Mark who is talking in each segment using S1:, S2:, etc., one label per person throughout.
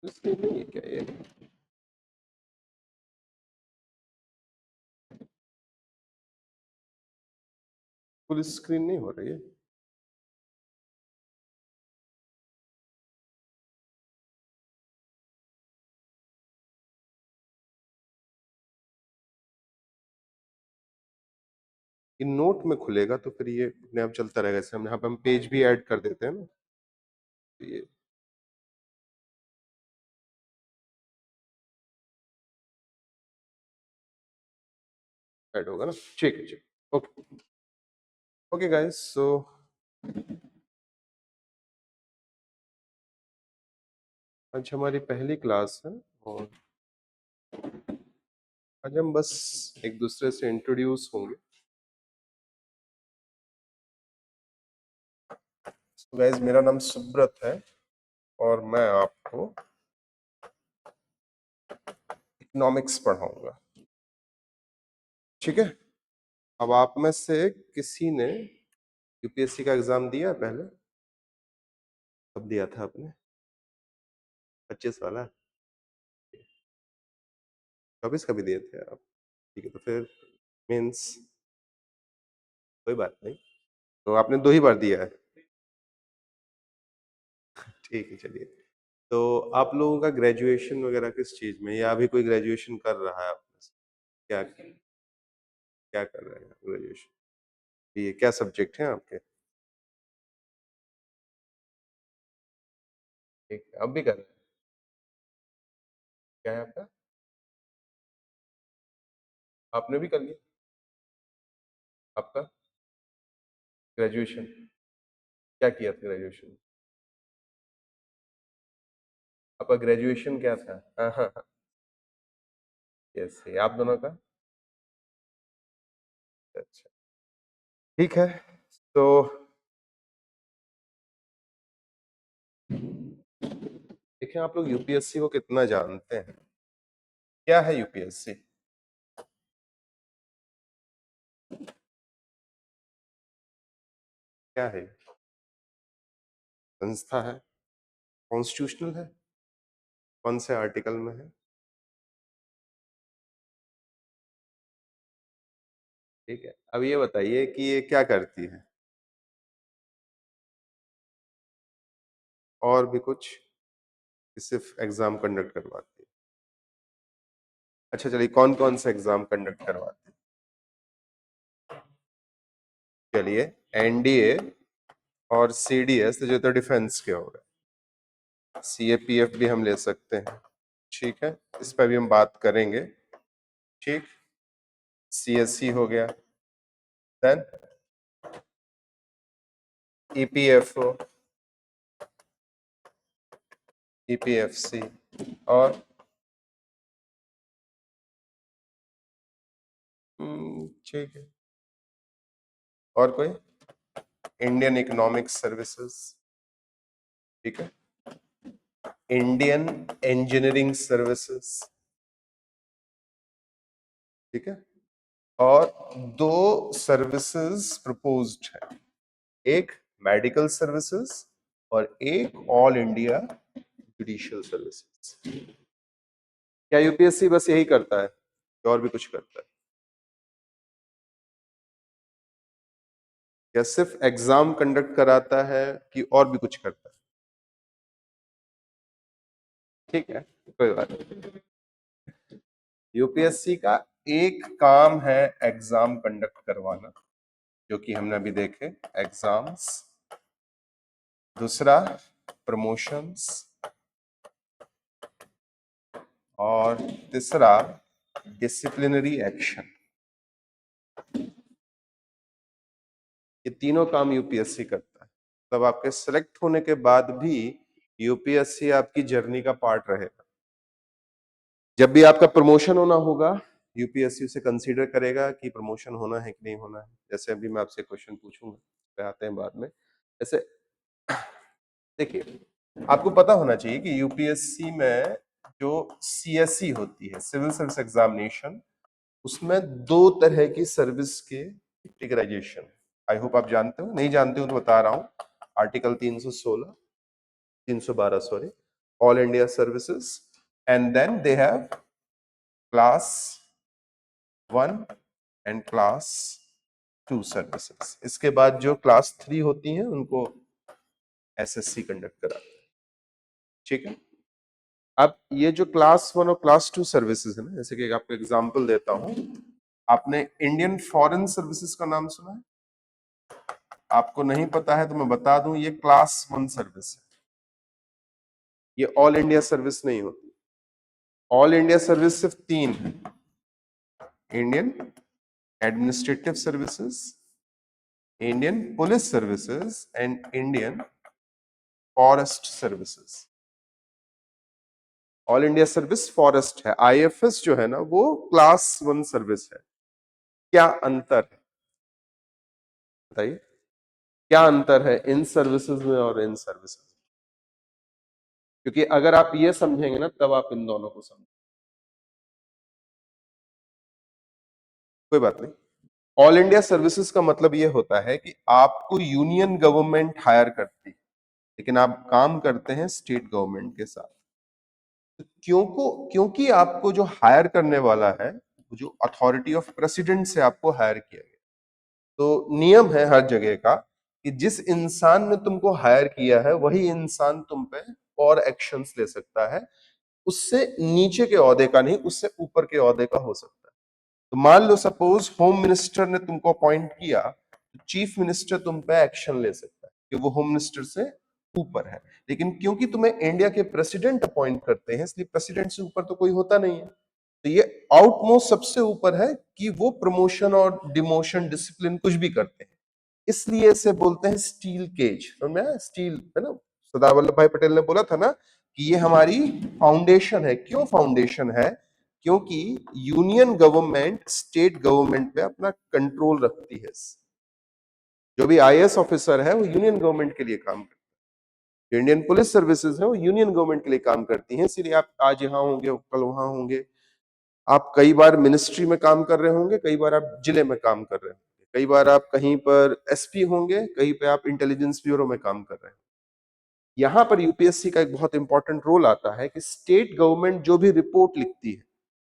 S1: Screen नहीं है क्या ये? फुल स्क्रीन नहीं हो रही है? ये नोट में खुलेगा तो फिर ये अपने आप चलता रहेगा। जैसे हम यहाँ पे हम पेज भी ऐड कर देते हैं ना, तो ये ऐड होगा ना। ठीक है, ठीक। ओके, ओके गाइस, सो आज हमारी पहली क्लास है और आज हम बस एक दूसरे से इंट्रोड्यूस होंगे। तो गाइस, मेरा नाम सुब्रत है और मैं आपको इकोनॉमिक्स पढ़ाऊंगा। ठीक है। अब आप में से किसी ने यूपीएससी का एग्जाम दिया है पहले? कब दिया था आपने? 25 वाला? 24 का भी दिए थे आप? ठीक है, तो फिर मीन्स कोई बात नहीं। तो आपने 2 ही बार दिया है? ठीक है, चलिए। तो आप लोगों का ग्रेजुएशन वगैरह किस चीज में, या अभी कोई ग्रेजुएशन कर रहा है आप में से? क्या क्या कर रहे हैं ग्रेजुएशन? ये क्या सब्जेक्ट है आपके? ठीक है, अब भी कर रहे हैं? क्या है आपका? आपने भी कर लिया आपका ग्रेजुएशन? क्या किया था ग्रेजुएशन? आपका ग्रेजुएशन क्या था? हाँ हाँ हाँ, यस, आप दोनों का? अच्छा, ठीक है। तो देखिए, आप लोग यूपीएससी को कितना जानते हैं? क्या है यूपीएससी? क्या है? संस्था है? कॉन्स्टिट्यूशनल है? कौन से आर्टिकल में है? ठीक है, अब ये बताइए कि ये क्या करती है, और भी कुछ? कि सिर्फ एग्जाम कंडक्ट करवाती है? अच्छा, चलिए, कौन कौन से एग्जाम कंडक्ट करवाती है? चलिए, एनडीए और सीडीएस जो तो डिफेंस के हो गए। सीएपीएफ भी हम ले सकते हैं, ठीक है, इस पर भी हम बात करेंगे। ठीक, सीएससी हो गया, देन ईपीएफओ, ईपीएफसी, और ठीक है, और कोई? इंडियन इकोनॉमिक सर्विसेज, ठीक है, इंडियन इंजीनियरिंग सर्विसेज, ठीक है, और 2 सर्विसेज प्रपोज्ड है, एक मेडिकल सर्विसेज और एक ऑल इंडिया जुडिशियल सर्विसेज। क्या यूपीएससी बस यही करता है कि और भी कुछ करता है? या सिर्फ एग्जाम कंडक्ट कराता है कि और भी कुछ करता है? ठीक है, कोई बात नहीं। यूपीएससी का एक काम है एग्जाम कंडक्ट करवाना, जो कि हमने अभी देखे, एग्जाम्स। दूसरा, प्रमोशंस। और तीसरा, डिसिप्लिनरी एक्शन। ये तीनों काम यूपीएससी करता है। तब आपके सिलेक्ट होने के बाद भी यूपीएससी आपकी जर्नी का पार्ट रहेगा। जब भी आपका प्रमोशन होना होगा, यूपीएससी उसे कंसीडर करेगा कि प्रमोशन होना है कि नहीं होना है। जैसे अभी मैं आपसे क्वेश्चन पूछूंगा, पे आते हैं बाद में। जैसे देखिए, आपको पता होना चाहिए कि यूपीएससी में जो सीएससी होती है, सिविल सर्विस एग्जामिनेशन, उसमें 2 तरह की सर्विस के कैटेगराइजेशन। आई होप आप जानते हो, नहीं जानते हो तो बता रहा हूं। Article 316, 312 sorry, all India services, and then they have class 1 and class 2 services. इसके बाद जो क्लास 3 होती हैं उनको एसएससी कंडक्ट कराते हैं। ठीक है, अब ये जो क्लास 1 और क्लास 2 सर्विसेज है ना, जैसे कि आपको एग्जांपल देता हूं, आपने इंडियन फॉरेन सर्विसेज का नाम सुना है? आपको नहीं पता है तो मैं बता दूं, ये क्लास 1 सर्विस है, ये ऑल इंडिया सर्विस नहीं होती। ऑल इंडिया सर्विस सिर्फ 3 है, Indian administrative services, Indian police services and Indian forest services. All India service forest है, आईएफएस जो है ना वो क्लास 1 सर्विस है। क्या अंतर है बताइए, क्या अंतर है इन सर्विसेज में और इन सर्विसेज में? क्योंकि अगर आप ये समझेंगे ना तब आप इन दोनों को समझेंगे। कोई बात नहीं, ऑल इंडिया सर्विसेज का मतलब ये होता है कि आपको यूनियन गवर्नमेंट हायर करती है, लेकिन आप काम करते हैं स्टेट गवर्नमेंट के साथ। क्योंकि आपको जो हायर करने वाला है, जो अथॉरिटी ऑफ प्रेसिडेंट से आपको हायर किया गया, तो नियम है हर जगह का कि जिस इंसान ने तुमको हायर किया है वही इंसान तुम पे और एक्शंस ले सकता है, उससे नीचे के ओहदे का नहीं, उससे ऊपर के ओहदे का हो सकता है। तो मान लो सपोज होम मिनिस्टर ने तुमको अपॉइंट किया, तो चीफ मिनिस्टर तुम पे एक्शन ले सकता है कि वो होम मिनिस्टर से ऊपर है, लेकिन क्योंकि तुम्हें इंडिया के प्रेसिडेंट अपॉइंट करते हैं इसलिए प्रेसिडेंट से ऊपर तो कोई होता नहीं है, तो ये आउटमोस्ट सबसे ऊपर है कि वो प्रमोशन और डिमोशन डिसिप्लिन कुछ भी करते हैं, इसलिए इसे बोलते हैं स्टील केज। समझ में आया? स्टील है ना, सरदार वल्लभ भाई पटेल ने बोला था ना कि ये हमारी फाउंडेशन है। क्यों फाउंडेशन है? क्योंकि यूनियन गवर्नमेंट स्टेट गवर्नमेंट पे अपना कंट्रोल रखती है। जो भी आईएएस ऑफिसर है वो यूनियन गवर्नमेंट के लिए काम करता है, जो इंडियन पुलिस सर्विसेज है वो यूनियन गवर्नमेंट के लिए काम करती हैं, इसीलिए आप आज यहाँ होंगे कल वहां होंगे, आप कई बार मिनिस्ट्री में काम कर रहे होंगे, कई बार आप जिले में काम कर रहे होंगे, कई बार आप कहीं पर एसपी होंगे, कहीं पे आप इंटेलिजेंस ब्यूरो में काम कर रहे हैं। यहां पर यूपीएससी का एक बहुत इंपॉर्टेंट रोल आता है कि स्टेट गवर्नमेंट जो भी रिपोर्ट लिखती है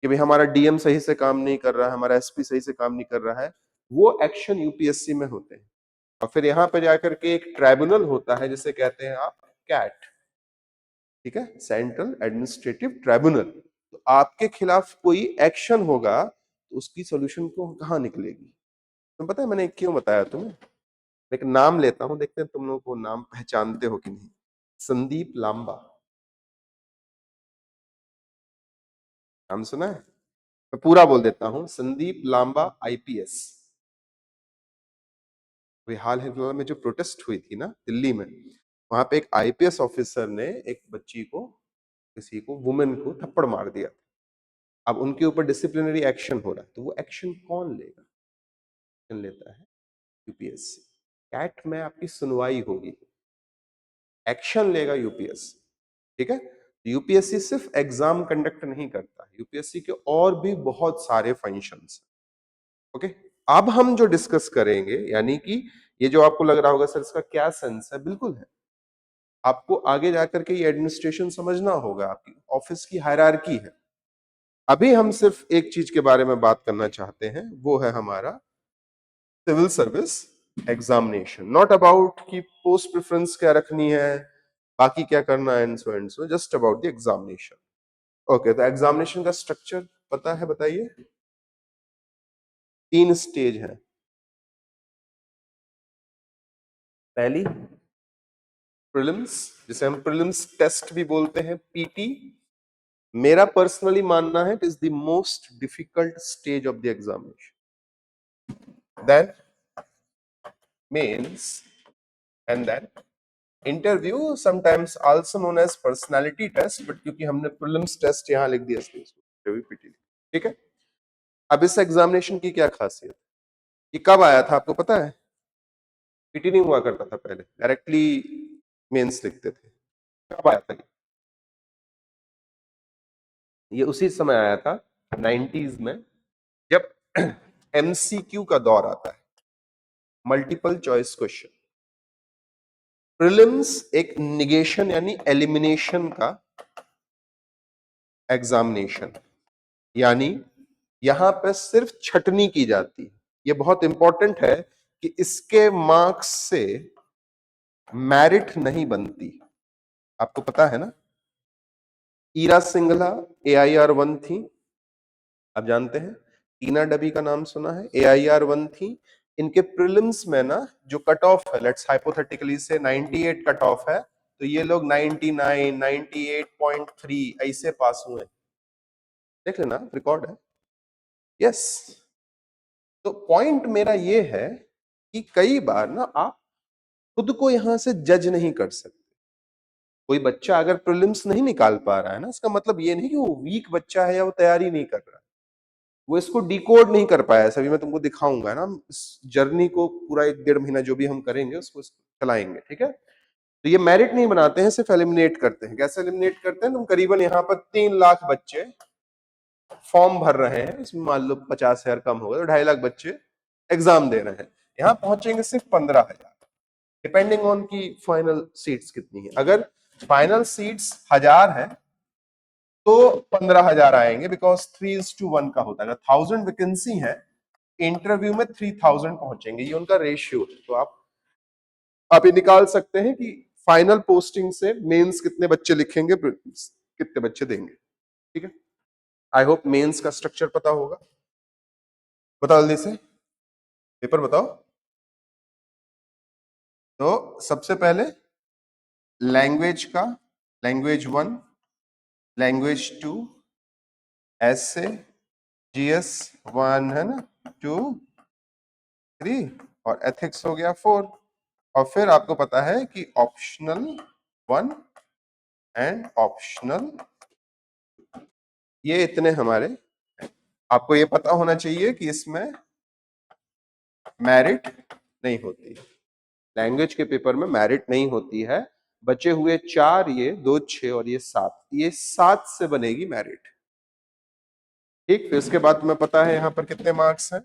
S1: कि भाई हमारा डीएम सही से काम नहीं कर रहा है, हमारा एसपी सही से काम नहीं कर रहा है, वो एक्शन यूपीएससी में होते हैं। और फिर यहाँ पर जाकर के एक ट्राइब्यूनल होता है जिसे कहते हैं आप कैट, ठीक है, सेंट्रल एडमिनिस्ट्रेटिव ट्राइब्यूनल। तो आपके खिलाफ कोई एक्शन होगा तो उसकी सोल्यूशन को कहाँ निकलेगी? तुम्हें पता है मैंने क्यों बताया तुम्हें? एक नाम लेता हूं, देखते हैं तुम लोग वो नाम पहचानते हो कि नहीं। संदीप लांबा, नाम सुना है? मैं पूरा बोल देता हूं, संदीप लांबा आईपीएस। हाल ही में जो प्रोटेस्ट हुई थी ना दिल्ली में, वहां पे एक आईपीएस ऑफिसर ने एक बच्ची को, किसी को, वुमेन को थप्पड़ मार दिया। अब उनके ऊपर डिसिप्लिनरी एक्शन हो रहा है, तो वो एक्शन कौन लेगा? एक्शन लेता है यूपीएससी। कैट में आपकी सुनवाई होगी, एक्शन लेगा यूपीएससी। ठीक है, यूपीएससी सिर्फ एग्जाम कंडक्ट नहीं करता, यूपीएससी के और भी बहुत सारे फंक्शंस। ओके, अब हम जो डिस्कस करेंगे, यानी कि ये जो आपको लग रहा होगा सर इसका क्या सेंस है, बिल्कुल है। आपको आगे जाकर के ये एडमिनिस्ट्रेशन समझना होगा, आपकी ऑफिस की हायरार्की है। अभी हम सिर्फ एक चीज के बारे में बात करना चाहते हैं, वो है हमारा civil service examination. Not about कि पोस्ट प्रेफरेंस क्या रखनी है, बाकी क्या करना है, and so just about the examination. Okay, तो एग्जामिनेशन का स्ट्रक्चर पता है? बताइए। 3 स्टेज है। पहली प्रीलिम्स, जिसे हम प्रीलिम्स टेस्ट भी बोलते हैं, पीटी। मेरा पर्सनली मानना है it is the most difficult stage of the examination. Then mains and then interview, sometimes also known as personality test, but क्योंकि हमने प्रीलिम्स टेस्ट यहां लिख दिया इसलिए इसको पीटी। ठीक है, अब इस एग्जामिनेशन की क्या खासियत? ये कब आया था आपको पता है? पीटी नहीं हुआ करता था पहले, डायरेक्टली मेंस लिखते थे। कब आया था ये उसी समय आया था 90s में, जब एमसीक्यू का दौर आता है, मल्टीपल चॉइस क्वेश्चन। प्रीलिम्स एक निगेशन यानी एलिमिनेशन का एग्जामिनेशन, यानी यहां पे सिर्फ छटनी की जाती है। ये बहुत इंपॉर्टेंट है कि इसके मार्क्स से मेरिट नहीं बनती। आपको पता है ना, ईरा सिंगला AIR 1 थी, आप जानते हैं। टीना डबी का नाम सुना है, AIR 1 थी। इनके प्रीलिम्स में ना जो कट ऑफ है, लेट्स हाइपोथेटिकली से 98 कट ऑफ है, तो ये लोग 99, 98.3 ऐसे पास हुए। देख लेना, रिकॉर्ड है। यस। तो पॉइंट मेरा ये है कि कई बार ना आप खुद को यहां से जज नहीं कर सकते। कोई बच्चा अगर प्रीलिम्स नहीं निकाल पा रहा है ना, इसका मतलब ये नहीं कि वो वीक बच्चा है या वो तैयारी नहीं कर रहा है, वो इसको डिकोड नहीं कर पाया। सभी मैं तुमको दिखाऊंगा ना, इस जर्नी को पूरा 1-1.5 महीना जो भी हम करेंगे उसको चलाएंगे, ठीक है। तो ये मेरिट नहीं बनाते हैं, सिर्फ एलिमिनेट करते हैं। कैसे एलिमिनेट करते हैं? तुम करीबन यहाँ पर 3 लाख बच्चे फॉर्म भर रहे हैं, इसमें मान लो 50,000 कम हो गए तो 2.5 लाख बच्चे एग्जाम दे रहे हैं। यहाँ पहुंचेंगे सिर्फ 15,000, डिपेंडिंग ऑन की फाइनल सीट्स कितनी है। अगर फाइनल सीट्स 1000 है तो 15,000 आएंगे, बिकॉज 3:1 का होता है। अगर 1000 वैकेंसी है, इंटरव्यू में 3000 पहुंचेंगे, ये उनका रेशियो है। तो आप ये निकाल सकते हैं कि फाइनल पोस्टिंग से मेंस कितने बच्चे लिखेंगे, कितने बच्चे देंगे, ठीक है। आई होप मेंस का स्ट्रक्चर पता होगा। बताओ जल्दी से, पेपर बताओ। तो सबसे पहले लैंग्वेज का, लैंग्वेज 1, लैंग्वेज 2, ऐसे, GS 1 है ना, 2, 3, और एथिक्स हो गया 4। और फिर आपको पता है कि ऑप्शनल 1 एंड ऑप्शनल, ये इतने हमारे। आपको ये पता होना चाहिए कि इसमें मेरिट नहीं होती, लैंग्वेज के पेपर में मेरिट नहीं होती है। बचे हुए 4, ये 2, 6 और ये 7, ये 7 से बनेगी मेरिट, ठीक। फिर इसके बाद तुम्हें पता है यहाँ पर कितने मार्क्स हैं,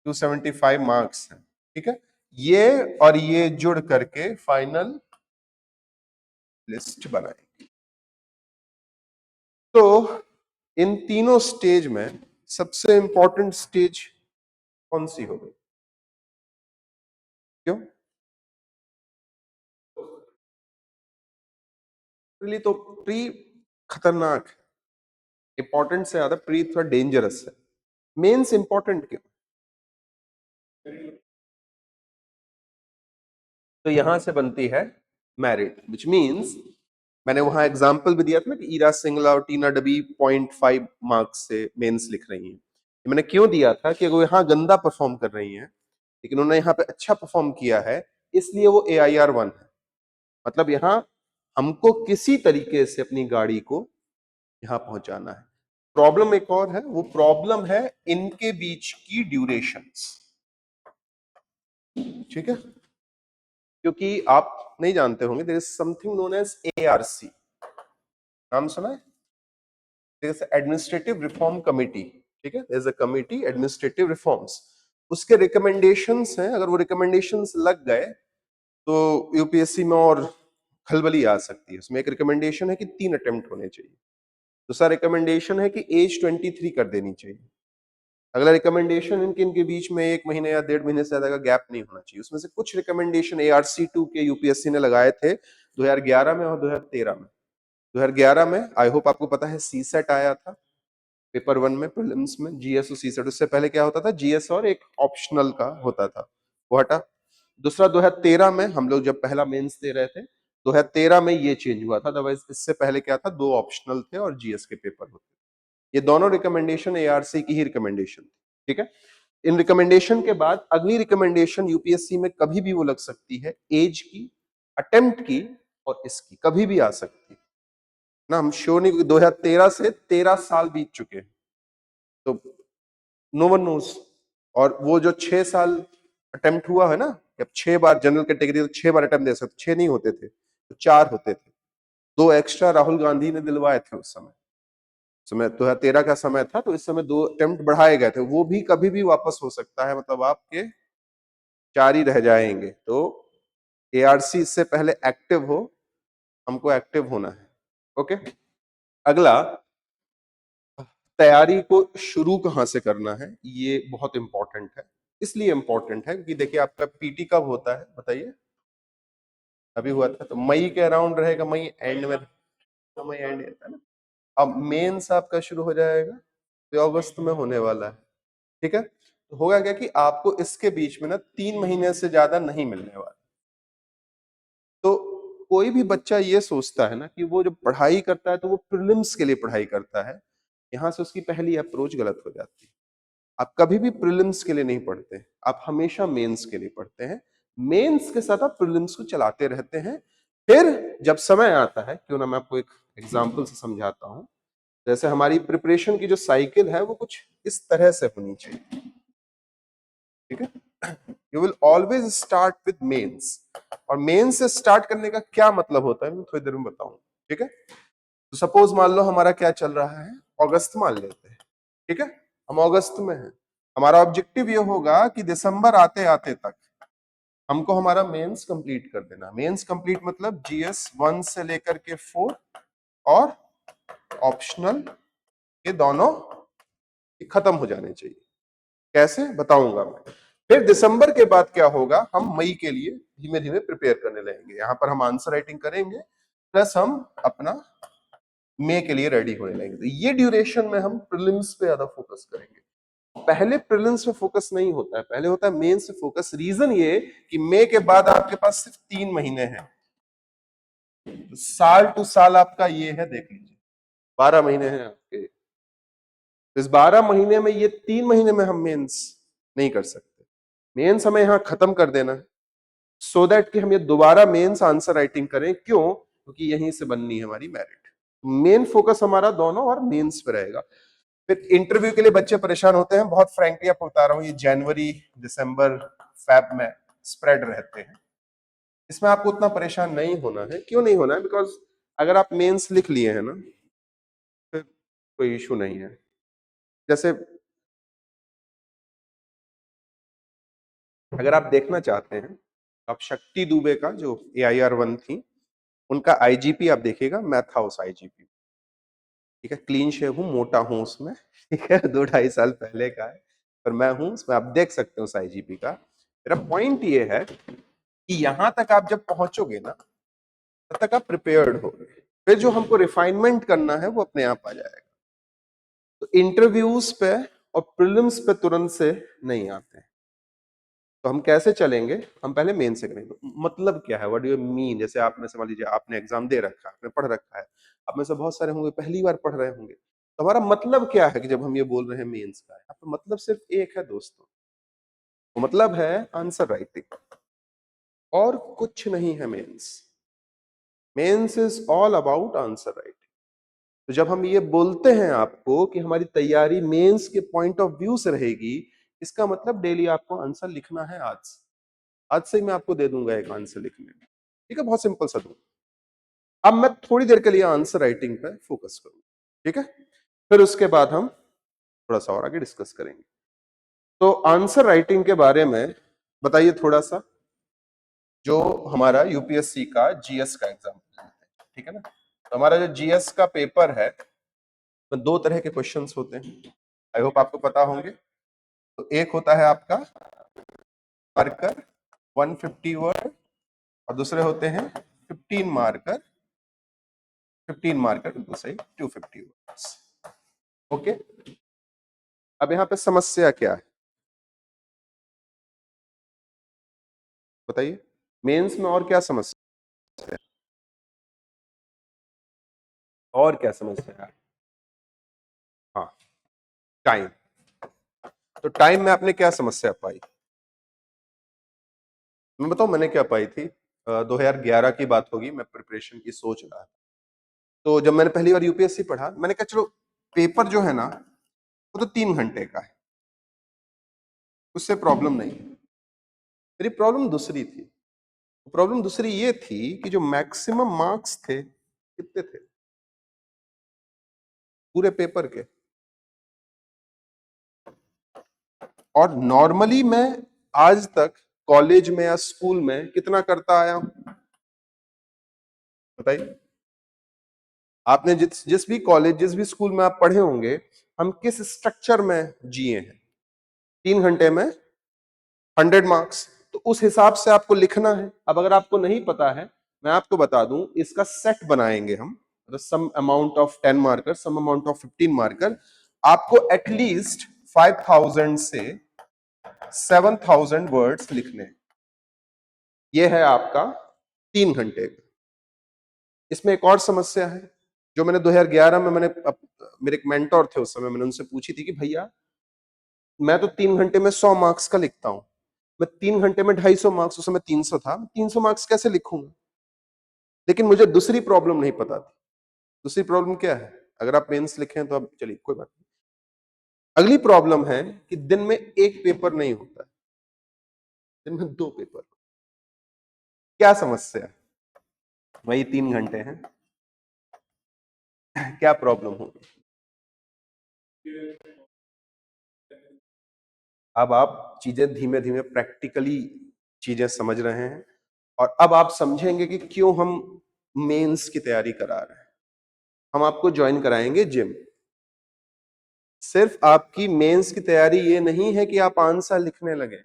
S1: 275 मार्क्स हैं, ठीक है। ये और ये जुड़ करके फाइनल लिस्ट बनाएंगे। तो इन तीनों स्टेज में सबसे इंपॉर्टेंट स्टेज कौन सी हो गई? क्यों? प्री तो प्री खतरनाक है, इंपॉर्टेंट से ज्यादा प्री थोड़ा डेंजरस है। मेंस इंपॉर्टेंट क्यों? तो यहां से बनती है मेरिट, विच मींस मैंने वहां एग्जांपल भी दिया था ना कि ईरा सिंगला और टीना डबी 0.5 मार्क्स से मेंस लिख रही हैं। ये मैंने क्यों दिया था कि अगर यहाँ गंदा परफॉर्म कर रही हैं लेकिन उन्होंने यहाँ पे अच्छा परफॉर्म किया है, इसलिए वो AIR 1 है। मतलब यहाँ हमको किसी तरीके से अपनी गाड़ी को यहाँ पहुंचाना है। प्रॉब्लम एक और है, वो प्रॉब्लम है इनके बीच की ड्यूरेशंस, ठीक है। क्योंकि आप नहीं जानते होंगे, there is something known as ARC, नाम सुना है? एडमिनिस्ट्रेटिव रिफॉर्म कमिटी, ठीक है। There is a committee administrative reforms, उसके रिकमेंडेशंस हैं। अगर वो रिकमेंडेशंस लग गए तो यूपीएससी में और खलबली आ सकती है। उसमें एक रिकमेंडेशन है कि 3 अटेम्प्ट होने चाहिए। दूसरा रिकमेंडेशन है कि एज 23 कर देनी चाहिए। अगला रिकमेंडेशन इनके इनके बीच में 1 महीने या 1.5 महीने से ज्यादा का गैप नहीं होना चाहिए। उसमें से कुछ रिकमेंडेशन ARC 2 के यूपीएससी ने लगाए थे 2011 में और 2013 में। 2011 में आई होप आपको पता है CSET आया था पेपर 1 में, प्रीलिम्स में, GS और CSET। उससे पहले क्या होता था, GS और एक ऑप्शनल का होता था, वो हटा। दूसरा 2013 में हम लोग जब पहला मेंस दे रहे थे, 2013 में ये चेंज हुआ था। अदरवाइज इससे पहले क्या था, 2 ऑप्शनल थे और GS के पेपर होते। ये दोनों रिकमेंडेशन ARC की ही रिकमेंडेशन, ठीक है। इन रिकमेंडेशन के बाद अगली रिकमेंडेशन यूपीएससी में कभी भी वो लग सकती है, एज की, अटेम्प्ट की और इसकी कभी भी आ सकती है ना। हम श्योर नहीं, 2013 से 13 साल बीत चुके हैं, तो नो वन नोज। और वो जो 6 साल अटेम्प्ट हुआ है ना, जब 6 बार जनरल कैटेगरी, तो 6 बार अटेम्प्ट दे सकते, 6 नहीं होते थे तो 4 होते थे। 2 एक्स्ट्रा राहुल गांधी ने दिलवाए थे उस समय 2013 का समय था, तो इस समय 2 अटेम्प्ट बढ़ाए गए थे। वो भी कभी भी वापस हो सकता है, मतलब आपके 4 ही रह जाएंगे। तो ARC इससे पहले एक्टिव हो, हमको एक्टिव होना है, ओके। अगला, तैयारी को शुरू कहां से करना है, ये बहुत इंपॉर्टेंट है। इसलिए इंपॉर्टेंट है क्योंकि देखिए आपका पीटी कब होता है बताइए? अभी हुआ था, तो मई के अराउंड रहेगा, मई एंड में, तो मई एंड है ना। अब मेंस आपका शुरू हो जाएगा तो अगस्त में होने वाला है, ठीक है। तो होगा क्या कि आपको इसके बीच में ना 3 महीने से ज्यादा नहीं मिलने वाला। तो कोई भी बच्चा ये सोचता है ना कि वो जब पढ़ाई करता है तो वो प्रीलिम्स के लिए पढ़ाई करता है, यहां से उसकी पहली अप्रोच गलत हो जाती है। आप कभी भी प्रीलिम्स के लिए नहीं पढ़ते, आप हमेशा मेंस के लिए पढ़ते हैं। मेंस के साथ आप प्रीलिम्स को चलाते रहते हैं। फिर जब समय आता है, क्यों ना मैं आपको एक एग्जांपल से समझाता हूं। जैसे हमारी प्रिपरेशन की जो साइकिल है वो कुछ इस तरह से होनी चाहिए, ठीक है। You will always start with mains, और मेंस से स्टार्ट करने का क्या मतलब होता है मैं थोड़ी देर में बताऊं, ठीक है। तो सपोज मान लो हमारा क्या चल रहा है, अगस्त मान लेते हैं, ठीक है। हम अगस्त में हैं, हमारा ऑब्जेक्टिव ये होगा कि दिसंबर आते आते तक हमको हमारा मेंस कंप्लीट कर देना। मेंस कंप्लीट मतलब जीएस 1 से लेकर के 4 और ऑप्शनल ये दोनों खत्म हो जाने चाहिए। कैसे बताऊंगा मैं। फिर दिसंबर के बाद क्या होगा, हम मई के लिए धीमे धीमे प्रिपेयर करने लगेंगे। यहां पर हम आंसर राइटिंग करेंगे, प्लस हम अपना मई के लिए रेडी होने लगेंगे। तो ये ड्यूरेशन में हम प्रीलिम्स पे ज्यादा फोकस करेंगे। पहले प्रीलिम्स पे फोकस नहीं होता है, पहले होता है मेंस पे फोकस। रीजन ये कि मई के बाद आपके पास सिर्फ 3 महीने हैं। तो साल टू साल आपका ये है, देख लीजिए 12 महीने हैं आपके। तो इस 12 महीने में ये 3 महीने में हम मेंस नहीं कर सकते। मेंस हमें यहां खत्म कर देना है, सो दैट कि हम ये दोबारा मेंस आंसर राइटिंग करें। क्यों? क्योंकि यहीं से बननी है हमारी मेरिट। मेन फोकस हमारा दोनों और मेंस पे रहेगा। फिर इंटरव्यू के लिए बच्चे परेशान होते हैं, बहुत फ्रैंकली आपको बता रहा हूँ, ये जनवरी दिसंबर फैब में स्प्रेड रहते हैं। इसमें आपको उतना परेशान नहीं होना है। क्यों नहीं होना है? बिकॉज अगर आप मेंस लिख लिए हैं ना, फिर कोई इशू नहीं है। जैसे अगर आप देखना चाहते हैं, आप शक्ति दुबे का जो AIR 1 थी, उनका आईजीपी आप देखिएगा, मैं था उस आईजीपी, ठीक है। क्लीन शेव हूँ, मोटा हूँ उसमें, ठीक है, 2-2.5 साल पहले का है, पर मैं हूं उसमें। आप देख सकते हो उस आईजीपी का। मेरा पॉइंट ये है कि यहां तक आप जब पहुंचोगे ना, तब तक आप प्रिपेयर्ड हो। फिर जो हमको रिफाइनमेंट करना है वो अपने आप आ जाएगा। तो इंटरव्यूज पे और प्रीलिम्स पे तुरंत से नहीं आते हैं। तो हम कैसे चलेंगे? हम पहले मेन से करेंगे। मतलब क्या है, व्हाट डू यू मीन? जैसे आप में से मान लीजिए आपने एग्जाम दे रखा है, आपने पढ़ रखा है, आप में से बहुत सारे होंगे पहली बार पढ़ रहे होंगे। तो हमारा मतलब क्या है कि जब हम ये बोल रहे हैं मेंस का, तो मतलब सिर्फ एक है दोस्तों, वो मतलब है आंसर राइटिंग, और कुछ नहीं है mains. Mains is all about answer writing. तो जब हम ये बोलते हैं आपको कि हमारी तैयारी मेंस के पॉइंट ऑफ व्यू से रहेगी, इसका मतलब डेली आपको आंसर लिखना है। आज से ही मैं आपको दे दूंगा एक आंसर लिखने में, ठीक है, बहुत सिंपल सा दूंगा। अब मैं थोड़ी देर के लिए आंसर राइटिंग पे फोकस करूंगा, ठीक है। फिर उसके बाद हम थोड़ा सा और आगे डिस्कस करेंगे। तो आंसर राइटिंग के बारे में बताइए थोड़ा सा। जो हमारा यूपीएससी का जीएस का एग्जाम, ठीक है ना। तो हमारा जो जीएस का पेपर है, तो 2 तरह के क्वेश्चंस होते हैं, आई होप आपको पता होंगे। तो एक होता है आपका मार्कर 150 वर्ड, और दूसरे होते हैं 15 मार्कर, 15 मार्कर बिल्कुल सही, 250 वर्ड्स। ओके, अब यहाँ पे समस्या क्या है बताइए? मेंस में और क्या समस्या है? और क्या समस्या है? हाँ, टाइम। तो टाइम में आपने क्या समस्या पाई? मैं बताऊं मैंने क्या पाई थी। 2011 की बात होगी, मैं प्रिपरेशन की सोच रहा था। तो जब मैंने पहली बार यूपीएससी पढ़ा, मैंने कहा चलो पेपर जो है ना, वो तो 3 घंटे का है, उससे प्रॉब्लम नहीं है। मेरी प्रॉब्लम दूसरी थी। प्रॉब्लम दूसरी ये थी कि जो मैक्सिमम मार्क्स थे, कितने थे पूरे पेपर के? और नॉर्मली मैं आज तक कॉलेज में या स्कूल में कितना करता आया हूं बताइए? आपने जिस भी कॉलेज, जिस भी स्कूल में आप पढ़े होंगे, हम किस स्ट्रक्चर में जिए हैं। 3 घंटे में 100 मार्क्स, तो उस हिसाब से आपको लिखना है। अब अगर आपको नहीं पता है, मैं आपको बता दूं, इसका सेट बनाएंगे हम, some amount of 10 marker, some amount of 15 marker. आपको एटलीस्ट 5000 से 7000 वर्ड्स लिखने हैं। यह है आपका 3 घंटे का। इसमें एक और समस्या है जो मैंने 2011 में मेरे एक मेंटोर थे उस समय, मैंने उनसे पूछी थी कि भैया मैं तो 3 घंटे में 100 मार्क्स का लिखता हूं, मैं 3 घंटे में 250 मार्क्स, उस समय 300 था, 300 मार्क्स कैसे लिखूंगा। लेकिन मुझे दूसरी प्रॉब्लम नहीं पता थी। दूसरी प्रॉब्लम क्या है? अगर आप मेंस लिखें तो अब चलिए कोई बात नहीं। अगली प्रॉब्लम है कि दिन में एक पेपर नहीं होता है, दिन में 2 पेपर। क्या समस्या है? वही 3 घंटे हैं। क्या प्रॉब्लम होगी? अब आप चीजें धीमे धीमे प्रैक्टिकली चीजें समझ रहे हैं, और अब आप समझेंगे कि क्यों हम मेंस की तैयारी करा रहे हैं। हम आपको ज्वाइन कराएंगे जिम। सिर्फ आपकी मेंस की तैयारी ये नहीं है कि आप आंसर लिखने लगे,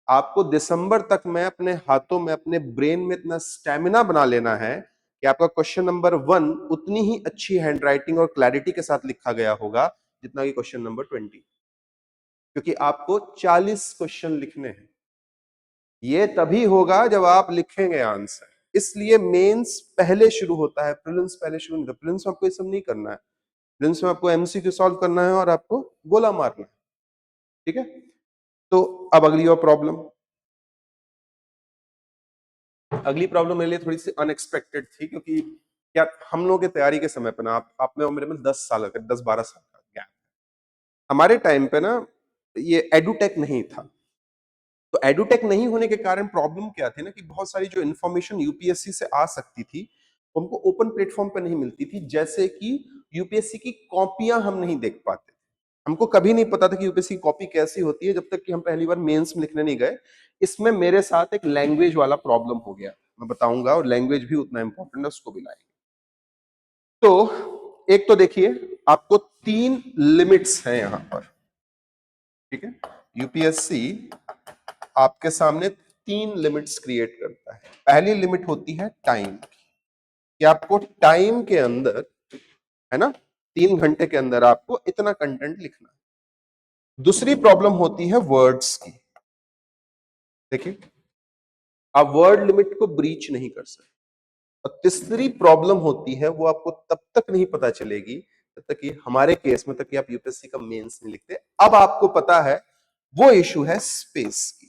S1: आपको दिसंबर तक में अपने हाथों में, अपने ब्रेन में इतना स्टेमिना बना लेना है कि आपका क्वेश्चन नंबर 1 उतनी ही अच्छी हैंडराइटिंग और क्लैरिटी के साथ लिखा गया होगा जितना कि क्वेश्चन नंबर 20। क्योंकि आपको 40 क्वेश्चन लिखने हैं। ये तभी होगा जब आप लिखेंगे आंसर। इसलिए मेंस पहले शुरू होता है, प्रीलिम्स पहले शुरू नहीं होता। प्रीलिम्स में आपको ये सब नहीं करना है। प्रीलिम्स में आपको एमसीक्यू सॉल्व करना है और आपको गोला मारना है। ठीक है, तो अब अगली और प्रॉब्लम। अगली प्रॉब्लम मेरे लिए थोड़ी सी अनएक्सपेक्टेड थी, क्योंकि क्या हम लोगों की तैयारी के समय पे ना, आप में और मेरे में 10-12 साल का गैप। हमारे टाइम पे ना ये एडुटेक नहीं था। तो एडुटेक नहीं होने के कारण प्रॉब्लम क्या थी ना, कि बहुत सारी जो इन्फॉर्मेशन यूपीएससी से आ सकती थी उनको ओपन प्लेटफॉर्म पे नहीं मिलती थी। जैसे कि यूपीएससी की कॉपियां हम नहीं देख पाते। हमको कभी नहीं पता था कि यूपीएससी की कॉपी कैसी होती है, जब तक कि हम पहली बार मेंस में लिखने नहीं गए। इसमें मेरे साथ एक लैंग्वेज वाला प्रॉब्लम हो गया, मैं बताऊंगा, और लैंग्वेज भी उतना इंपॉर्टेंट है, उसको भी लाएंगे। तो एक तो देखिए, आपको 3 लिमिट्स हैं यहां पर। ठीक है, यूपीएससी आपके सामने 3 लिमिट्स क्रिएट करता है। पहली लिमिट होती है टाइम, कि आपको टाइम के अंदर, है ना, 3 घंटे के अंदर आपको इतना कंटेंट लिखना है। दूसरी प्रॉब्लम होती है वर्ड्स की। देखिए, आप वर्ड लिमिट को ब्रीच नहीं कर सकते। और तीसरी प्रॉब्लम होती है, वो आपको तब तक नहीं पता चलेगी जब तक कि, हमारे केस में, तक कि आप यूपीएससी का मेंस नहीं लिखते। अब आपको पता है, वो इशू है स्पेस की।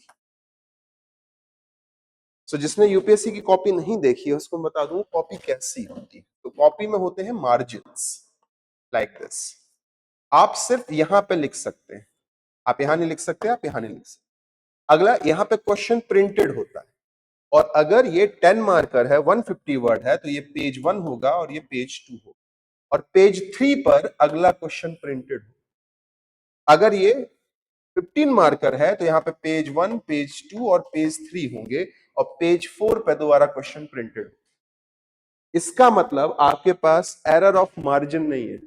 S1: सो जिसने यूपीएससी की कॉपी नहीं देखी है उसको मैं बता दूं कॉपी कैसी होती है। तो कॉपी में होते हैं मार्जिन्स, लाइक दिस। आप सिर्फ यहां पे लिख सकते हैं, आप यहां नहीं लिख सकते, आप यहां नहीं लिख सकते। अगला, यहां पे क्वेश्चन प्रिंटेड होता है, और अगर ये 10 मार्कर है, 150 वर्ड है, तो ये पेज 1 होगा और ये पेज 2 होगा, और पेज 3 पर अगला क्वेश्चन प्रिंटेड होगा। अगर ये 15 मार्कर है तो यहाँ पे पेज 1, पेज 2 और पेज 3 होंगे, और पेज 4 पे दोबारा क्वेश्चन प्रिंटेड। इसका मतलब आपके पास एरर ऑफ मार्जिन नहीं है,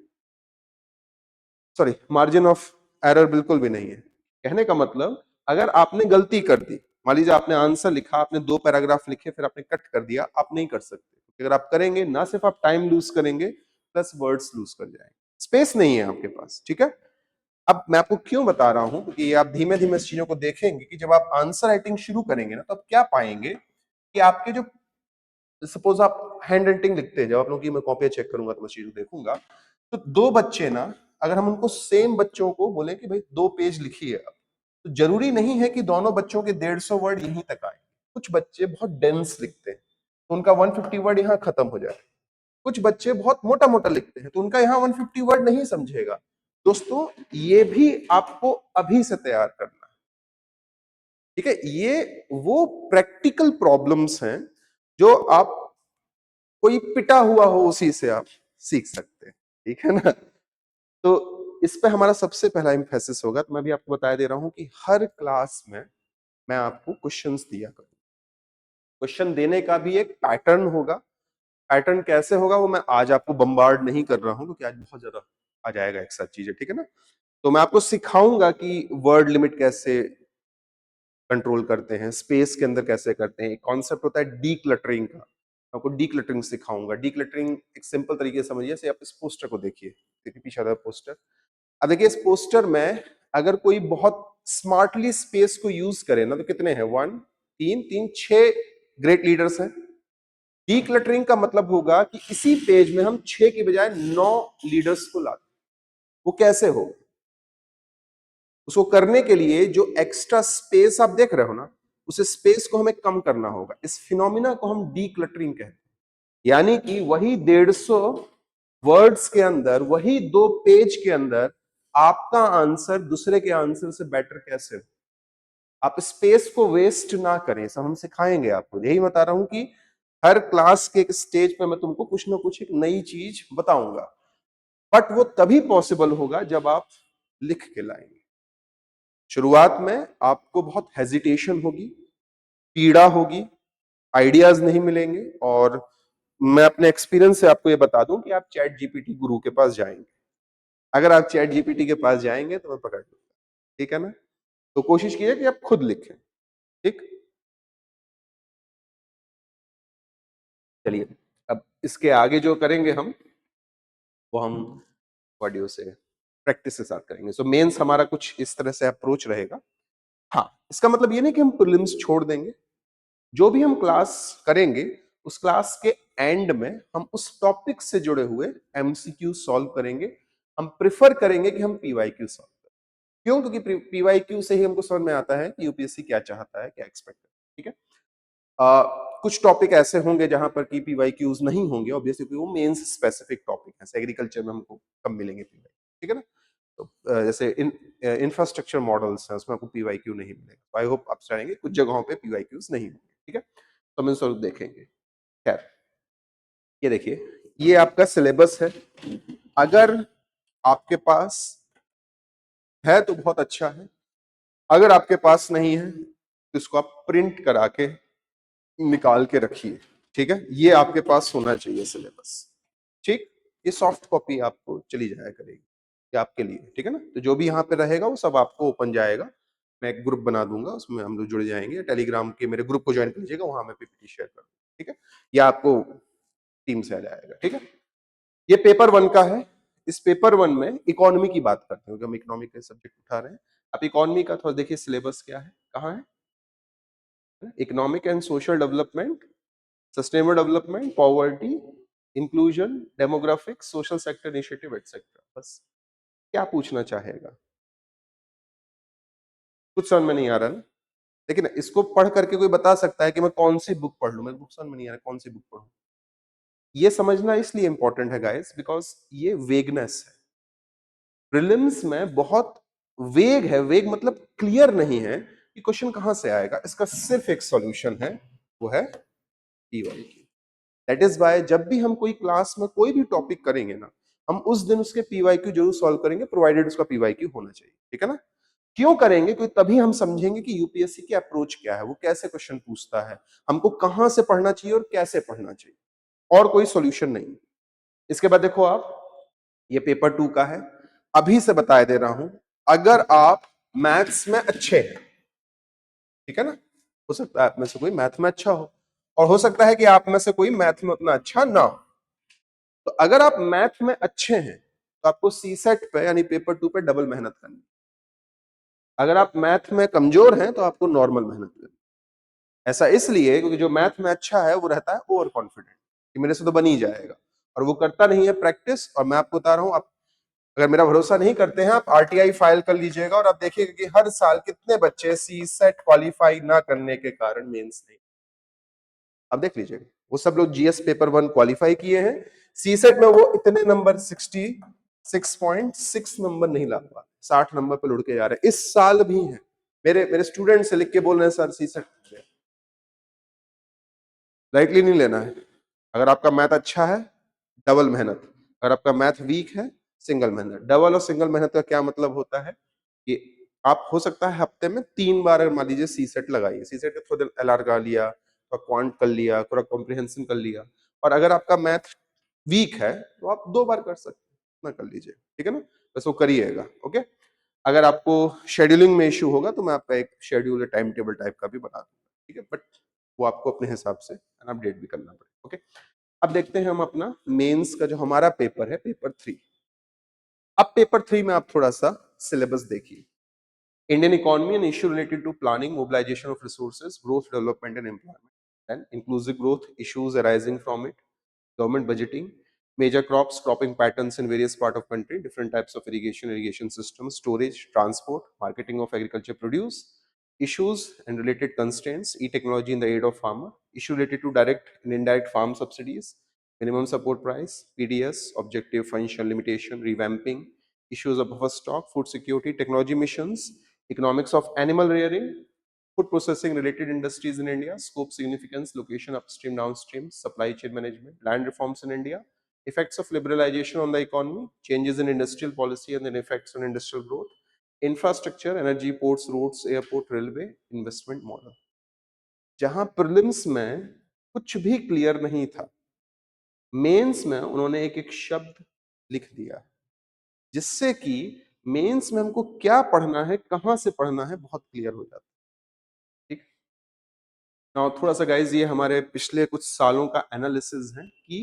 S1: सॉरी, मार्जिन ऑफ एरर बिल्कुल भी नहीं है। कहने का मतलब, अगर आपने गलती कर दी, मान लीजिए आपने आंसर लिखा, आपने 2 पैराग्राफ लिखे, फिर आपने कट कर दिया, आप नहीं कर सकते, क्योंकि अगर आप करेंगे ना, सिर्फ आप टाइम लूज करेंगे प्लस वर्ड्स लूज कर जाएंगे। स्पेस नहीं है आपके पास। ठीक है, अब मैं आपको क्यों बता रहा हूं, क्योंकि आप धीमे धीमे इस चीजों को देखेंगे कि जब आप आंसर राइटिंग शुरू करेंगे ना, तो आप क्या पाएंगे कि आपके जो, सपोज आप हैंड राइटिंग लिखते हैं, जब आप लोगों की मैं कॉपी चेक करूंगा तो मैं चीजों देखूंगा, तो 2 बच्चे ना, अगर हम उनको, सेम बच्चों को बोले कि भाई 2 पेज लिखिए आप, तो जरूरी नहीं है कि दोनों बच्चों के 150 वर्ड यहीं तक आए। कुछ बच्चे बहुत डेंस लिखते हैं तो उनका 150 वर्ड यहाँ खत्म हो जाए। कुछ बच्चे बहुत मोटा मोटा लिखते हैं तो उनका यहाँ 150 वर्ड नहीं समझेगा। दोस्तों, ये भी आपको अभी से तैयार करना है। ठीक है, ये वो प्रैक्टिकल प्रॉब्लम्स हैं जो आप, कोई पिटा हुआ हो उसी से आप सीख सकते हैं। ठीक है ना, तो इस पे हमारा सबसे पहला एम्फेसिस होगा। तो मैं भी आपको बता दे रहा हूं कि हर क्लास में मैं आपको क्वेश्चंस दिया करूं। क्वेश्चन देने का भी एक पैटर्न होगा। पैटर्न कैसे होगा वो मैं आज आपको बम्बार्ड नहीं कर रहा हूं, क्योंकि आज बहुत ज्यादा आ जाएगा एक साथ चीजें, ठीक है ना। तो मैं आपको सिखाऊंगा कि वर्ड लिमिट कैसे कंट्रोल करते हैं, स्पेस के अंदर कैसे करते हैं। एक कॉन्सेप्ट होता है डी क्लटरिंग का, आपको डी क्लटरिंग सिखाऊंगा। डी क्लटरिंग एक सिंपल तरीके से समझिए, जैसे आप इस पोस्टर को देखिए, देखिए पीछे वाला पोस्टर। अब देखिए इस पोस्टर में अगर कोई बहुत स्मार्टली स्पेस को यूज करे ना, तो कितने हैं, 1 3 3 6 ग्रेट लीडर्स हैं। डीक्लटरिंग का मतलब होगा कि इसी पेज में हम 6 की बजाय 9 लीडर्स को लाते। वो कैसे हो, उसको करने के लिए जो एक्स्ट्रा स्पेस आप देख रहे हो ना, उस स्पेस को हमें कम करना होगा। इस फिनोमिना को हम डीक्लटरिंग कहते हैं। यानी कि वही 150 वर्ड्स के अंदर, वही 2 पेज के अंदर आपका आंसर दूसरे के आंसर से बेटर कैसे हो। आप स्पेस को वेस्ट ना करें, सब हम सिखाएंगे आपको। यही बता रहा हूं कि हर क्लास के एक स्टेज पे मैं तुमको कुछ ना कुछ एक नई चीज बताऊंगा, बट वो तभी पॉसिबल होगा जब आप लिख के लाएंगे। शुरुआत में आपको बहुत हेजिटेशन होगी, पीड़ा होगी, आइडियाज नहीं मिलेंगे। और मैं अपने एक्सपीरियंस से आपको ये बता दूं कि आप चैट जीपीटी गुरु के पास जाएंगे। अगर आप चैट जीपीटी के पास जाएंगे तो मैं पकड़ लूंगा, ठीक है ना। तो कोशिश कीजिए कि आप खुद लिखें, ठीक। चलिए, अब इसके आगे जो करेंगे हम, वो हम ऑडियो से प्रैक्टिस के साथ करेंगे। सो मेंस हमारा कुछ इस तरह से अप्रोच रहेगा। हाँ, इसका मतलब ये नहीं कि हम प्रीलिम्स छोड़ देंगे। जो भी हम क्लास करेंगे, उस क्लास के एंड में हम उस टॉपिक से जुड़े हुए एमसीक्यू सॉल्व करेंगे। हम प्रिफर करेंगे कि हम पीवाईक्यू सॉल्व करें। क्यों? क्योंकि पीवाईक्यू से ही हमको समझ में आता है कि यूपीएससी क्या चाहता है, क्या एक्सपेक्ट करता है, ठीक है। कुछ टॉपिक ऐसे होंगे जहां पर की पीवाईक्यूज नहीं होंगे, ऑब्वियसली, क्योंकि वो मेंस स्पेसिफिक टॉपिक है। एग्रीकल्चर में हमको कम मिलेंगे पीवाई, ठीक है ना। तो जैसे इंफ्रास्ट्रक्चर मॉडल्स हैं, उसमें आपको पीवाईक्यू नहीं मिलेगा। आई होप आप चाहेंगे कुछ जगहों पे पीवाईक्यूज नहीं होंगे, ठीक है। तो हम इन स्वरूप देखेंगे। खैर, ये देखिए, ये आपका सिलेबस है। अगर आपके पास है तो बहुत अच्छा है, अगर आपके पास नहीं है तो इसको आप प्रिंट करा के निकाल के रखिए, ठीक है। ये आपके पास होना चाहिए सिलेबस, ठीक। ये सॉफ्ट कॉपी आपको चली जाया करेगी, ये आपके लिए, ठीक है ना। तो जो भी यहाँ पे रहेगा वो सब आपको ओपन जाएगा। मैं एक ग्रुप बना दूंगा, उसमें हम लोग जुड़ जाएंगे। टेलीग्राम के मेरे ग्रुप को ज्वाइन कर लीजिएगा, वहां मैं पीपीटी शेयर कर दूंगा, ठीक है। ये आपको टीम से आ जाएगा, ठीक है। ये पेपर 1 का है। इस पेपर 1 में इकोनॉमी की बात करते हैं, हम इकोनॉमी के सब्जेक्ट उठा रहे हैं। आप इकोनॉमी का थोड़ा देखिए सिलेबस क्या है, कहाँ है। Economic and social development, sustainable development, poverty, inclusion, demographics, social sector initiative etcetera. बस क्या पूछना चाहेगा, कुछ समझ में नहीं आ रहा ना। लेकिन इसको पढ़ करके कोई बता सकता है कि मैं कौन सी बुक पढ़ लूं, मेरे बुक समझ में नहीं आ रहा कौन सी बुक पढ़ूं। ये समझना इसलिए इंपॉर्टेंट है गाइस, बिकॉज ये वेगनेस है। प्रीलिम्स में बहुत वेग है। वेग मतलब क्लियर नहीं है कि क्वेश्चन कहां से आएगा। इसका सिर्फ एक सॉल्यूशन है, वो है पीवाईक्यू। दैट इज वाई जब भी हम कोई क्लास में कोई भी टॉपिक करेंगे ना, हम उस दिन उसके पीवाईक्यू जरूर सॉल्व करेंगे, प्रोवाइडेड उसका पीवाईक्यू होना चाहिए, ठीक है ना। क्यों करेंगे? क्योंकि तभी हम समझेंगे कि यूपीएससी की अप्रोच क्या है, वो कैसे क्वेश्चन पूछता है, हमको कहां से पढ़ना चाहिए और कैसे पढ़ना चाहिए। और कोई सॉल्यूशन नहीं। इसके बाद देखो आप, ये पेपर 2 का है। अभी से बताए दे रहा हूं, अगर आप मैथ्स में अच्छे हैं, ठीक है ना, हो सकता है आप में से कोई मैथ में अच्छा हो, और हो सकता है कि आप में से कोई मैथ में उतना अच्छा ना हो। तो अगर आप मैथ में अच्छे हैं तो आपको सी सेट पे यानी पेपर 2 पे डबल मेहनत करनी। अगर आप मैथ में कमजोर हैं तो आपको नॉर्मल मेहनत करनी। ऐसा इसलिए क्योंकि जो मैथ में अच्छा है वो रहता है ओवर कॉन्फिडेंट कि मेरे से तो बन ही जाएगा, और वो करता नहीं है प्रैक्टिस। और मैं आपको बता रहा हूं, आप अगर मेरा भरोसा नहीं करते हैं, आप आरटीआई फाइल कर लीजिएगा और आप देखिएगा कि हर साल कितने बच्चे सी सेट क्वालिफाई ना करने के कारण मेंस नहीं। अब देख लीजिएगा, वो सब लोग जीएस पेपर 1 क्वालिफाई किए हैं, सी सेट में वो इतने नंबर 66.6 नंबर नहीं ला पा, 60 नंबर पे लुढ़ के जा रहे हैं। इस साल भी है, मेरे मेरे स्टूडेंट से लिख के बोल रहे हैं सर सी सेट लाइटली नहीं लेना है। अगर आपका मैथ अच्छा है, डबल मेहनत। अगर आपका मैथ वीक है, सिंगल मेहनत। डबल और सिंगल मेहनत का क्या मतलब होता है कि आप हो सकता है हफ्ते में 3 बार, अगर मान लीजिए सी सेट लगाइए, सी सेट का थोड़ा एलआर लगा लिया, थोड़ा क्वांट कर लिया, थोड़ा कॉम्प्रिहेंशन कर लिया, और अगर आपका मैथ वीक है तो आप 2 बार कर सकते हैं, ना कर लीजिए, ठीक है ना? बस वो करिएगा, ओके? अगर आपको शेड्यूलिंग में इश्यू होगा तो मैं आपका एक शेड्यूल या टाइम टेबल टाइप का भी बना दूंगा, ठीक है? बट वो आपको अपने हिसाब से अपडेट भी करना पड़ेगा, ओके? अब देखते हैं हम अपना मेंस का जो हमारा पेपर है, पेपर 3। अब पेपर 3 में आप थोड़ा सा सिलेबस देखिए। Indian economy and issue related to planning, mobilisation of resources, growth, development and employment and inclusive growth, issues arising from it, government budgeting, major crops, cropping patterns in various part of country, different types of irrigation systems, storage, transport, marketing of agriculture produce, issues and related constraints, e-technology in the aid of farmer, issue related to direct and indirect farm subsidies, minimum support price, PDS, objective function limitation, revamping, issues of buffer stock, food security, technology missions, economics of animal rearing, food processing related industries in India, scope, significance, location, upstream, downstream, supply chain management, land reforms in India, effects of liberalization on the economy, changes in industrial policy and then effects on industrial growth, infrastructure, energy, ports, roads, airport, railway, investment model. जहां prelims में कुछ भी clear नहीं था, mains में उन्होंने एक एक शब्द लिख दिया, जिससे कि मेंस में हमको क्या पढ़ना है, कहां से पढ़ना है, बहुत क्लियर हो जाता है। ठीक, नाउ थोड़ा सा गाइज ये हमारे पिछले कुछ सालों का एनालिसिस है कि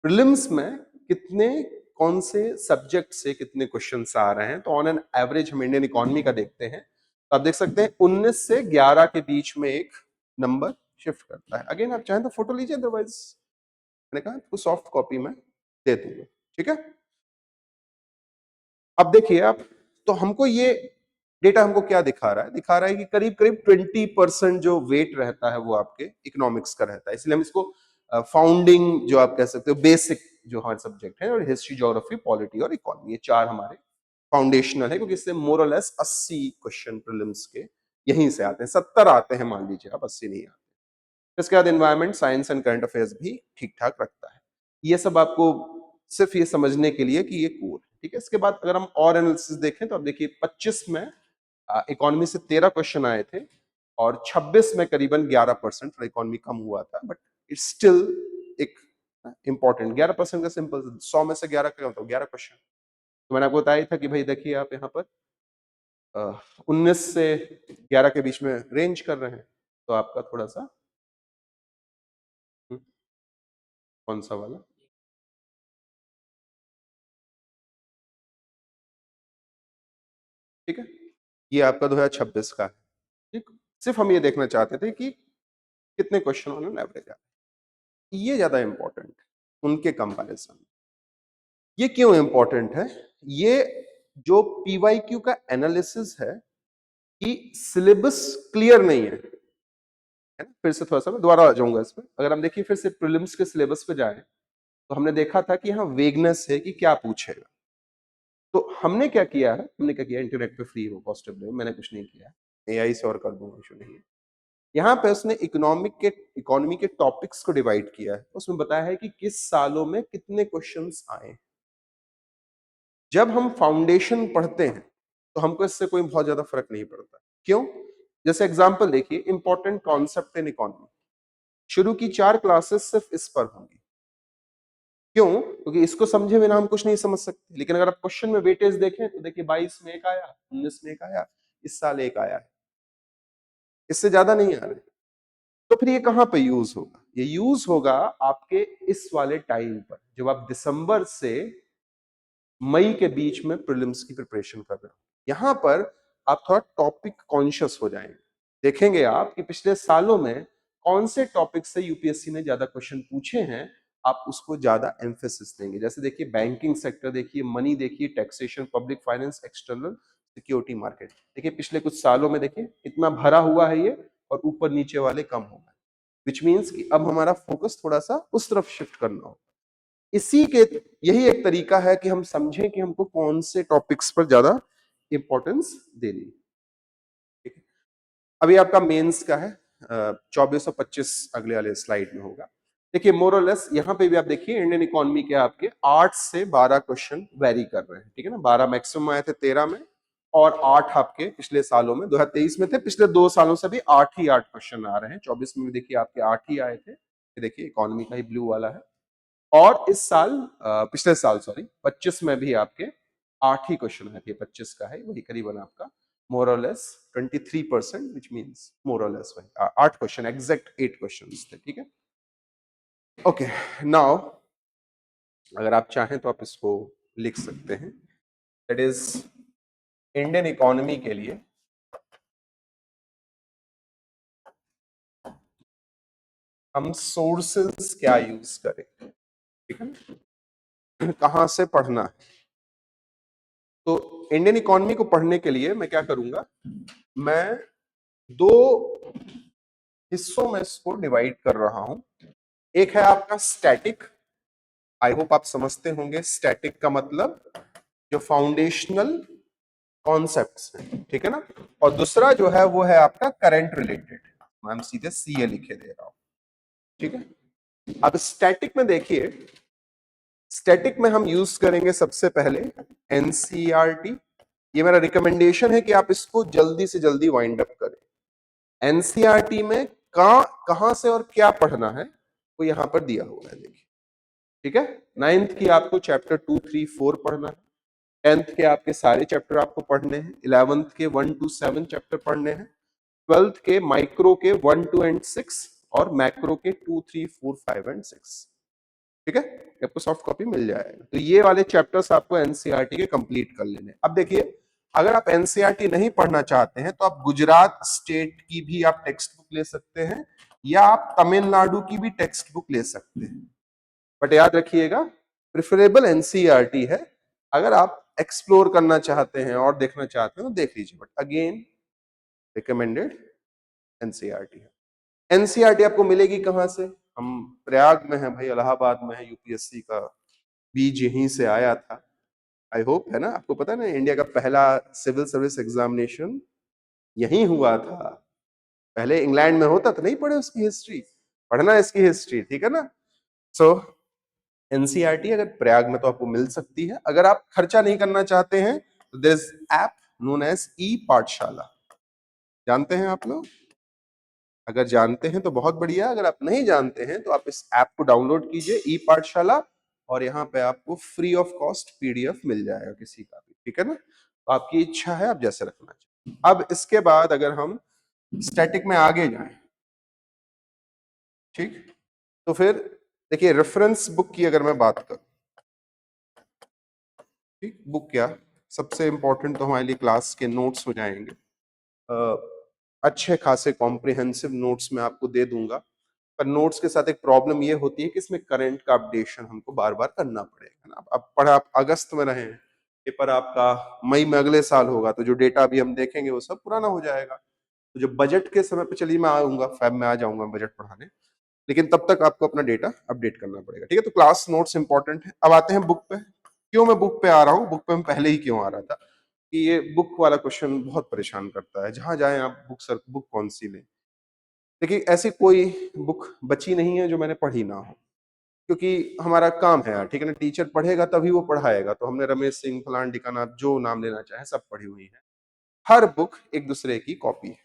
S1: प्रीलिम्स में कितने कौन से सब्जेक्ट से कितने क्वेश्चंस आ रहे हैं। तो ऑन एन एवरेज हम इंडियन इकोनॉमी का देखते हैं, तो आप देख सकते हैं 19 से 11 के बीच में एक नंबर शिफ्ट करता है। अगेन आप चाहें तो फोटो लीजिए, अदरवाइज मैंने कहा तो सॉफ्ट कॉपी में दे दूंगा, ठीक है? अब देखिए आप, तो हमको ये डेटा हमको क्या दिखा रहा है? दिखा रहा है कि करीब करीब 20% जो वेट रहता है वो आपके इकोनॉमिक्स का रहता है। इसलिए हम इसको फाउंडिंग जो आप कह सकते हो, बेसिक जो हमारे सब्जेक्ट है, और हिस्ट्री, ज्योग्राफी, पॉलिटी और इकोनॉमी, ये चार हमारे फाउंडेशनल है, क्योंकि इससे मोर और लेस 80 क्वेश्चन प्रीलिम्स के यहीं से आते हैं। 70 आते हैं मान लीजिए, आप 80 नहीं आते। इसके बाद environment, science and current affairs भी ठीक ठाक रखता है। ये सब आपको सिर्फ ये समझने के लिए कि ये कोर है, ठीक है? इसके बाद अगर हम और एनालिसिस देखें तो आप देखिए 25 में इकोनॉमी से 13 क्वेश्चन आए थे और 26 में करीबन 11%, इकोनॉमी कम हुआ था, बट इट्स स्टिल एक इंपॉर्टेंट 11% का सिंपल 100 में से 11 क्या होता है? 11 क्वेश्चन। तो मैंने आपको बताया था कि भाई देखिए आप यहाँ पर 19 से 11 के बीच में रेंज कर रहे हैं, तो आपका थोड़ा सा कौन सा वाला, ठीक है? ये आपका 2026 का है, ठीक? सिर्फ हम ये देखना चाहते थे कि कितने क्वेश्चन ऑन एन एवरेज आए। ये ज्यादा इंपॉर्टेंट है उनके कंपैरिजन। ये क्यों इंपॉर्टेंट है? ये जो पीवाईक्यू का एनालिसिस है कि सिलेबस क्लियर नहीं है ना? फिर से थोड़ा सा मैं दोबारा आ जाऊंगा इसमें। अगर हम देखिए फिर से प्रीलिम्स के सिलेबस पे जाएं, तो हमने देखा था कि यहाँ वेगनेस है कि क्या पूछेगा। तो हमने क्या किया है, हमने क्या किया, इंटरनेट पे फ्री हो, कॉस्ट ऑफ मैंने कुछ नहीं किया, एआई से और कर दूंगा, इशू नहीं है। यहाँ पे उसने इकोनॉमी के टॉपिक्स को डिवाइड किया है। उसमें बताया है कि किस सालों में कितने क्वेश्चंस आए। जब हम फाउंडेशन पढ़ते हैं तो हमको इससे कोई बहुत ज्यादा फर्क नहीं पड़ता। क्यों? जैसे एग्जांपल देखिए, इंपॉर्टेंट कॉन्सेप्ट इन इकोनॉमी, शुरू की 4 क्लासेस सिर्फ इस पर होंगी। क्यों? क्योंकि इसको समझे बिना हम कुछ नहीं समझ सकते। लेकिन अगर आप क्वेश्चन में वेटेज देखें तो देखिए 22 में एक आया, 19 में एक आया, इस साल एक आया है, इससे ज्यादा नहीं आ रहे। तो फिर ये कहां पे यूज होगा? ये यूज होगा आपके इस वाले टाइम पर, जब आप दिसंबर से मई के बीच में प्रीलिम्स की प्रिपरेशन कर रहे हो। यहां पर आप थोड़ा टॉपिक कॉन्शियस हो जाएंगे। देखेंगे आप कि पिछले सालों में कौन से टॉपिक से यूपीएससी ने ज्यादा क्वेश्चन पूछे हैं, आप उसको ज्यादा एम्फेसिस देंगे। जैसे देखिए बैंकिंग सेक्टर देखिए, मनी देखिए, taxation, public finance, external security market. देखिए पिछले कुछ सालों में देखिए इतना भरा हुआ है ये, और ऊपर नीचे वाले कम हो गए, विच मीन्स कि अब हमारा फोकस थोड़ा सा उस तरफ शिफ्ट करना होगा। इसी के यही एक तरीका है कि हम समझें कि हमको कौन से टॉपिक्स पर ज्यादा इंपॉर्टेंस देनी है, ठीक है? अभी आपका मेंस का है 24 और 25 अगले वाले स्लाइड में होगा। देखिए मोर और लेस यहाँ पे भी आप देखिए इंडियन इकोनॉमी के आपके 8 से 12 क्वेश्चन वेरी कर रहे हैं, ठीक है ना? 12 मैक्सिमम आए थे 13 में, और 8 आपके पिछले सालों में 2023 में थे। पिछले 2 सालों से भी 8 ही 8 क्वेश्चन आ रहे हैं। 24 में भी देखिए आपके 8 ही आए थे, ये देखिए इकोनॉमी का ही ब्लू वाला है। और इस साल पिछले साल सॉरी 25 में भी आपके 8 ही क्वेश्चन आए थे, 25 का है वही करीबन आपका मोर और लेस 23%, व्हिच मींस मोर और लेस वही 8 क्वेश्चन, एग्जैक्ट 8 क्वेश्चंस थे, ठीक है। ओके, नाउ अगर आप चाहें तो आप इसको लिख सकते हैं, दैट इज इंडियन इकोनॉमी के लिए हम सोर्सेस क्या यूज करें, ठीक है ना, कहां से पढ़ना है। तो इंडियन इकोनॉमी को पढ़ने के लिए मैं क्या करूंगा, मैं दो हिस्सों में इसको डिवाइड कर रहा हूं। एक है आपका स्टैटिक, आई होप आप समझते होंगे स्टैटिक का मतलब जो फाउंडेशनल कॉन्सेप्ट्स हैं, ठीक है ना। और दूसरा जो है वो है आपका करंट रिलेटेड, मैं सीधे सीए लिखे दे रहा हूं, ठीक है। अब स्टैटिक में देखिए, स्टैटिक में हम यूज करेंगे सबसे पहले एनसीईआरटी। ये मेरा रिकमेंडेशन है कि आप इसको जल्दी से जल्दी वाइंड अप करें। एनसीईआरटी में कहां से और क्या पढ़ना है वो यहां पर दिया हुआ है, देखिए, ठीक है। 9th की आपको चैप्टर 2, 3, 4 पढ़ना है। 10th के आपके सारे चैप्टर आपको पढ़ने हैं। 11th के 1 to 7 चैप्टर पढ़ने हैं। 12th के माइक्रो के 1, 2 एंड 6 और मैक्रो के 2, 3, 4, 5 एंड 6, ठीक है। आपको सॉफ्ट कॉपी मिल जाएगा। तो ये वाले चैप्टर्स आपको एनसीईआरटी के कंप्लीट कर लेने। अब देखिए, अगर आप एनसीईआरटी नहीं पढ़ना चाहते हैं तो आप गुजरात स्टेट की भी आप टेक्स्ट बुक ले सकते हैं या आप तमिलनाडु की भी टेक्स्ट बुक ले सकते हैं, बट याद रखिएगा प्रिफरेबल एनसीईआरटी है। अगर आप एक्सप्लोर करना चाहते हैं और देखना चाहते हैं तो देख लीजिए, बट अगेन रिकमेंडेड एनसीईआरटी है। एनसीईआरटी आपको मिलेगी कहां से, हम प्रयाग में हैं भाई, इलाहाबाद में है, यूपीएससी का बीज यहीं से आया था। आई होप, है ना, आपको पता है ना इंडिया का पहला सिविल सर्विस एग्जामिनेशन यहीं हुआ था। पहले इंग्लैंड में होता था, नहीं पढ़े उसकी हिस्ट्री, पढ़ना इसकी हिस्ट्री, ठीक है ना। सो एनसीईआरटी अगर प्रयाग में तो आपको मिल सकती है। अगर आप खर्चा नहीं करना चाहते हैं तो there is app known as e Pathshala, जानते हैं आप लोग? अगर जानते हैं तो बहुत बढ़िया, अगर आप नहीं जानते हैं तो आप इस ऐप को डाउनलोड कीजिए, ई पाठशाला, और यहाँ पे आपको फ्री ऑफ कॉस्ट पीडीएफ मिल जाएगा किसी का भी, ठीक है ना। तो आपकी इच्छा है, आप जैसे रखना चाहिए। अब इसके बाद अगर हम स्टैटिक में आगे जाएं, ठीक, तो फिर देखिए रेफरेंस बुक की अगर मैं बात करूं, ठीक, बुक क्या सबसे इंपॉर्टेंट तो हमारे लिए क्लास के नोट्स हो जाएंगे। अच्छे खासे कॉम्प्रिहेंसिव नोट्स मैं आपको दे दूंगा, पर नोट्स के साथ एक प्रॉब्लम ये होती है कि इसमें करंट का अपडेशन हमको बार बार करना पड़ेगा ना। अब पढ़ा आप अगस्त में रहे हैं, पेपर आपका मई में अगले साल होगा, तो जो डेटा अभी हम देखेंगे वो सब पुराना हो जाएगा। तो जो बजट के समय पे, चलिए मैं आऊंगा फैब में आ जाऊंगा बजट पढ़ाने, लेकिन तब तक आपको अपना डेटा अपडेट करना पड़ेगा, ठीक है। तो क्लास नोट्स इंपॉर्टेंट है। अब आते हैं बुक पे। क्यों मैं बुक पे आ रहा हूँ, बुक पे मैं पहले ही क्यों आ रहा था कि ये बुक वाला क्वेश्चन बहुत परेशान करता है। जहां जाएं आप बुक, सर बुक कौन सी लें। देखिए ऐसी कोई बुक बची नहीं है जो मैंने पढ़ी ना हो, क्योंकि हमारा काम है यार, ठीक है ना। टीचर पढ़ेगा तभी वो पढ़ाएगा, तो हमने रमेश सिंह, फलान ढिकाना, जो नाम लेना चाहे सब पढ़ी हुई है। हर बुक एक दूसरे की कॉपी है,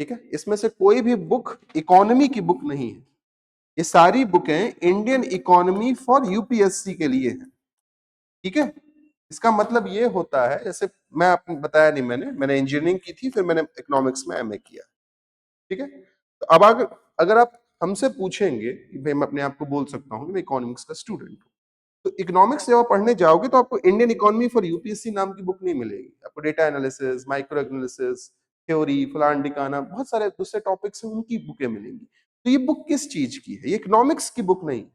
S1: ठीक है। इसमें से कोई भी बुक इकोनॉमी की बुक नहीं है। ये सारी बुकें इंडियन इकोनॉमी फॉर यूपीएससी के लिए है, ठीक है। इसका मतलब ये होता है, जैसे मैं आपको बताया नहीं, मैंने इंजीनियरिंग की थी, फिर मैंने इकोनॉमिक्स में एमए किया, ठीक है। तो अब अगर अगर आप हमसे पूछेंगे कि भाई, मैं अपने आप को बोल सकता हूँ कि मैं इकोनॉमिक्स का स्टूडेंट हूँ, तो इकोनॉमिक्स जब आप पढ़ने जाओगे तो आपको इंडियन इकोनॉमी फॉर यूपीएससी नाम की बुक नहीं मिलेगी। आपको data analysis, micro analysis, theory, फलान ढिकाना, बहुत सारे दूसरे टॉपिक्स हैं, उनकी बुकें मिलेंगी। तो ये बुक किस चीज की है, ये इकोनॉमिक्स की बुक नहीं,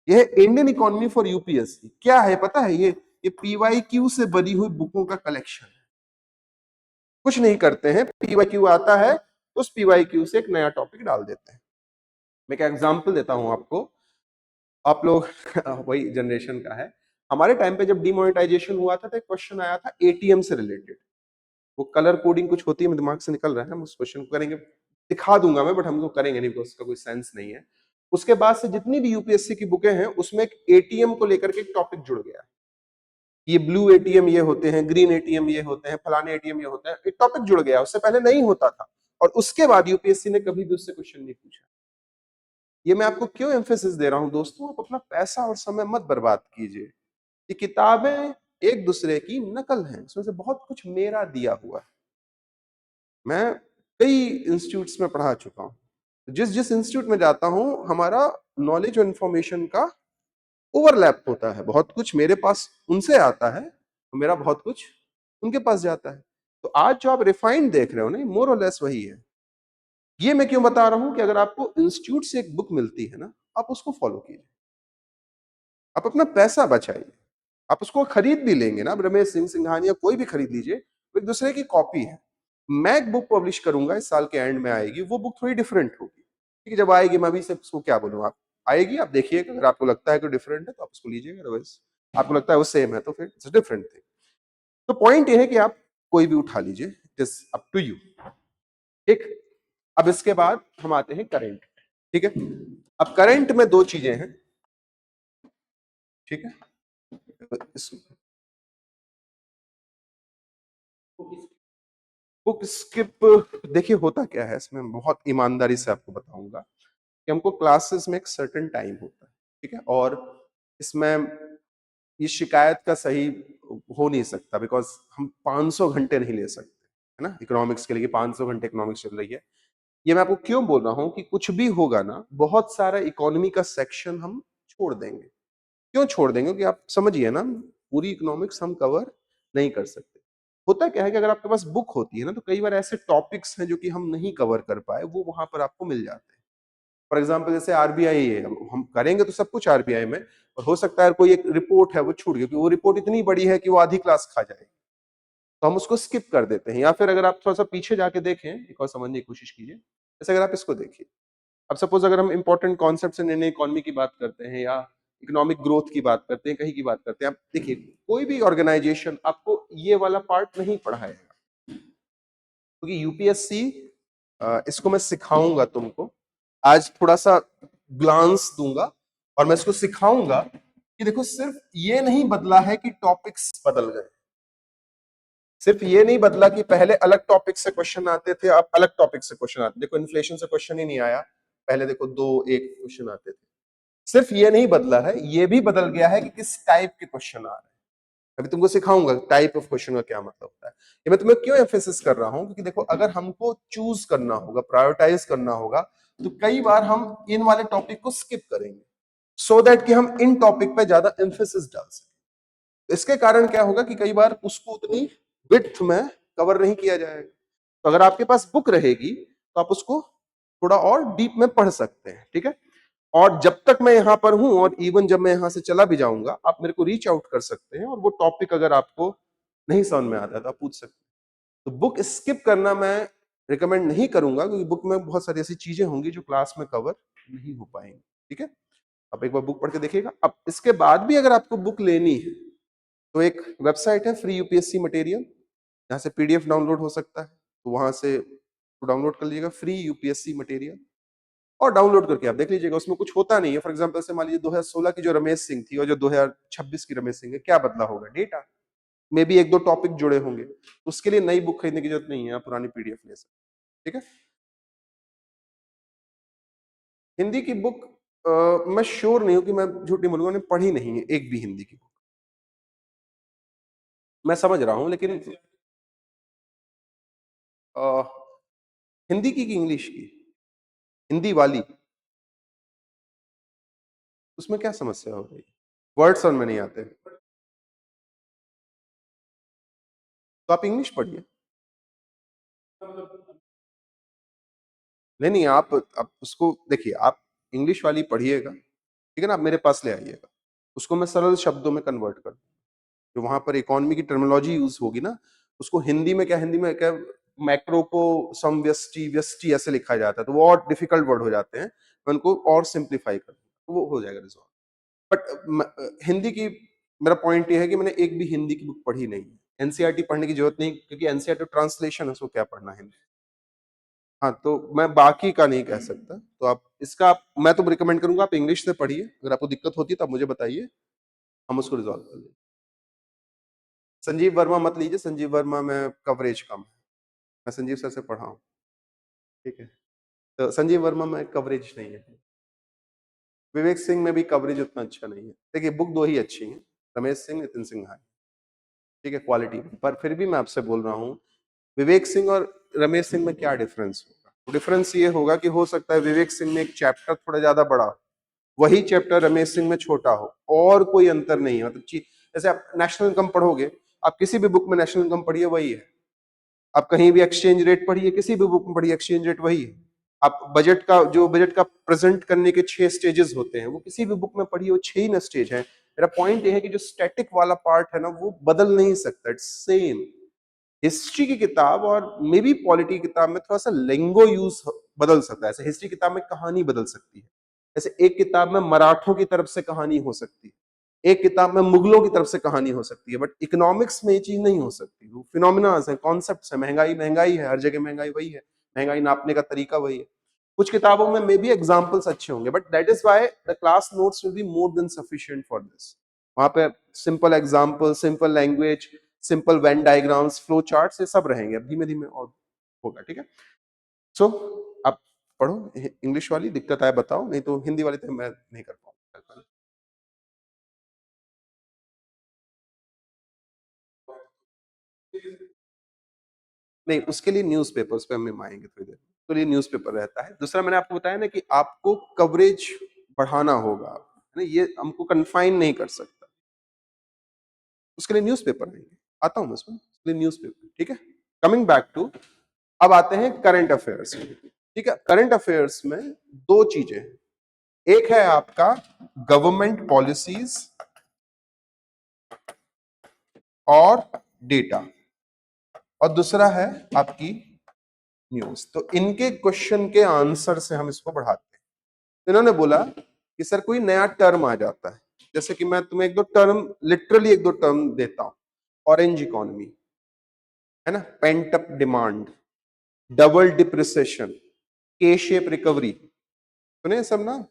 S1: ये है इंडियन इकोनॉमी फॉर यूपीएससी। क्या है पता है, ये पीवाईक्यू से बनी हुई बुकों का कलेक्शन है। कुछ नहीं करते हैं, पीवाईक्यू आता है, उस पीवाईक्यू से एक नया टॉपिक डाल देते हैं। मैं एक एग्जांपल देता हूं आपको, आप लोग वही जनरेशन का है। हमारे टाइम पे जब डिमोनेटाइजेशन हुआ था तो एक क्वेश्चन आया था एटीएम से रिलेटेड। वो कलर कोडिंग कुछ होती है, मेरे दिमाग से निकल रहा है, हम उस क्वेश्चन को करेंगे, दिखा दूंगा मैं, बट हम लोग करेंगे नहीं, उसका कोई सेंस नहीं है। उसके बाद से जितनी भी यूपीएससी की बुकें हैं उसमें एक एटीएम को लेकर के एक टॉपिक जुड़ गया। ये ब्लू एटीएम ये होते हैं, ग्रीन एटीएम ये होते हैं, फलाने एटीएम ये होते हैं, एक टॉपिक जुड़ गया, उससे पहले नहीं होता था। और उसके बाद यूपीएससी ने कभी भी उससे क्वेश्चन नहीं पूछा। ये मैं आपको क्यों एम्फेसिस दे रहा हूं दोस्तों, आप अपना पैसा और समय मत बर्बाद कीजिए। ये किताबें एक दूसरे की नकल हैं, इसमें से बहुत कुछ मेरा दिया हुआ है। मैं कई इंस्टीट्यूट्स में पढ़ा चुका हूँ। जिस जिस इंस्टीट्यूट में जाता हूँ, हमारा नॉलेज और इंफॉर्मेशन का ओवरलैप होता है। बहुत कुछ मेरे पास उनसे आता है, मेरा बहुत कुछ उनके पास जाता है। तो आज जो आप रिफाइंड देख रहे हो ना, मोर और लेस वही है। ये मैं क्यों बता रहा हूँ कि अगर आपको इंस्टीट्यूट से एक बुक मिलती है ना, आप उसको फॉलो कीजिए। आप अपना पैसा बचाइए। आप उसको खरीद भी लेंगे ना, अब रमेश सिंह सिंघानिया या कोई भी खरीद लीजिए, वो एक दूसरे की कॉपी है। मैं एक बुक पब्लिश करूंगा, इस साल के एंड में आएगी, वो बुक थोड़ी डिफरेंट होगी। ठीक है, जब आएगी मैं अभी से उसको क्या बोलूँ, आप आएगी, आप देखिएगा, अगर आपको लगता है कि डिफरेंट है तो आप उसको लीजिएगा, अदरवाइज आपको लगता है वो सेम है तो फिर इट्स डिफरेंट थिंग। तो पॉइंट ये है कि आप कोई भी उठा लीजिए, it is up to you. ठीक। अब इसके बाद हम आते हैं करंट। ठीक है। अब करंट में दो चीजें हैं। ठीक है। इस बुक स्किप, देखिए होता क्या है इसमें, बहुत ईमानदारी से आपको बताऊंगा कि हमको क्लासेस में एक सर्टेन टाइम होता है। ठीक है। और इसमें ये शिकायत का सही हो नहीं सकता, बिकॉज हम 500 घंटे नहीं ले सकते, है ना, इकोनॉमिक्स के लिए 500 घंटे इकोनॉमिक्स चल रही है। ये मैं आपको क्यों बोल रहा हूं कि कुछ भी होगा ना, बहुत सारा इकोनॉमी का सेक्शन हम छोड़ देंगे। क्यों छोड़ देंगे कि आप समझिए ना, पूरी इकोनॉमिक्स हम कवर नहीं कर सकते। होता क्या है कि अगर आपके पास बुक होती है ना, तो कई बार ऐसे टॉपिक्स हैं जो कि हम नहीं कवर कर पाए, वो वहां पर आपको मिल जाते हैं। फॉर एग्जाम्पल जैसे आरबीआई है, हम करेंगे तो सब कुछ आरबीआई में, और हो सकता है कोई एक रिपोर्ट है वो छूट गई, क्योंकि वो रिपोर्ट इतनी बड़ी है कि वो आधी क्लास खा जाएगी, तो हम उसको स्किप कर देते हैं। या फिर अगर आप थोड़ा सा पीछे जाके देखें, एक और समझने की कोशिश कीजिए, जैसे अगर आप इसको देखिए, अब सपोज अगर हम इंपॉर्टेंट कॉन्सेप्ट नई नई इकोनॉमी की बात करते हैं, या इकोनॉमिक ग्रोथ की बात करते हैं, कहीं की बात करते हैं, आप देखिए कोई भी ऑर्गेनाइजेशन आपको ये वाला पार्ट नहीं पढ़ाएगा, क्योंकि यूपीएससी, इसको मैं सिखाऊंगा तुमको, आज थोड़ा सा ग्लांस दूंगा, और मैं इसको सिखाऊंगा कि देखो सिर्फ ये नहीं बदला है कि टॉपिक्स बदल गए, सिर्फ ये नहीं बदला कि पहले अलग टॉपिक से क्वेश्चन आते थे, अब अलग टॉपिक से क्वेश्चन आते, देखो इन्फ्लेशन से क्वेश्चन ही नहीं आया, पहले देखो दो एक क्वेश्चन आते थे। सिर्फ ये नहीं बदला है, ये भी बदल गया है कि किस टाइप के क्वेश्चन आ रहे हैं। अभी तुमको सिखाऊंगा टाइप ऑफ क्वेश्चन का क्या मतलब होता है। ये मैं तुम्हें क्यों एम्फेसिस कर रहा हूं, क्योंकि देखो अगर हमको चूज करना होगा, प्रायोरिटाइज करना होगा, तो कई बार हम इन वाले टॉपिक को स्किप करेंगे, सो दैट कि हम इन टॉपिक पे ज्यादा एम्फेसिस डाल सकें। इसके कारण क्या होगा कि कई बार उसको उतनी विड्थ में कवर नहीं किया जाएगा। तो अगर आपके पास बुक रहेगी तो आप उसको थोड़ा और डीप में पढ़ सकते हैं। ठीक है। और जब तक मैं यहां पर हूं, और इवन जब मैं यहां से चला भी जाऊंगा, आप मेरे को रीच आउट कर सकते हैं, और वो टॉपिक अगर आपको नहीं समझ में आता तो आप पूछ सकते हैं। तो बुक स्किप करना मैं रिकमेंड नहीं करूंगा, क्योंकि बुक में बहुत सारी ऐसी चीजें होंगी जो क्लास में कवर नहीं हो पाएंगी। ठीक है। आप एक बार बुक पढ़ के देखिएगा। अब इसके बाद भी अगर आपको बुक लेनी है, तो एक वेबसाइट है फ्री यूपीएससी मटेरियल, जहाँ से पीडीएफ डाउनलोड हो सकता है, तो वहां से डाउनलोड कर लीजिएगा फ्री यूपीएससी मटेरियल, और डाउनलोड करके आप देख लीजिएगा। उसमें कुछ होता नहीं है। फॉर एग्जांपल से मान लीजिए 2016 की जो रमेश सिंह थी और जो 2026 की रमेश सिंह है, क्या बदला होगा, डेटा, मे बी एक दो टॉपिक जुड़े होंगे, उसके लिए नई बुक खरीदने की जरूरत नहीं है, आप पुरानी पीडीएफ ले सकते हैं। ठीक है। हिंदी की बुक, मैं श्योर नहीं हूं कि मैं झूठ नहीं बोलूंगा, मैंने पढ़ी नहीं है एक भी हिंदी की बुक। मैं समझ रहा हूं, लेकिन अ, हिंदी की कि इंग्लिश की, हिंदी वाली, उसमें क्या समस्या हो रही है, वर्ड समझ में नहीं आते, तो आप इंग्लिश पढ़िए। नहीं नहीं, आप उसको देखिए, आप इंग्लिश वाली पढ़िएगा, ठीक है ना, आप मेरे पास ले आइएगा, उसको मैं सरल शब्दों में कन्वर्ट कर, जो वहां पर इकोनॉमी की टर्मिनोलॉजी यूज होगी ना, उसको हिंदी में क्या, हिंदी में क्या, मैक्रो को समव्यष्टि व्यष्टि ऐसे लिखा जाता है, तो वो और डिफिकल्ट वर्ड हो जाते हैं, मैं उनको और सिंप्लीफाई कर दूंगा, तो वो हो जाएगा रिजॉल्व। बट हिंदी की, मेरा पॉइंट ये है कि मैंने एक भी हिंदी की बुक पढ़ी नहीं है। एनसीईआरटी पढ़ने की जरूरत नहीं, क्योंकि एनसीईआरटी ट्रांसलेशन है, उसको क्या पढ़ना है। हाँ, तो मैं बाकी का नहीं कह सकता, तो आप इसका मैं तो रिकमेंड करूंगा आप इंग्लिश से पढ़िए, अगर आपको दिक्कत होती है तो आप मुझे बताइए, हम उसको रिजॉल्व कर लेंगे। संजीव वर्मा मत लीजिए, संजीव वर्मा में कवरेज कम है, मैं संजीव सर से पढ़ा हूँ। ठीक है। तो संजीव वर्मा में कवरेज नहीं है। विवेक सिंह में भी कवरेज उतना अच्छा नहीं है। देखिए बुक दो ही अच्छी हैं, रमेश सिंह, नितिन सिन्हा, ठीक है क्वालिटी में, पर फिर भी मैं आपसे बोल रहा हूँ विवेक सिंह और रमेश सिंह में क्या डिफरेंस होगा? डिफरेंस ये होगा कि हो सकता है विवेक सिंह में एक चैप्टर थोड़ा ज्यादा बड़ा हो, वही चैप्टर रमेश सिंह में छोटा हो, और कोई अंतर नहीं है। मतलब जैसे आप नेशनल इनकम पढ़ोगे, आप किसी भी बुक में नेशनल इनकम पढ़िए वही है, आप कहीं भी एक्सचेंज रेट पढ़िए, किसी भी बुक में पढ़िए एक्सचेंज रेट वही है। आप बजट का प्रेजेंट करने के 6 स्टेजेस होते हैं, वो किसी भी बुक में पढ़िए, वो 6 ही ना स्टेज है। मेरा पॉइंट ये है कि जो स्टैटिक वाला पार्ट है ना वो बदल नहीं सकता, इट्स सेम। हिस्ट्री की किताब और मे बी पॉलिटी की किताब में थोड़ा सा लिंगो यूज बदल सकता है। ऐसे हिस्ट्री किताब में कहानी बदल सकती है, जैसे एक किताब में मराठों की तरफ से कहानी हो सकती है, एक किताब में मुगलों की तरफ से कहानी हो सकती है, बट इकोनॉमिक्स में ये चीज नहीं हो सकती। वो फिनोमिनास है, कॉन्सेप्ट्स है, महंगाई महंगाई है, हर जगह महंगाई वही है, महंगाई नापने का तरीका वही है। कुछ किताबों में मे बी एग्जाम्पल्स अच्छे होंगे, but that is why the class notes will be more than sufficient for this. वहां पे simple example, simple language, simple Venn diagrams, flow charts, ये सब रहेंगे। अब धीमे धीमे और होगा, ठीक है। सो आप पढ़ो, इंग्लिश वाली दिक्कत आए बताओ, नहीं तो हिंदी वाली तो मैं नहीं कर पाऊंगा। नहीं, उसके लिए न्यूज़पेपर्स पे हम आएंगे थोड़ी देर में। उसके लिए न्यूज़पेपर रहता है। दूसरा मैंने आपको बताया ना कि आपको कवरेज बढ़ाना होगा, है ना, ये हमको कन्फाइन नहीं कर सकता। उसके लिए न्यूज़पेपर रहेंगे, आता हूं मैं उसमें, उसके लिए न्यूज़पेपर, ठीक है। कमिंग बैक टू, अब आते हैं करंट अफेयर्स में, ठीक है। करंट अफेयर्स में दो चीजें हैं, एक है आपका गवर्नमेंट पॉलिसीज और डेटा, और दूसरा है आपकी न्यूज। तो इनके क्वेश्चन के आंसर से हम इसको बढ़ाते हैं। तो इन्होंने बोला कि सर कोई नया टर्म आ जाता है, जैसे कि मैं तुम्हें एक दो टर्म, लिटरली एक दो टर्म देता हूं। ऑरेंज इकोनॉमी, है ना, paint up demand, double depreciation, के शेप रिकवरी, सुने ये सब नाम?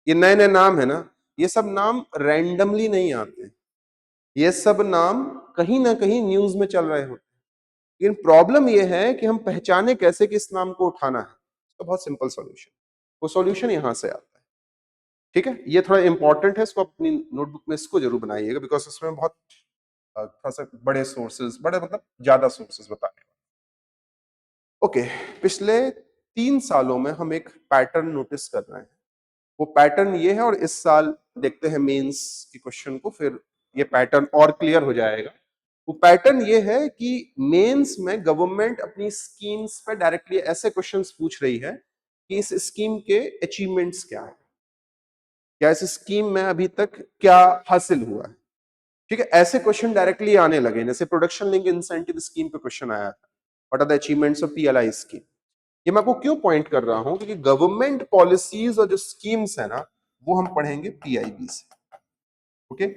S1: ये नए नए नाम है ना, ये सब नाम रैंडमली नहीं आते, ये सब नाम कहीं ना कहीं न्यूज में चल रहे होते हैं। लेकिन प्रॉब्लम ये है कि हम पहचाने कैसे कि इस नाम को उठाना है। तो बहुत सिंपल सॉल्यूशन, वो सॉल्यूशन यहां से आता है, ठीक है। ये थोड़ा इंपॉर्टेंट है, इसको अपनी नोटबुक में इसको जरूर बनाइएगा, बिकॉज इसमें बहुत थोड़ा सा बड़े सोर्सेज, बड़े मतलब ज्यादा सोर्सेज बताने। ओके, पिछले 3 सालों में हम एक पैटर्न नोटिस कर रहे हैं। वो पैटर्न ये है, और इस साल देखते हैं मेंस के क्वेश्चन को, फिर ये पैटर्न और क्लियर हो जाएगा। वो पैटर्न ये है कि मेंस में गवर्नमेंट अपनी स्कीम्स पे डायरेक्टली ऐसे क्वेश्चंस पूछ रही है कि इस स्कीम के अचीवमेंट्स क्या है, या इस स्कीम में अभी तक क्या हासिल हुआ है, ठीक है। ऐसे क्वेश्चन डायरेक्टली आने लगे, जैसे प्रोडक्शन लिंक इंसेंटिव स्कीम पे क्वेश्चन आया था, what are the achievements of PLI scheme. ये मैं आपको क्यों पॉइंट कर रहा हूं, क्योंकि गवर्नमेंट पॉलिसीज और जो स्कीम्स है ना, वो हम पढ़ेंगे पीआईबी से, ओके।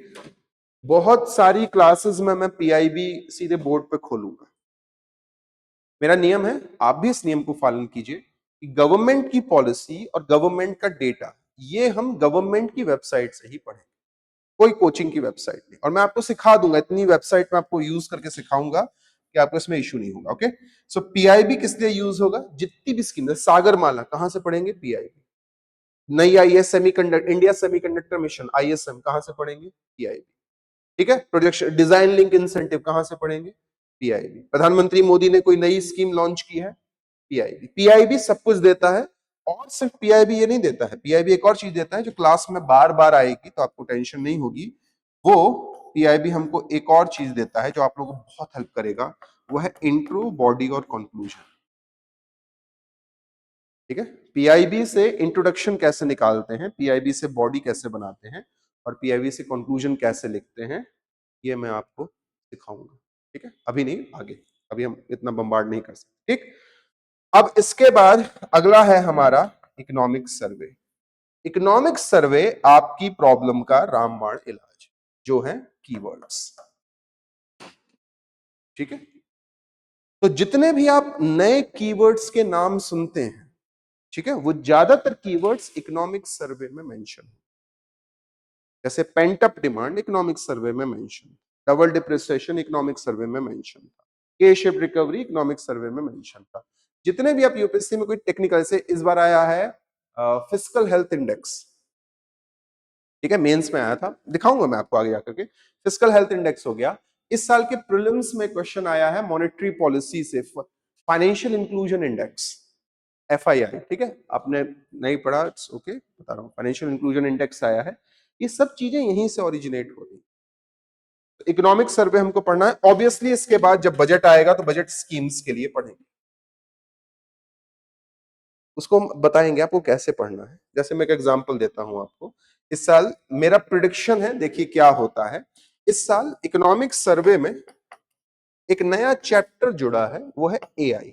S1: बहुत सारी क्लासेस में मैं पीआईबी सीधे बोर्ड पे खोलूंगा। मेरा नियम है, आप भी इस नियम को पालन कीजिए कि गवर्नमेंट की पॉलिसी और गवर्नमेंट का डेटा ये हम गवर्नमेंट की वेबसाइट से ही पढ़ेंगे, कोई कोचिंग की वेबसाइट नहीं। और मैं आपको सिखा दूंगा, इतनी वेबसाइट में आपको यूज करके सिखाऊंगा कि आपको इसमें इशू नहीं होगा, ओके। सो पीआईबी किस लिए यूज होगा? जितनी भी स्कीम, सागरमाला कहां से पढ़ेंगे? पीआईबी। नई IS semiconductor, India semiconductor mission ISM, कहां से पढ़ेंगे? पीआईबी, ठीक है। प्रोजेक्शन डिजाइन लिंक इंसेंटिव कहां से पढ़ेंगे? पीआईबी। प्रधानमंत्री मोदी ने कोई नई स्कीम लॉन्च की है? पीआईबी। पीआईबी सब कुछ देता है, और सिर्फ पीआईबी ये नहीं देता है, पीआईबी एक और चीज देता है जो क्लास में बार बार आएगी, तो आपको टेंशन नहीं होगी। वो पीआईबी हमको एक और चीज देता है जो आप लोगों को बहुत हेल्प करेगा, वो है इंट्रो, बॉडी और कंक्लूजन, ठीक है। पीआईबी से इंट्रोडक्शन कैसे निकालते हैं, पीआईबी से बॉडी कैसे बनाते हैं, और पीआईबी से कंक्लूजन कैसे लिखते हैं, ये मैं आपको सिखाऊंगा, ठीक है। अभी नहीं, आगे, अभी हम इतना बम्बार्ड नहीं कर सकते, ठीक। अब इसके बाद अगला है हमारा इकोनॉमिक सर्वे। इकोनॉमिक सर्वे आपकी प्रॉब्लम का रामबाण इलाज, जो है कीवर्ड्स, ठीक है। तो जितने भी आप नए कीवर्ड्स के नाम सुनते हैं, ठीक है, वो ज्यादातर कीवर्ड्स इकोनॉमिक सर्वे में मेंशन, जैसे pent up demand economic survey में mention, double depreciation economic survey में मेंशन था, के शेप रिकवरी इकोनॉमिक सर्वे में मेंशन था। जितने भी आप यूपीएससी में कोई टेक्निकल से, इस बार आया है फिस्कल हेल्थ इंडेक्स, ठीक है, मेंस में आया था, दिखाऊंगा मैं आपको आगे जाकर के। फिस्कल हेल्थ इंडेक्स हो गया। इस साल के प्रीलिम्स में क्वेश्चन आया है मॉनेटरी पॉलिसी से, फाइनेंशियल इंक्लूजन इंडेक्स, FII, ठीक है, आपने नहीं पढ़ा, ओके, बता रहा हूँ, फाइनेंशियल इंक्लूजन इंडेक्स आया है। ये सब चीजें यहीं से ओरिजिनेट हो रही। इकोनॉमिक सर्वे हमको पढ़ना है, ऑब्वियसली इसके बाद जब बजट आएगा तो बजट स्कीम्स के लिए पढ़ेंगे, उसको हम बताएंगे आपको कैसे पढ़ना है। जैसे मैं एक एग्जांपल देता हूं आपको, इस साल मेरा प्रिडिक्शन है, देखिए क्या होता है। इस साल इकोनॉमिक सर्वे में एक नया चैप्टर जुड़ा है, वो है AI,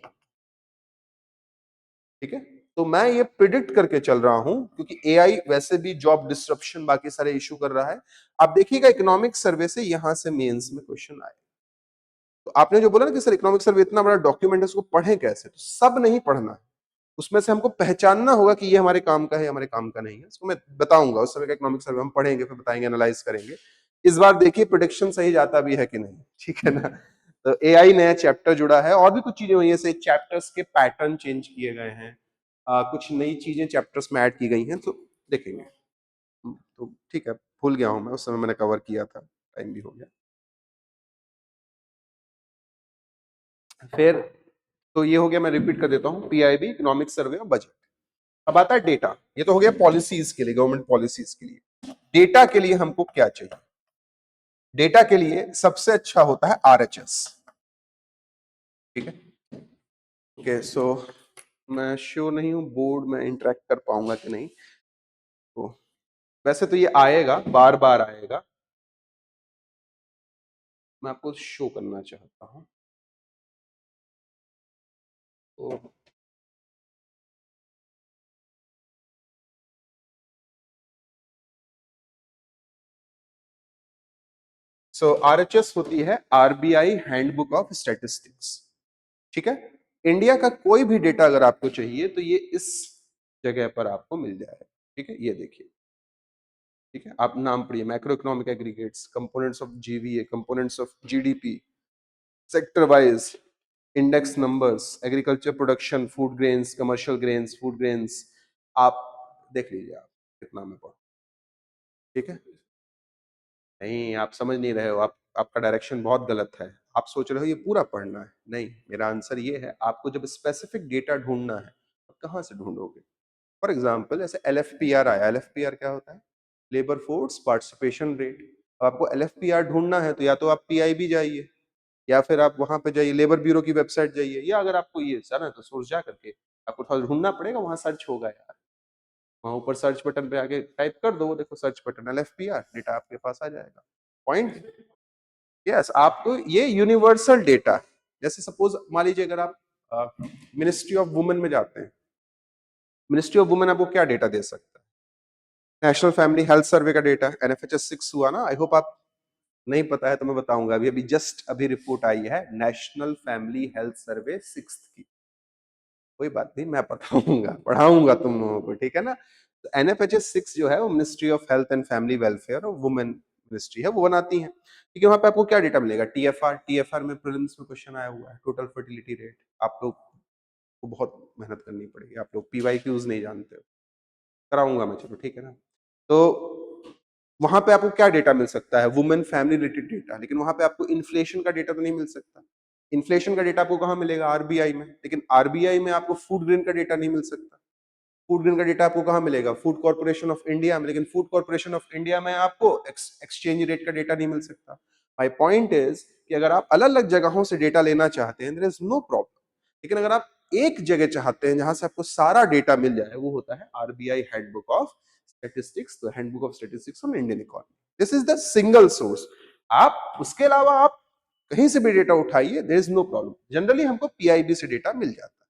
S1: ठीक है। तो मैं ये प्रिडिक्ट करके चल रहा हूं, क्योंकि AI वैसे भी जॉब डिस्ट्रप्शन बाकी सारे इशू कर रहा है। आप देखिएगा इकोनॉमिक सर्वे से यहां से मेंस में क्वेश्चन आए। तो आपने जो बोला ना कि सर इकोनॉमिक सर्वे इतना बड़ा डॉक्यूमेंट है, उसको पढ़ें कैसे, तो सब नहीं पढ़ना है, उसमें से हमको पहचानना होगा कि ये हमारे काम का है, हमारे काम का नहीं है। इसको मैं बताऊंगा, उस समय का इकोनॉमिक सर्वे हम पढ़ेंगे, फिर बताएंगे, एनालाइज करेंगे। इस बार देखिए प्रोडिक्शन सही जाता भी है कि नहीं, ठीक है ना। तो AI नया चैप्टर जुड़ा है, और भी कुछ चीजें हुई है, जैसे चैप्टर्स के पैटर्न चेंज किए गए हैं, कुछ नई चीजें चैप्टर्स में ऐड की गई हैं, तो देखेंगे। तो ठीक है, भूल गया हूं मैं, उस समय मैंने कवर किया था, टाइम भी हो गया। फिर तो ये हो गया, मैं रिपीट कर देता हूँ, PIB, इकोनॉमिक सर्वे और बजट। अब आता है डेटा, ये तो हो गया पॉलिसीज के लिए, गवर्नमेंट पॉलिसीज के लिए। डेटा के लिए हमको क्या चाहिए? डेटा के लिए सबसे अच्छा होता है RHS, ठीक है। ओके, सो मैं श्योर नहीं हूं बोर्ड में इंटरेक्ट कर पाऊंगा कि नहीं, तो वैसे तो ये आएगा, बार बार आएगा, मैं आपको शो करना चाहता हूं। तो RHS होती है RBI हैंडबुक ऑफ स्टैटिस्टिक्स, ठीक है। इंडिया का कोई भी डेटा अगर आपको चाहिए तो ये इस जगह पर आपको मिल जाएगा, ठीक है। ये देखिए, ठीक है, आप नाम पढ़िए, macro economic aggregates, components of GVA, components of GDP, sector wise index numbers, agriculture production, food grains, commercial grains, food grains, आप देख लीजिए आप कितना में पढ़ो, ठीक है। नहीं, आप समझ नहीं रहे हो, आप, आपका डायरेक्शन बहुत गलत है। आप सोच रहे हो ये पूरा पढ़ना है, नहीं, मेरा आंसर ये है, आपको जब स्पेसिफिक डेटा ढूंढना है तो कहाँ से ढूंढोगे? फॉर एग्जाम्पल जैसे LFPR आया, LFPR क्या होता है? Labour force participation rate. आपको LFPR ढूंढना है तो या तो आप PIB जाइए, या फिर आप वहां पे जाइए, लेबर ब्यूरो की वेबसाइट जाइए, या अगर आपको ये जाना है तो सोर्स जा करके आपको थोड़ा ढूंढना पड़ेगा, वहां सर्च होगा यार, वहां ऊपर सर्च बटन पे आके टाइप कर दो, वो देखो सर्च बटन, LFPR, डेटा आपके पास आ जाएगा। पॉइंट। यस, आपको ये यूनिवर्सल डेटा, जैसे सपोज मान लीजिए अगर आप मिनिस्ट्री ऑफ वुमेन में जाते हैं, मिनिस्ट्री ऑफ वुमेन आपको क्या डेटा दे सकता है? नेशनल फैमिली हेल्थ सर्वे का डेटा, NFHS 6 हुआ ना, आई होप आप, नहीं पता है तो मैं बताऊंगा, अभी अभी जस्ट अभी रिपोर्ट आई है नेशनल फैमिली हेल्थ सर्वे 6 की। कोई बात नहीं, मैं बताऊंगा, पढ़ाऊंगा तुम लोगों को, ठीक है ना। तो NFHS 6 जो है वो ministry of health and family welfare और वुमेन मिनिस्ट्री है, वो बनाती है, ठीक है। वहां पे आपको क्या डेटा मिलेगा? TFR में प्रीलिम्स में क्वेश्चन आया हुआ है, टोटल फर्टिलिटी रेट। आप लोग को बहुत मेहनत करनी पड़ेगी, आप लोग PYQs नहीं जानते हो, कराऊंगा मैं, चलो ठीक है ना। तो वहां पे आपको क्या डेटा मिल सकता है? वुमेन फैमिली रिलेटेड डेटा, लेकिन वहां पे आपको इन्फ्लेशन का डेटा तो नहीं मिल सकता। इन्फ्लेशन का डेटा आपको कहाँ मिलेगा? RBI में, लेकिन RBI में आपको फूड ग्रेन का डेटा नहीं मिल सकता। फूड ग्रेन का डेटा आपको कहाँ मिलेगा? फूड कॉर्पोरेशन ऑफ इंडिया में, लेकिन फूड कॉर्पोरेशन ऑफ इंडिया में आपको एक्सचेंज रेट का डेटा नहीं मिल सकता। माई पॉइंट इज कि अगर आप अलग अलग जगहों से डेटा लेना चाहते हैं, देयर इज नो प्रॉब्लम, लेकिन अगर आप एक जगह चाहते हैं जहां से आपको सारा डेटा मिल जाए, वो होता है RBI हैंडबुक ऑफ स्टैटिस्टिक्स, तो handbook of statistics on Indian economy, this is the single source. आप उसके अलावा आप कहीं से भी डेटा उठाइए, there is no problem, generally हमको PIB से डेटा मिल जाता है,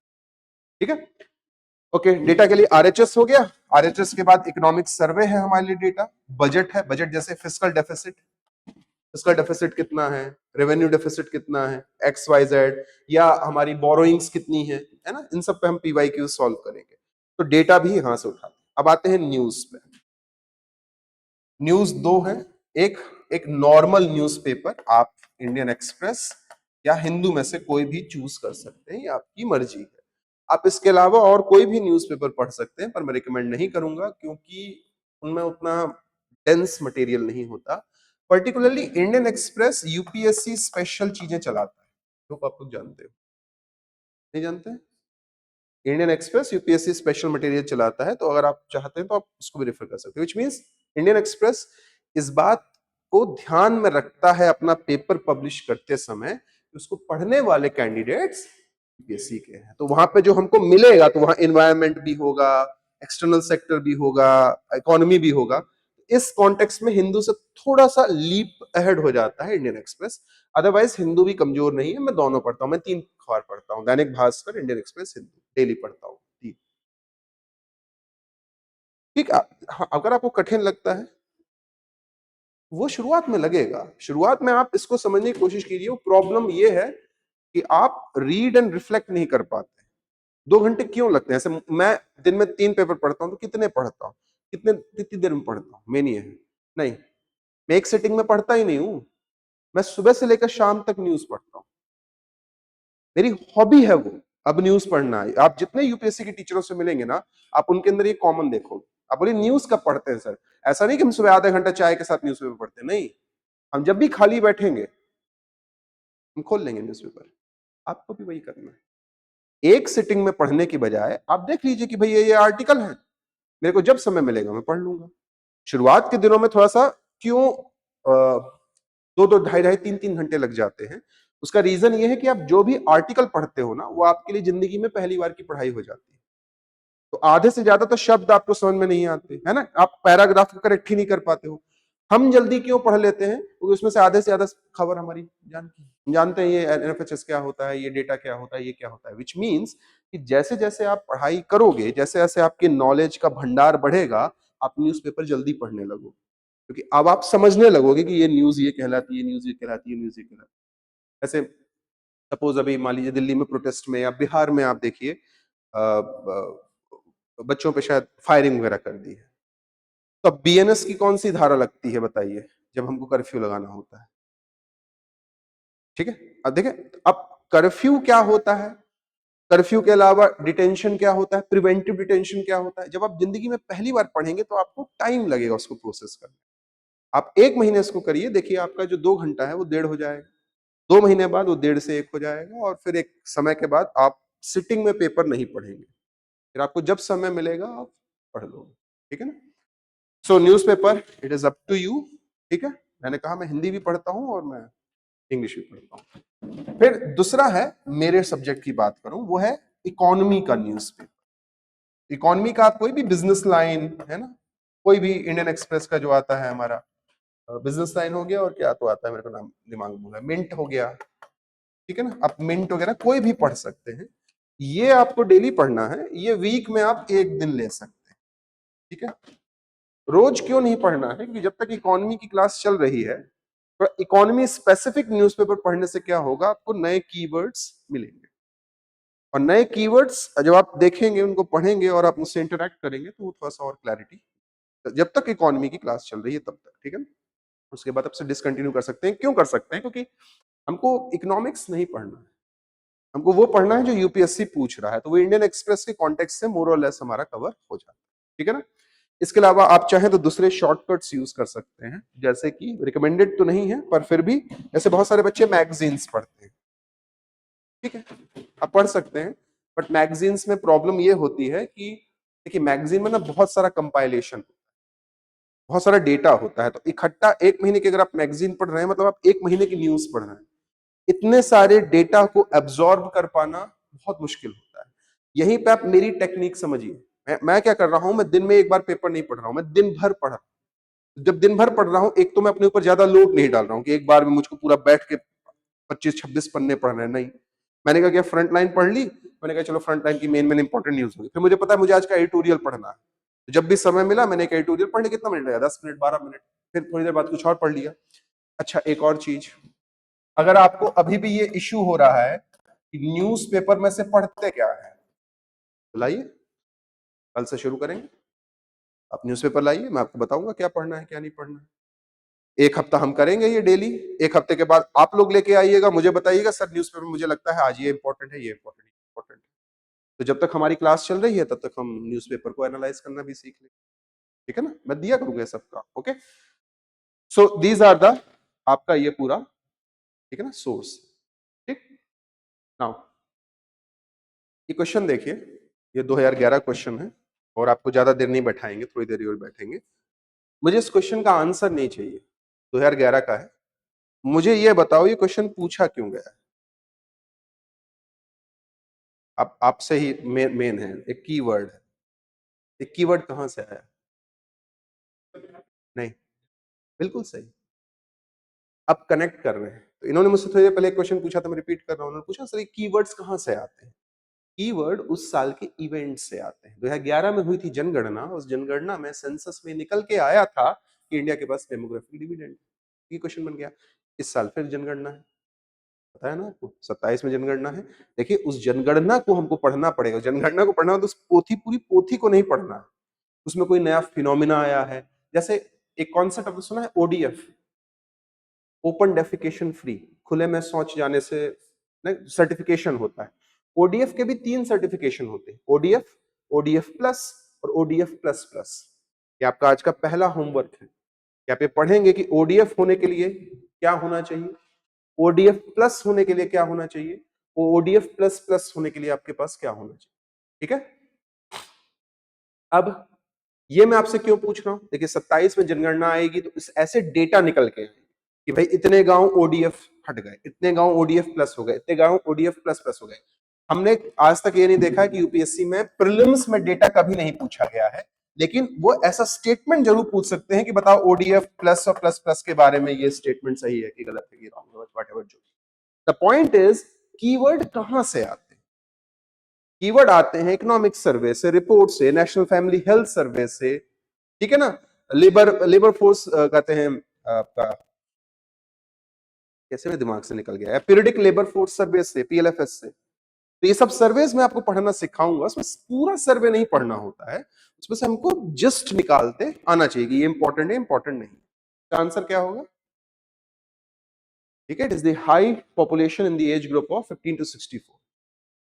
S1: ठीक है। ओके, डेटा के लिए RHS हो गया। RHS के बाद इकोनॉमिक सर्वे है हमारे लिए डेटा। बजट है, बजट जैसे फिस्कल डेफिसिट, फिस्कल डेफिसिट कितना है, रेवेन्यू डेफिसिट कितना है, XYZ, या हमारी बोरोइंग्स कितनी है ना, इन सब पे हम PYQ सॉल्व करेंगे। तो डेटा भी यहां से उठाते हैं। अब आते हैं न्यूज पे। न्यूज दो है, एक एक नॉर्मल न्यूज़पेपर, आप इंडियन एक्सप्रेस या हिंदू में से कोई भी चूज कर सकते हैं, ये आपकी मर्जी है। आप इसके अलावा और कोई भी न्यूज़पेपर पढ़ सकते हैं, पर मैं रिकमेंड नहीं करूंगा, क्योंकि उनमें उतना डेंस मटेरियल नहीं होता। Particularly Indian express UPSC special चीजें चलाता है, तो आप लोग जानते हो, नहीं जानते? Indian express UPSC special material चलाता है, तो अगर आप चाहते हैं तो आप उसको भी रेफर कर सकते हो। विच मीन्स इंडियन एक्सप्रेस इस बात को ध्यान में रखता है अपना पेपर पब्लिश करते समय कि उसको पढ़ने वाले कैंडिडेट्स यूपीएससी के हैं। तो वहां पे जो हमको मिलेगा, तो वहां एनवायरमेंट भी होगा, एक्सटर्नल सेक्टर भी होगा, इकोनॉमी भी होगा। इस कॉन्टेक्स्ट में हिंदू से थोड़ा सा लीप अहेड हो जाता है इंडियन एक्सप्रेस। अदरवाइज हिंदू भी कमजोर नहीं है, मैं दोनों पढ़ता हूँ, मैं 3 अखबार पढ़ता हूँ, Dainik Bhaskar, Indian express, Hindu, daily पढ़ता हूँ। ठीक है। हाँ, अगर आपको कठिन लगता है, वो शुरुआत में लगेगा, शुरुआत में आप इसको समझने की कोशिश कीजिए। प्रॉब्लम ये है कि आप रीड एंड रिफ्लेक्ट नहीं कर पाते। 2 घंटे क्यों लगते हैं? ऐसे मैं दिन में 3 पेपर पढ़ता हूं, तो कितने पढ़ता हूं, कितनी देर में पढ़ता हूं? मेन ये है, नहीं, मैं एक सिटिंग में पढ़ता ही नहीं हूं। मैं सुबह से लेकर शाम तक न्यूज पढ़ता हूं, मेरी हॉबी है वो। अब न्यूज पढ़ना है, आप जितने यूपीएससी के टीचरों से मिलेंगे ना, आप उनके अंदर ये कॉमन देखोगे। आप बोलिए न्यूज कब पढ़ते हैं सर? ऐसा नहीं कि हम सुबह आधा घंटा चाय के साथ न्यूज़पेपर पढ़ते हैं, नहीं, हम जब भी खाली बैठेंगे हम खोल लेंगे न्यूज़पेपर। आपको भी वही करना है। एक सिटिंग में पढ़ने की बजाय आप देख लीजिए कि भाई ये आर्टिकल है, मेरे को जब समय मिलेगा मैं पढ़ लूंगा। शुरुआत के दिनों में थोड़ा सा क्यों 2-2, ढाई-ढाई, 3-3 घंटे लग जाते हैं, उसका रीजन ये है कि आप जो भी आर्टिकल पढ़ते हो ना, वो आपके लिए जिंदगी में पहली बार की पढ़ाई हो जाती है। तो आधे से ज्यादा तो शब्द आपको समझ में नहीं आते, है ना? आप पैराग्राफ को करेक्ट ही नहीं कर पाते हो। हम जल्दी क्यों पढ़ लेते हैं? क्योंकि उसमें से आधे से ज्यादा खबर हमारी जानते हैं, ये एनएफएचएस क्या होता है, ये डेटा क्या होता है, ये क्या होता है। विच मीन्स कि जैसे जैसे आप पढ़ाई करोगे, जैसे जैसे आपके नॉलेज का भंडार बढ़ेगा, आप न्यूज़पेपर जल्दी पढ़ने लगोगे, क्योंकि अब आप समझने लगोगे कि ये न्यूज ये कहलाती है, न्यूज ये कहलाती है, न्यूज ये कहलाती है। ऐसे सपोज अभी मान लीजिए दिल्ली में प्रोटेस्ट में या बिहार में आप देखिए, बच्चों पे शायद फायरिंग वगैरह कर दी है, तो अब बीएनएस की कौन सी धारा लगती है बताइए, जब हमको कर्फ्यू लगाना होता है? ठीक है, अब देखें, अब कर्फ्यू क्या होता है, कर्फ्यू के अलावा डिटेंशन क्या होता है, प्रिवेंटिव डिटेंशन क्या होता है। जब आप जिंदगी में पहली बार पढ़ेंगे तो आपको टाइम लगेगा उसको प्रोसेस करने। आप 1 महीने इसको करिए, देखिए आपका जो 2 घंटा है वो 1.5 हो जाएगा, 2 महीने बाद वो 1.5 से 1 हो जाएगा, और फिर एक समय के बाद आप सिटिंग में पेपर नहीं पढ़ेंगे, फिर आपको जब समय मिलेगा आप पढ़ लोगे। ठीक है ना? So newspaper, it is up to you. ठीक है, मैंने कहा मैं हिंदी भी पढ़ता हूं और मैं इंग्लिश भी पढ़ता हूं। फिर दूसरा है, मेरे सब्जेक्ट की बात करूं, वो है इकोनॉमी का न्यूज़पेपर। इकोनॉमी का आप कोई भी बिजनेस लाइन है ना, कोई भी इंडियन एक्सप्रेस का जो आता है हमारा बिजनेस लाइन हो गया, और क्या तो आता है मेरे को नाम दिमाग में भूला, मिंट हो गया। ठीक है ना, आप मिंट वगैरह कोई भी पढ़ सकते हैं। ये आपको डेली पढ़ना है, ये वीक में आप 1 दिन ले सकते हैं। ठीक है, रोज क्यों नहीं पढ़ना है? क्योंकि जब तक इकोनॉमी की क्लास चल रही है, तो इकोनॉमी स्पेसिफिक न्यूज़पेपर पढ़ने से क्या होगा, आपको नए कीवर्ड्स मिलेंगे, और नए कीवर्ड्स जब आप देखेंगे, उनको पढ़ेंगे और आप उससे इंटरेक्ट करेंगे, तो वो थोड़ा सा और क्लैरिटी, जब तक इकोनॉमी की क्लास चल रही है तब तक। ठीक है, उसके बाद आपसे डिसकंटिन्यू कर सकते हैं। क्यों कर सकते हैं? क्योंकि हमको इकोनॉमिक्स नहीं पढ़ना है, हमको वो पढ़ना है जो यूपीएससी पूछ रहा है, तो वो इंडियन एक्सप्रेस के कॉन्टेक्स्ट से मोर और लेस हमारा कवर हो जाता है। ठीक है ना? इसके अलावा आप चाहें तो दूसरे शॉर्टकट्स यूज कर सकते हैं, जैसे कि रिकमेंडेड तो नहीं है पर फिर भी, जैसे बहुत सारे बच्चे मैगजीन्स पढ़ते हैं। ठीक है, आप पढ़ सकते हैं, बट मैगजीन्स में प्रॉब्लम ये होती है कि देखिए, मैगजीन में ना बहुत सारा कंपाइलेशन, बहुत सारा डेटा होता है, तो इकट्ठा 1 महीने की अगर आप मैगजीन पढ़ रहे हैं, मतलब आप 1 महीने की न्यूज पढ़ रहे हैं। इतने सारे डेटा को एब्जॉर्ब कर पाना बहुत मुश्किल होता है। यहीं पे आप मेरी टेक्निक समझिए। मैं क्या कर रहा हूं, मैं दिन में एक बार पेपर नहीं पढ़ रहा हूं, मैं दिन भर पढ़ रहा हूं। जब दिन भर पढ़ रहा हूं, एक तो मैं अपने ऊपर ज्यादा लोड नहीं डाल रहा हूं कि एक बार में मुझको पूरा बैठ के 25-26 पन्ने पढ़ने हैं, नहीं। मैंने कहा, फ्रंट लाइन पढ़ ली, मैंने कहा चलो फ्रंट लाइन की मेन मेन इंपॉर्टेंट न्यूज होगी, फिर मुझे पता है मुझे आज का एडिटोरियल पढ़ना है, तो जब भी समय मिला मैंने एक एडिटोरियल पढ़ने, कितना मिनट लगा, 10 मिनट, 12 मिनट, फिर थोड़ी देर बाद कुछ और पढ़ लिया। अच्छा, एक और चीज, अगर आपको अभी भी ये इश्यू हो रहा है कि न्यूज़पेपर में से पढ़ते क्या है, तो लाइए, कल से शुरू करेंगे। आप न्यूज़पेपर लाइए, मैं आपको बताऊंगा क्या पढ़ना है क्या नहीं पढ़ना है। 1 हफ्ता हम करेंगे ये डेली। 1 हफ्ते के बाद आप लोग लेके आइएगा, मुझे बताइएगा सर न्यूज़पेपर मुझे लगता है आज ये इंपॉर्टेंट है, ये इंपॉर्टेंट है, इंपॉर्टेंट है। तो जब तक हमारी क्लास चल रही है, तब तक हम न्यूज़पेपर को एनालाइज करना भी सीख लें। ठीक है ना, मैं दिया करूंगा सबका। Okay, so these are the आपका ये पूरा, ठीक है ना, सोर्स। ठीक, नाउ ये क्वेश्चन देखिए, ये 2011 क्वेश्चन है और आपको ज्यादा देर नहीं बैठाएंगे, थोड़ी देर और बैठेंगे। मुझे इस क्वेश्चन का आंसर नहीं चाहिए, 2011 का है। मुझे ये बताओ ये क्वेश्चन पूछा क्यों गया है? आप आपसे ही मेन है, एक कीवर्ड है, एक कीवर्ड कहां से आया? नहीं, बिल्कुल सही। अब कनेक्ट कर रहे हैं, तो इन्होंने मुझसे थोड़ी देर पहले एक क्वेश्चन पूछा था, मैं रिपीट कर रहा हूं। उन्होंने पूछा सर ये कीवर्ड्स कहां से आते हैं? कीवर्ड उस साल के इवेंट से आते हैं। 2011 में हुई थी जनगणना, उस जनगणना में सेंसस में निकल के आया था कि इंडिया के पास डेमोग्राफिक डिविडेंड, ये क्वेश्चन बन गया। इस साल फिर जनगणना है, पता है ना आपको, 27 में जनगणना है। देखिए उस जनगणना को हमको पढ़ना पड़ेगा, जनगणना को पढ़ना हो तो उस पोथी, पूरी पोथी को नहीं पढ़ना है, उसमें कोई नया फिनोमिना आया है। जैसे एक कॉन्सेप्ट आपने सुना है ओडीएफ, ओपन डेफिकेशन फ्री, खुले में शौच जाने से सर्टिफिकेशन होता है। ओडीएफ के भी 3 सर्टिफिकेशन होते हैं, ओडीएफ, ओडीएफ प्लस और ओडीएफ प्लस प्लस। ये आपका आज का पहला होमवर्क है कि आप ये पढ़ेंगे कि ओडीएफ होने के लिए क्या होना चाहिए, ओडीएफ प्लस होने के लिए क्या होना चाहिए, ओडीएफ प्लस प्लस होने के लिए आपके पास क्या होना चाहिए। ठीक है, अब ये मैं आपसे क्यों पूछ रहा हूं, देखिए 27 में जनगणना आएगी तो इस ऐसे डेटा निकल के कि भाई इतने गांव ओडीएफ हट गए, इतने गांव ओडीएफ प्लस हो गए, इतने गांव ओडीएफ प्लस प्लस हो गए। हमने आज तक ये नहीं देखा कि यूपीएससी में प्रीलिम्स में डेटा कभी नहीं पूछा गया है, लेकिन वो ऐसा स्टेटमेंट जरूर पूछ सकते हैं कि बताओ ओडीएफ प्लस और प्लस प्लस के बारे में ये स्टेटमेंट सही है कि गलत है कि रॉन्ग है, व्हाटएवर जो। द पॉइंट इज कीवर्ड कहां से आते हैं? कीवर्ड आते हैं इकोनॉमिक सर्वे से, रिपोर्ट से, नेशनल फैमिली हेल्थ सर्वे से, ठीक है ना, लेबर लेबर फोर्स कहते हैं आपका, कैसे मेरे दिमाग से निकल गया है, पीरियडिक लेबर फोर्स सर्वे से, पीएलएफएस से। तो ये सब सर्वेज में आपको पढ़ना सिखाऊंगा, उसमें पूरा सर्वे नहीं पढ़ना होता है, उसमें से हमको जस्ट निकालते आना चाहिए कि ये इंपॉर्टेंट है, इंपॉर्टेंट नहीं। तो आंसर क्या होगा? ठीक है, it is the high population in the age group of 15 to 64।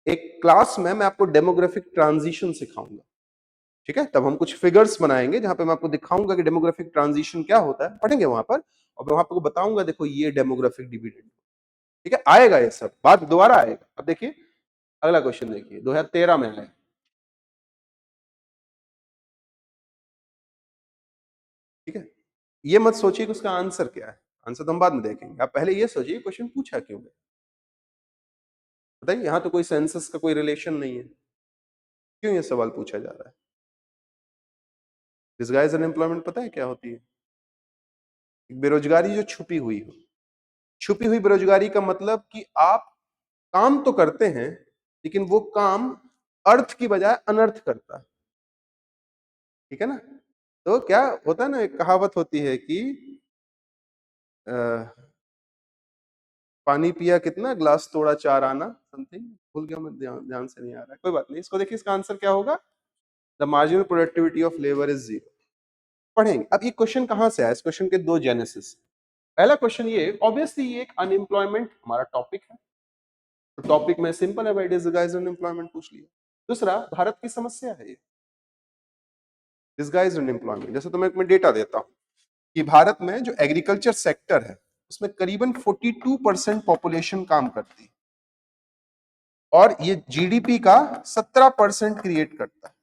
S1: एक क्लास में मैं आपको डेमोग्राफिक ट्रांजिशन सिखाऊंगा, ठीक है, तब हम कुछ फिगर्स बनाएंगे जहां पे मैं आपको दिखाऊंगा कि डेमोग्राफिक ट्रांजिशन क्या होता है, पढ़ेंगे वहां पर, और मैं वहां पर बताऊंगा देखो ये डेमोग्राफिक डिविडेंड, ठीक है, आएगा ये सब बात दोबारा आएगा। अब देखिए अगला क्वेश्चन, देखिए 2013 में आया, ठीक है। ये मत सोचिए कि उसका आंसर क्या है, आंसर तो हम बाद में देखेंगे, आप पहले ये सोचिए क्वेश्चन पूछा क्यों है। बताइए, यहां तो कोई सेंसस का कोई रिलेशन नहीं है, क्यों ये सवाल पूछा जा रहा है? डिसगाइज अनएम्प्लॉयमेंट पता है क्या होती है? बेरोजगारी जो छुपी हुई हो, छुपी हुई बेरोजगारी का मतलब कि आप काम तो करते हैं लेकिन वो काम अर्थ की बजाय अनर्थ करता है, ठीक है ना। तो क्या होता है ना, एक कहावत होती है कि अ, पानी पिया कितना, ग्लास तोड़ा चार आना, समथिंग भूल गया मैं, ध्यान से नहीं आ रहा है, कोई बात नहीं। इसको देखिए, इसका आंसर क्या होगा? The marginal productivity of labour is zero. पढ़ेंगे। अब ये क्वेश्चन कहां से आया, इस क्वेश्चन के दो जेनेसिस। पहला क्वेश्चन ये, ऑब्वियसली ये एक अनएम्प्लॉयमेंट हमारा टॉपिक है, तो टॉपिक में सिंपल है भाई, डिसगाइज्ड अनएम्प्लॉयमेंट पूछ लिया। दूसरा, भारत की समस्या है ये डिसगाइज्ड अनएम्प्लॉयमेंट। जैसे तो मैं डेटा देता हूं कि भारत में जो एग्रीकल्चर सेक्टर है उसमें करीबन 42% पॉपुलेशन काम करती है और ये जीडीपी का 17% क्रिएट करता है।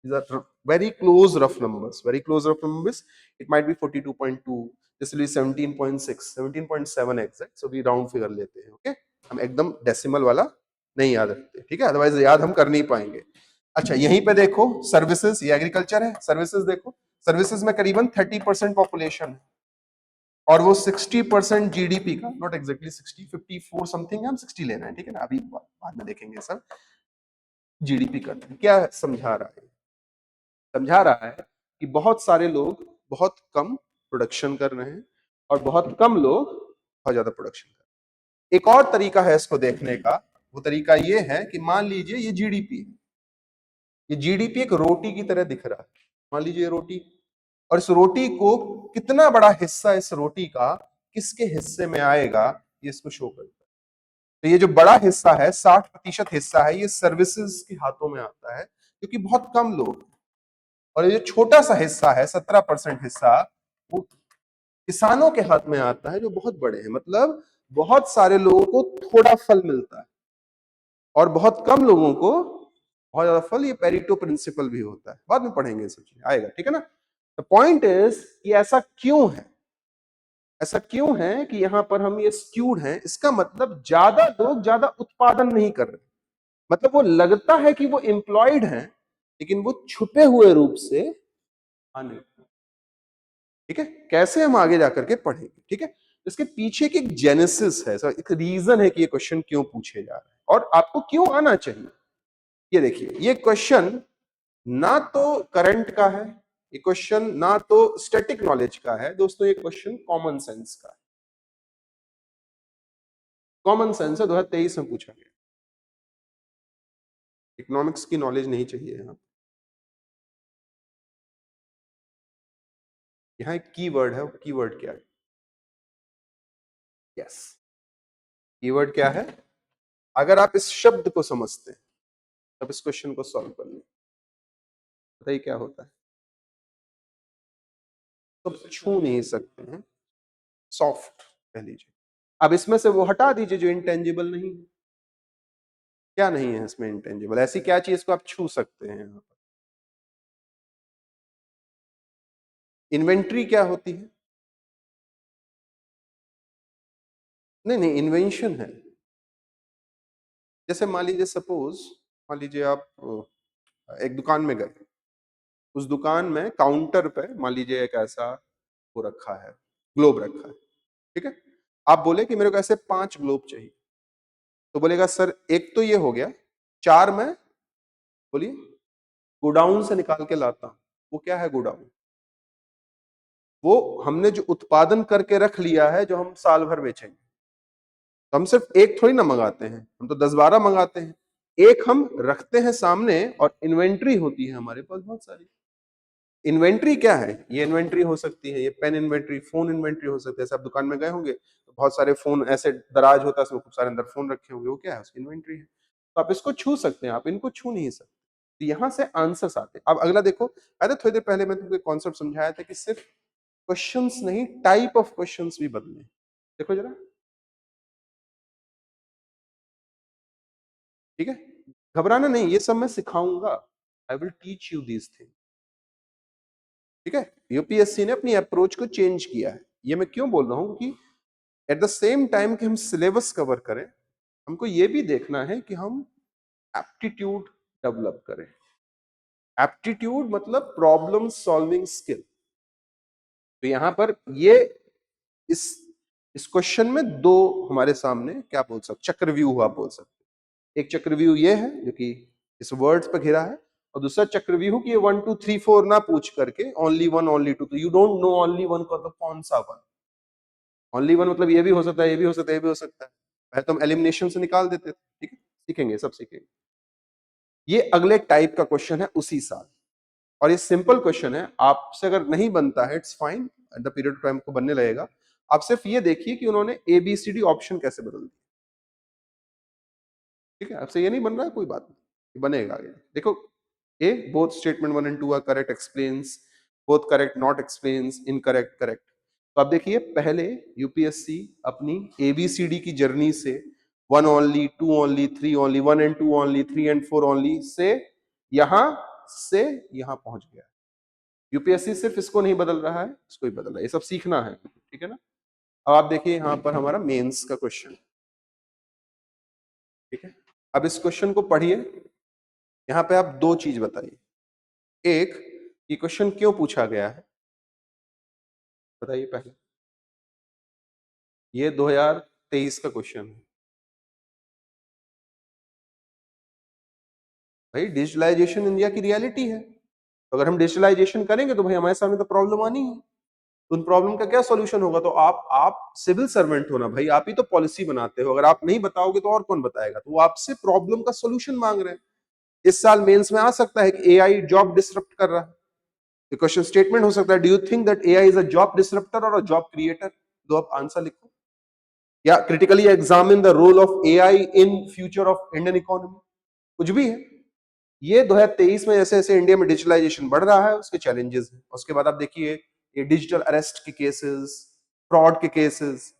S1: These are very close rough numbers, very close rough numbers. It might be 42.2, this will be 17.6, 17.7 exact, so we round figure लेते हैं, okay? हम एकदम डेसिमल वाला नहीं याद रखते, ठीक है, अदरवाइज याद हम कर नहीं पाएंगे। अच्छा, यहीं पे देखो सर्विसेज, ये एग्रीकल्चर है, सर्विसेज देखो, सर्विसेज में करीबन 30% पॉपुलेशन है और वो 60% जीडीपी का, नॉट एग्जैक्टली 60, 54 समथिंग है, हम 60 लेना है, ठीक है ना, अभी बाद में देखेंगे सब। जीडीपी करते हैं, क्या समझा रहा है? समझा रहा है कि बहुत सारे लोग बहुत कम प्रोडक्शन कर रहे हैं और बहुत कम लोग बहुत ज्यादा प्रोडक्शन कर रहे हैं। एक और तरीका है इसको देखने का, वो तरीका ये है कि मान लीजिए ये जीडीपी है, ये जीडीपी एक रोटी की तरह दिख रहा है, मान लीजिए ये रोटी, और इस रोटी को कितना बड़ा हिस्सा इस रोटी का किसके हिस्से में आएगा, ये इसको शो करता है। तो ये जो बड़ा हिस्सा है, 60% हिस्सा है, ये सर्विसेज के हाथों में आता है क्योंकि बहुत कम लोग, और ये जो छोटा सा हिस्सा है 17% हिस्सा, वो किसानों के हाथ में आता है जो बहुत बड़े हैं, मतलब बहुत सारे लोगों को थोड़ा फल मिलता है और बहुत कम लोगों को बहुत ज्यादा फल। ये पेरिटो प्रिंसिपल भी होता है, बाद में पढ़ेंगे, ये सब चीजें आएगा, ठीक है ना। द पॉइंट इज कि ऐसा क्यों है, ऐसा क्यों है कि यहां पर हम ये स्क्यूड हैं। इसका मतलब ज्यादा लोग ज्यादा उत्पादन नहीं कर रहे, मतलब वो लगता है कि वो एम्प्लॉयड हैं लेकिन वो छुपे हुए रूप से अनएम्प्लॉयड। ठीक है, कैसे हम आगे जाकर के पढ़ेंगे, ठीक है। इसके पीछे की एक जेनेसिस है, एक रीजन है कि ये क्वेश्चन क्यों पूछे जा रहे हैं और आपको क्यों आना चाहिए। ये देखिए, ये क्वेश्चन ना तो करंट का है, ये क्वेश्चन ना तो स्टैटिक नॉलेज का है दोस्तों, ये क्वेश्चन कॉमन सेंस का है। कॉमन सेंस है, 2023 में पूछा गया। इकोनॉमिक्स की नॉलेज नहीं चाहिए यहाँ एक कीवर्ड है, कीवर्ड क्या है? यस, कीवर्ड क्या है? अगर आप इस शब्द को समझते हैं तब इस क्वेश्चन को सॉल्व कर लें। बताइए क्या होता है? तो छू नहीं सकते हैं, सॉफ्ट कह लीजिए। अब इसमें से वो हटा दीजिए जो इंटेंजिबल नहीं है। क्या नहीं है इसमें इंटेंजिबल? ऐसी क्या चीज को आप छू सकते हैं? यहाँ पर इन्वेंट्री क्या होती है? नहीं नहीं, इन्वेंशन है। जैसे मान लीजिए, सपोज मान लीजिए आप एक दुकान में गए, उस दुकान में काउंटर पे मान लीजिए एक ऐसा वो रखा है, ग्लोब रखा है, ठीक है। आप बोले कि मेरे को ऐसे 5 ग्लोब चाहिए, तो बोलेगा सर एक तो ये हो गया, 4 मैं बोलिए गोडाउन से निकाल के लाता हूं। वो क्या है गोडाउन? वो हमने जो उत्पादन करके रख लिया है जो हम साल भर बेचेंगे। तो हम सिर्फ एक थोड़ी ना मंगाते हैं, हम तो 10-12 मंगाते हैं। एक हम रखते हैं सामने और इन्वेंट्री होती है हमारे पास बहुत सारी। इन्वेंट्री क्या है? ये इन्वेंट्री हो सकती है, ये पेन इन्वेंट्री, फोन इन्वेंट्री हो सकती है। आप दुकान में गए होंगे तो बहुत सारे फोन ऐसे दराज होता है, उसमें खूब सारे अंदर फोन रखे होंगे, वो क्या है? उसकी इन्वेंट्री है। तो आप इसको छू सकते हैं, आप इनको छू नहीं सकते। तो यहां से आंसर्स आते हैं। अब अगला देखो, अरे थोड़ी देर पहले मैं तुमको कॉन्सेप्ट समझाया था कि सिर्फ क्वेश्चंस नहीं, टाइप ऑफ क्वेश्चंस भी बदले। देखो जरा, ठीक है। घबराना नहीं, ये सब मैं सिखाऊंगा। I will teach you these thing, ठीक है। यूपीएससी ने अपनी अप्रोच को चेंज किया है। ये मैं क्यों बोल रहा हूं कि एट द सेम टाइम कि हम सिलेबस कवर करें, हमको ये भी देखना है कि हम एप्टीट्यूड डेवलप करें। एप्टीट्यूड मतलब प्रॉब्लम सॉल्विंग स्किल। तो यहां पर ये इस इस क्वेश्चन में दो हमारे सामने क्या बोल सकते, चक्रव्यूह आप बोल सकते। एक चक्रव्यूह ये है जो कि इस वर्ड्स पर घिरा है, और दूसरा चक्रव्यूह कि ये 1 2 3 4 ना पूछ करके ओनली वन ओनली टू, तो you don't know only one का तो कौन सा वन। ओनली वन मतलब ये भी हो सकता है, ये भी हो सकता है, ये भी हो सकता है। पहले तो हम एलिमिनेशन से निकाल देते थे, ठीक है। सीखेंगे, सब सीखेंगे। ये अगले टाइप का क्वेश्चन है उसी साल, और ये सिंपल क्वेश्चन है। आपसे अगर नहीं बनता है it's fine, at the period of time को बनने लगेगा। आप सिर्फ ये देखिए कि उन्होंने ABCD ऑप्शन कैसे बदल दिया, ठीक है। आपसे ये नहीं बन रहा है, कोई बात नहीं, बनेगा आगे। देखो, A both statement 1 and 2 are correct, explains, both correct, not explains, incorrect, correct. तो आप देखिए, पहले यूपीएससी अपनी ABCD की जर्नी से 1 only, 2 only, 3 only, 1 and 2 only, 3 and 4 only say यहां से यहां पहुंच गया। यूपीएससी सिर्फ इसको नहीं बदल रहा है, इसको ही बदल रहा है। ये सब सीखना है, ठीक है ना। अब आप देखिए यहां पर हमारा मेंस का क्वेश्चन, ठीक है। अब इस क्वेश्चन को पढ़िए। यहां पे आप दो चीज बताइए। एक, ये क्वेश्चन क्यों पूछा गया है, बताइए पहले। ये 2023 का क्वेश्चन है भाई। डिजिटलाइजेशन इंडिया की रियलिटी है, तो अगर हम डिजिटलाइजेशन करेंगे तो भाई हमारे सामने तो प्रॉब्लम आनी है। तो उन प्रॉब्लम का क्या सॉल्यूशन होगा? तो आप सिविल सर्वेंट हो ना भाई, आप ही तो पॉलिसी बनाते हो। अगर आप नहीं बताओगे तो और कौन बताएगा? तो वो आपसे प्रॉब्लम का सॉल्यूशन मांग रहे हैं। इस साल मेंस में आ सकता है कि एआई जॉब डिसरप्ट कर रहा है। क्वेश्चन स्टेटमेंट हो सकता है, do you think that AI is a job disruptor और अ जॉब क्रिएटर? दो आप आंसर लिखो। या critically examine the role of AI in future of Indian economy. कुछ भी है। ये 2023 में जैसे जैसे इंडिया में डिजिटलाइजेशन बढ़ रहा है, उसके चैलेंजेस हैं। उसके बाद आप देखिए ये डिजिटल अरेस्ट के केसेस, फ्रॉड के केसेस।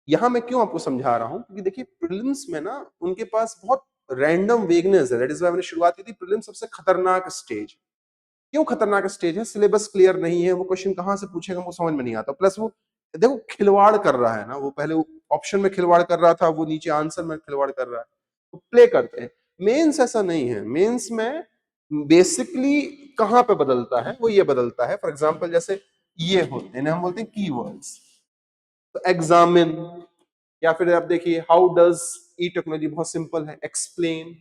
S1: यहां मैं क्यों आपको समझा रहा हूं, क्योंकि देखिए प्रीलिम्स में ना उनके पास बहुत रैंडम वेगनेस है। दैट इज व्हाई मैंने शुरुआत की थी, प्रीलिम्स सबसे खतरनाक स्टेज। क्यों खतरनाक स्टेज है? सिलेबस क्लियर नहीं है, वो क्वेश्चन कहां से पूछेगा वो समझ में नहीं आता, प्लस वो देखो खिलवाड़ कर रहा है ना, वो पहले ऑप्शन में खिलवाड़ कर रहा था, वो नीचे आंसर में खिलवाड़ कर रहा है, वो प्ले करते हैं। मेंस ऐसा नहीं है। मेंस में बेसिकली कहां पे बदलता है, वो ये बदलता है, फॉर एग्जाम्पल जैसे ये होते हैं, हम बोलते हैं कीवर्ड्स, तो एग्जामिन, या फिर आप देखिए हाउ डज ई टेक्नोलॉजी, बहुत सिंपल है, एक्सप्लेन।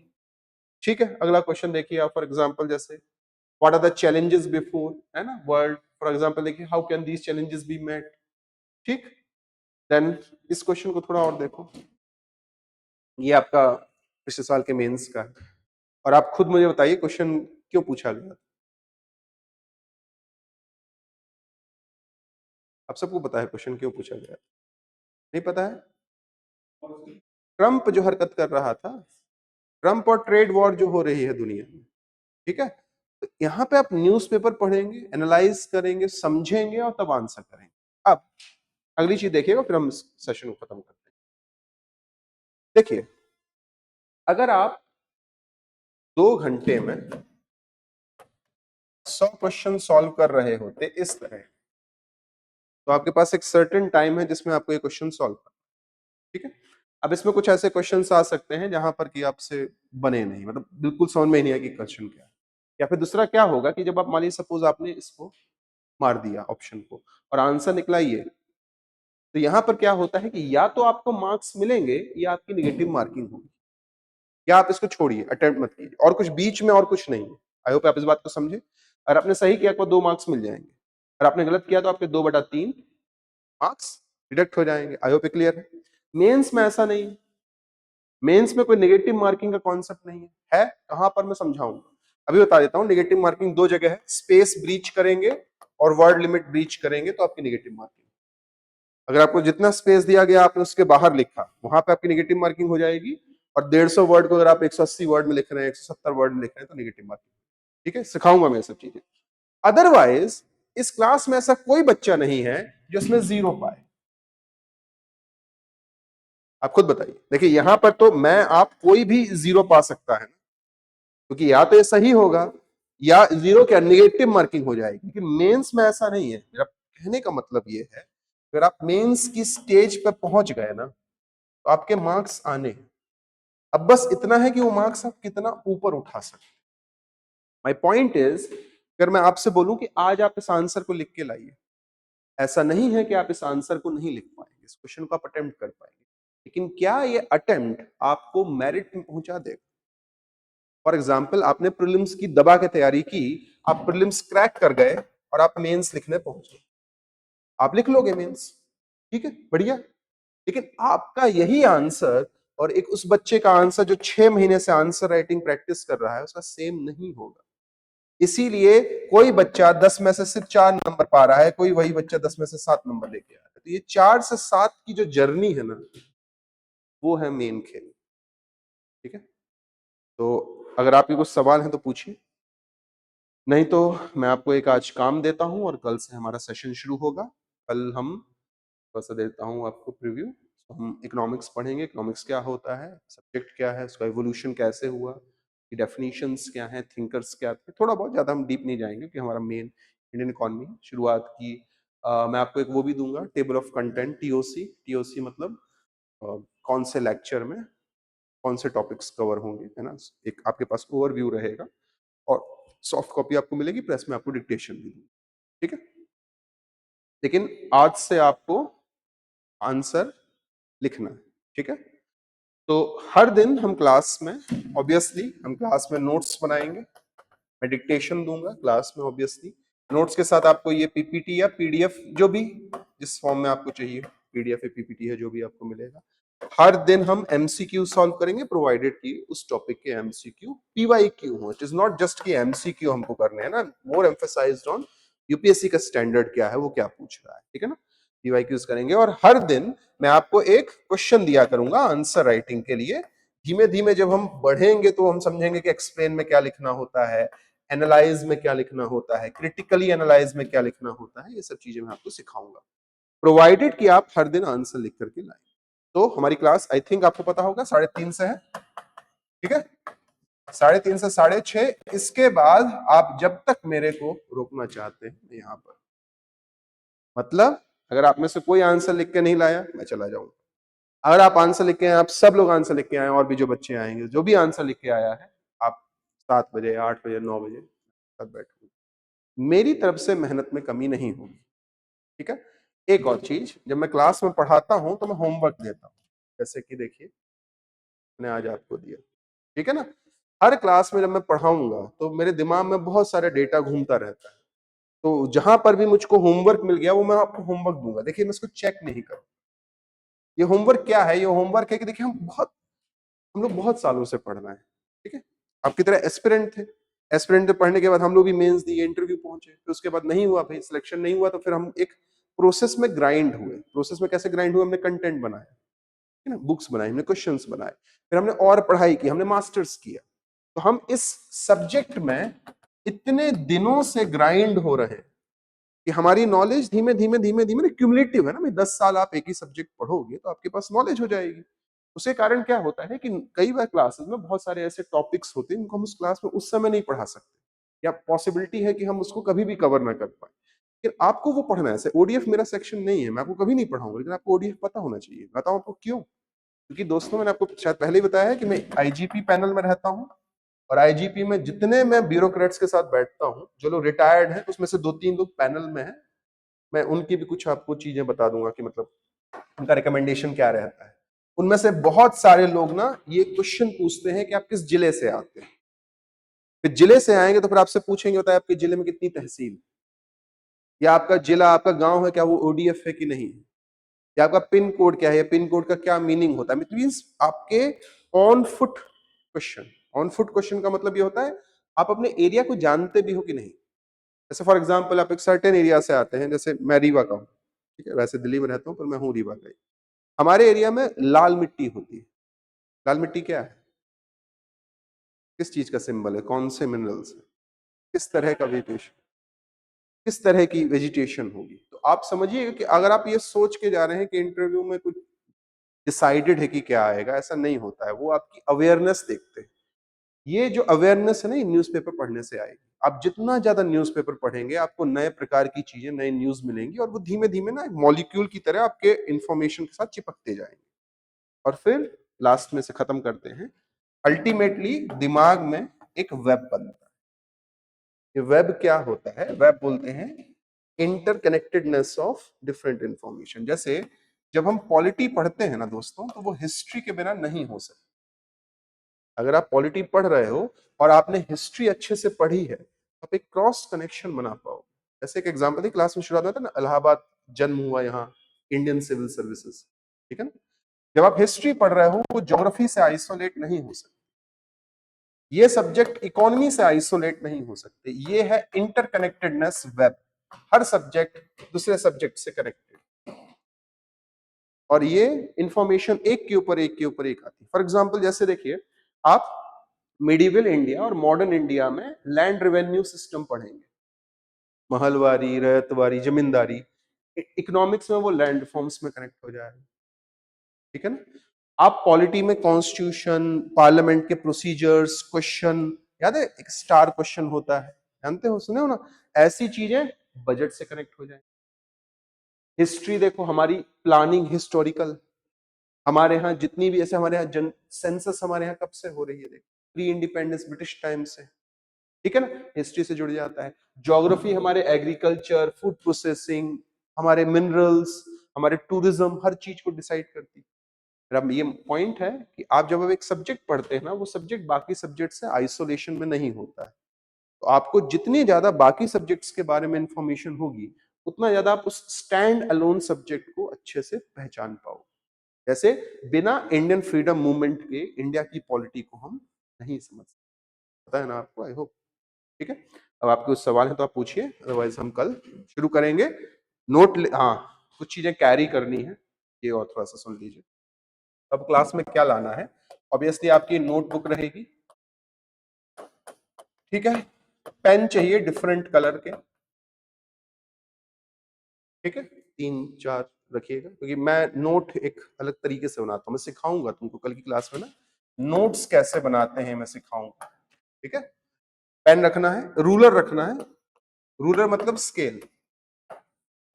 S1: ठीक है, अगला क्वेश्चन देखिए आप, फॉर एग्जाम्पल जैसे what are the challenges before, है ना, वर्ल्ड, फॉर एग्जाम्पल देखिए how can these challenges be met. ठीक, देन इस क्वेश्चन को थोड़ा और देखो, ये आपका पिछले साल के मेंस का है, और आप खुद मुझे बताइए क्वेश्चन क्यों पूछा गया। आप सबको पता है क्वेश्चन क्यों पूछा गया? नहीं पता है? ट्रंप जो हरकत कर रहा था, ट्रंप और ट्रेड वॉर जो हो रही है दुनिया में, ठीक है, तो यहाँ पे आप न्यूज़पेपर पढ़ेंगे, एनालाइज करेंगे, समझेंगे और तब आंसर करेंगे। अब अगली चीज देखिएगा, फिर हम सेशन को खत्म करते हैं। देखिए, अगर आप 2 घंटे में 100 क्वेश्चन सॉल्व कर रहे होते इस तरह, तो आपके पास एक सर्टेन टाइम है जिसमें आपको ये क्वेश्चन सॉल्व करना, ठीक है। अब इसमें कुछ ऐसे क्वेश्चंस आ सकते हैं जहां पर कि आपसे बने नहीं, मतलब बिल्कुल समझ में ही नहीं आया कि क्वेश्चन क्या है। या फिर दूसरा क्या होगा कि जब आप मान लीजिए सपोज आपने इसको मार दिया ऑप्शन को और आंसर निकला ये, तो यहां पर क्या होता है कि या तो आपको मार्क्स मिलेंगे या आपकी निगेटिव मार्किंग होगी, या आप इसको छोड़िए, अटेम्प्ट मत कीजिए, और कुछ बीच में और कुछ नहीं है। आई होप आप इस बात को समझे। अगर आपने सही किया तो 2 मार्क्स मिल जाएंगे, और आपने गलत किया तो आपके 2/3 मार्क्स डिडक्ट हो जाएंगे। आई होप क्लियर है। मेंस में ऐसा नहीं है। मेंस में कोई नेगेटिव मार्किंग का कॉन्सेप्ट नहीं है कहां पर, मैं समझाऊंगा। अभी बता देता हूं, नेगेटिव मार्किंग 2 जगह है, स्पेस ब्रीच करेंगे और वर्ड लिमिट ब्रीच करेंगे तो आपकी नेगेटिव मार्किंग। अगर आपको जितना स्पेस दिया गया आपने उसके बाहर लिखा, वहां पे आपकी नेगेटिव मार्किंग हो जाएगी, और 150 वर्ड को अगर आप 180 वर्ड में लिख रहे हैं, 170 वर्ड में लिख रहे हैं, तो नेगेटिव मार्किंग। ठीक है, सिखाऊंगा मैं ये सब चीजें। अदरवाइज इस क्लास में ऐसा कोई बच्चा नहीं है जो इसमें 0 पाए। आप खुद बताइए। देखिए यहां पर तो मैं आप कोई भी 0 पा सकता है, क्योंकि या तो ये सही होगा या 0 क्या नेगेटिव मार्किंग हो जाएगी। लेकिन मेंस में ऐसा नहीं है। मेरा कहने का मतलब ये है, अगर आप मेंस की स्टेज पर पहुंच गए ना, तो आपके मार्क्स आने हैं। अब बस इतना है कि वो मार्क्स आप कितना ऊपर उठा सकते। माय पॉइंट इज, अगर मैं आपसे बोलूं कि आज आप इस आंसर को लिख के लाइए, ऐसा नहीं है कि आप इस आंसर को नहीं लिख पाएंगे, इस क्वेश्चन को आप अटेम्प्ट कर पाएंगे, लेकिन क्या ये अटेम्प्ट आपको मेरिट में पहुंचा देगा? फॉर एग्जाम्पल आपने प्रीलिम्स की दबा के तैयारी की, आप प्रीलिम्स क्रैक कर गए और आप मेंस लिखने पहुंचे, आप लिख लोगे मेंस, ठीक है, बढ़िया। लेकिन आपका यही आंसर और एक उस बच्चे का आंसर जो 6 महीने से आंसर राइटिंग प्रैक्टिस कर रहा है, उसका सेम नहीं होगा। इसीलिए कोई बच्चा 10 में से सिर्फ 4 नंबर पा रहा है, कोई वही बच्चा 10 में से 7 नंबर लेके आ रहा है। तो ये 4 से 7 की जो जर्नी है ना, वो है मेन खेल। ठीक है, तो अगर आपके कुछ सवाल हैं तो पूछिए, नहीं तो मैं आपको एक आज काम देता हूं और कल से हमारा सेशन शुरू होगा। कल हम थोड़ा सा देता हूं आपको प्रीव्यू। तो हम इकोनॉमिक्स पढ़ेंगे, इकोनॉमिक्स क्या होता है, सब्जेक्ट क्या है, उसका एवोल्यूशन कैसे हुआ, की डेफिनेशंस क्या हैं, थिंकर्स क्या थे, थोड़ा बहुत, ज्यादा हम डीप नहीं जाएंगे क्योंकि हमारा मेन इंडियन इकोनॉमी शुरुआत की। मैं आपको एक वो भी दूंगा, table of content, TOC. TOC मतलब कौन से लेक्चर में कौन से टॉपिक्स कवर होंगे, है ना, एक आपके पास ओवरव्यू रहेगा। और सॉफ्ट कॉपी आपको मिलेगी, प्रेस में आपको डिक्टेशन भी दूंगा, ठीक है। लेकिन आज से आपको आंसर लिखना है, ठीक है। तो हर दिन हम क्लास में, ऑब्वियसली हम क्लास में नोट्स बनाएंगे, मैं डिक्टेशन दूंगा क्लास में, ऑब्वियसली नोट्स के साथ आपको ये पीपीटी या पीडीएफ, जो भी जिस फॉर्म में आपको चाहिए, पीडीएफ या पीपीटी है, जो भी आपको मिलेगा। हर दिन हम एमसीक्यू सॉल्व करेंगे, प्रोवाइडेड कि उस टॉपिक के एमसीक्यू पीवाईक्यू हो। इट इज नॉट जस्ट कि एमसीक्यू हमको करने हैं ना, मोर एम्फेसाइज्ड ऑन यूपीएससी का स्टैंडर्ड क्या है, वो क्या पूछ रहा है, ठीक है ना। पीवाईक्यूज करेंगे, और हर दिन मैं आपको एक क्वेश्चन दिया करूंगा आंसर राइटिंग के लिए। धीमे धीमे जब हम बढ़ेंगे तो हम समझेंगे कि एक्सप्लेन में क्या लिखना होता है, एनालाइज में क्या लिखना होता है, क्रिटिकली एनालाइज में क्या लिखना होता है, ये सब चीजें मैं आपको सिखाऊंगा, प्रोवाइडेड कि आप हर दिन आंसर लिख करके लाएं। तो हमारी क्लास आई थिंक आपको पता होगा 3:30 से है, ठीक है, 3:30 से 6:30। इसके बाद आप जब तक मेरे को रोकना चाहते हैं यहां पर, मतलब अगर आप में से कोई आंसर लिख के नहीं लाया मैं चला जाऊंगा, अगर आप आंसर लिख के आए, आप सब लोग आंसर लिख के आए और भी जो बच्चे आएंगे जो भी आंसर लिख के आया है, आप 7 बजे 8 बजे 9 बजे तक बैठो, मेरी तरफ से मेहनत में कमी नहीं होगी, ठीक है। एक और चीज, जब मैं क्लास में पढ़ाता हूं तो मैं होमवर्क देता हूं, जैसे कि देखिए मैंने आज आपको दिया, ठीक है ना। हर क्लास में जब मैं पढ़ाऊंगा तो मेरे दिमाग में बहुत सारे डेटा घूमता रहता है, तो जहां पर भी मुझको होमवर्क मिल गया वो मैं आपको होमवर्क दूंगा, देखिए मैं इसको चेक नहीं करूँ। ये होमवर्क क्या है, ये होमवर्क है कि देखिए हम लोग बहुत सालों से पढ़ रहे हैं, ठीक है। आपकी तरह एस्पिरेंट थे, एस्पिरेंट पढ़ने के बाद हम लोग भी मेंस दिए, इंटरव्यू पहुंचे, फिर उसके बाद नहीं हुआ भाई, सिलेक्शन नहीं हुआ, तो फिर हम एक प्रोसेस में ग्राइंड हुए। प्रोसेस में कैसे ग्राइंड हुए, हमने कंटेंट बनाया, है ना, बुक्स बनाई, हमने क्वेश्चंस बनाए, फिर हमने और पढ़ाई की, हमने मास्टर्स किया। तो हम इस सब्जेक्ट में इतने दिनों से ग्राइंड हो रहे हैं कि हमारी नॉलेज धीमे धीमे धीमे धीमे क्यूमुलेटिव है ना भाई, 10 साल आप एक ही सब्जेक्ट पढ़ोगे तो आपके पास नॉलेज हो जाएगी। उसके कारण क्या होता है कि कई बार क्लासेस में बहुत सारे ऐसे टॉपिक्स होते हैं जिनको हम उस क्लास में उस समय नहीं पढ़ा सकते, या पॉसिबिलिटी है कि हम उसको कभी भी कवर ना कर पाए, लेकिन आपको वो पढ़ना है। ओडीएफ मेरा सेक्शन नहीं है, मैं आपको कभी नहीं पढ़ाऊंगा, लेकिन आपको ओडीएफ पता होना चाहिए। बताऊं आपको क्यों? क्योंकि दोस्तों मैंने आपको शायद पहले ही बताया है कि मैं आईजीपी पैनल में रहता हूं, और आईजीपी में जितने मैं ब्यूरोक्रेट्स के साथ बैठता हूं, जो लोग रिटायर्ड हैं उसमें से 2-3 लोग पैनल में हैं, मैं उनकी भी कुछ आपको चीजें बता दूंगा कि मतलब उनका रिकमेंडेशन क्या रहता है। उनमें से बहुत सारे लोग ना ये क्वेश्चन पूछते हैं कि आप किस जिले से आते हैं। फिर जिले से आएंगे तो फिर आपसे पूछेंगे होता है आपके जिले में कितनी तहसील, या आपका जिला आपका गांव है क्या वो ओडीएफ है कि नहीं, या आपका पिन कोड क्या है, पिन कोड का क्या मीनिंग होता है। मीन्स आपके on foot question. On foot question का मतलब ये होता है आप अपने एरिया को जानते भी हो कि नहीं। जैसे फॉर एग्जाम्पल आप एक सर्टेन एरिया से आते हैं, जैसे मैं रीवा का हूँ, ठीक है, वैसे दिल्ली में रहता हूँ पर मैं हूँ रीवा का ही। हमारे एरिया में लाल मिट्टी होती है। लाल मिट्टी क्या है, किस चीज का सिंबल है, कौन से मिनरल्स है, किस तरह का वेजिटेशन, किस तरह की वेजिटेशन होगी। तो आप समझिएगा कि अगर आप ये सोच के जा रहे हैं कि इंटरव्यू में कुछ डिसाइडेड है कि क्या आएगा, ऐसा नहीं होता है। वो आपकी अवेयरनेस देखते हैं। ये जो अवेयरनेस है ना, ये न्यूज़पेपर पढ़ने से आएगी। आप जितना ज्यादा न्यूज़पेपर पढ़ेंगे आपको नए प्रकार की चीजें, नए न्यूज मिलेंगी, और वो धीमे धीमे ना मॉलिक्यूल की तरह आपके इंफॉर्मेशन के साथ चिपकते जाएंगे, और फिर लास्ट में से खत्म करते हैं। अल्टीमेटली दिमाग में एक वेब बनता है। ये वेब क्या होता है, वेब बोलते हैं इंटरकनेक्टेडनेस ऑफ डिफरेंट इंफॉर्मेशन। जैसे जब हम पॉलिटी पढ़ते हैं ना दोस्तों, तो वो हिस्ट्री के बिना नहीं हो सकती। अगर आप पॉलिटी पढ़ रहे हो और आपने हिस्ट्री अच्छे से पढ़ी है, तो आप एक क्रॉस कनेक्शन बना पाओ। जैसे एक एग्जांपल थी, क्लास में शुरुआत होता है ना, इलाहाबाद जन्म हुआ यहाँ इंडियन सिविल सर्विसेज, ठीक है ना। जब आप हिस्ट्री पढ़ रहे हो वो ज्योग्राफी से आइसोलेट नहीं हो सकते, ये सब्जेक्ट इकोनॉमी से आइसोलेट नहीं हो सकते। ये है इंटरकनेक्टेडनेस वेब, हर सब्जेक्ट दूसरे सब्जेक्ट से कनेक्टेड, और ये इंफॉर्मेशन एक के ऊपर एक के ऊपर एक आती है। फॉर एग्जाम्पल जैसे देखिए, आप मिडिवल इंडिया और मॉडर्न इंडिया में लैंड रेवेन्यू सिस्टम पढ़ेंगे, महलवारी, रैयतवारी, जमींदारी। इकोनॉमिक्स में वो लैंड फॉर्म्स में कनेक्ट हो जाएगा, ठीक है ना। आप पॉलिटी में कॉन्स्टिट्यूशन, पार्लियामेंट के प्रोसीजर्स, क्वेश्चन याद है, एक स्टार क्वेश्चन होता है, जानते हो, सुने हो ना, ऐसी चीजें बजट से कनेक्ट हो जाए। हिस्ट्री देखो, हमारी प्लानिंग हिस्टोरिकल, हमारे यहाँ जितनी भी, ऐसे हमारे यहाँ जन सेंसस हमारे यहाँ कब से हो रही है, देखो प्री इंडिपेंडेंस ब्रिटिश टाइम से, ठीक है ना, हिस्ट्री से जुड़ जाता है। ज्योग्राफी हमारे एग्रीकल्चर, फूड प्रोसेसिंग, हमारे मिनरल्स, हमारे टूरिज्म, हर चीज को डिसाइड करती है। फिर अब ये पॉइंट है कि आप जब अब एक सब्जेक्ट पढ़ते हैं ना, वो सब्जेक्ट बाकी सब्जेक्ट से आइसोलेशन में नहीं होता है। तो आपको जितनी ज्यादा बाकी सब्जेक्ट्स के बारे में इंफॉर्मेशन होगी, उतना ज्यादा आप उस स्टैंड अलोन सब्जेक्ट को अच्छे से पहचान पाओ। जैसे बिना इंडियन फ्रीडम मूवमेंट के इंडिया की पॉलिटी को हम नहीं समझ सकते, पता है ना आपको, आई होप, ठीक है। अब आपके कुछ सवाल है तो आप पूछिए, अदरवाइज हम कल शुरू करेंगे। हाँ, कुछ चीजें कैरी करनी है, ये और थोड़ा सा सुन लीजिए। अब क्लास में क्या लाना है, ऑब्वियसली आपकी नोटबुक रहेगी, ठीक है। पेन चाहिए डिफरेंट कलर के, ठीक है, 3-4 रखिएगा, क्योंकि मैं नोट एक अलग तरीके से बनाता हूँ, मैं सिखाऊंगा तुमको कल की क्लास में ना, नोट्स कैसे बनाते हैं मैं सिखाऊंगा, ठीक है। पेन रखना है, रूलर रखना है, रूलर मतलब स्केल,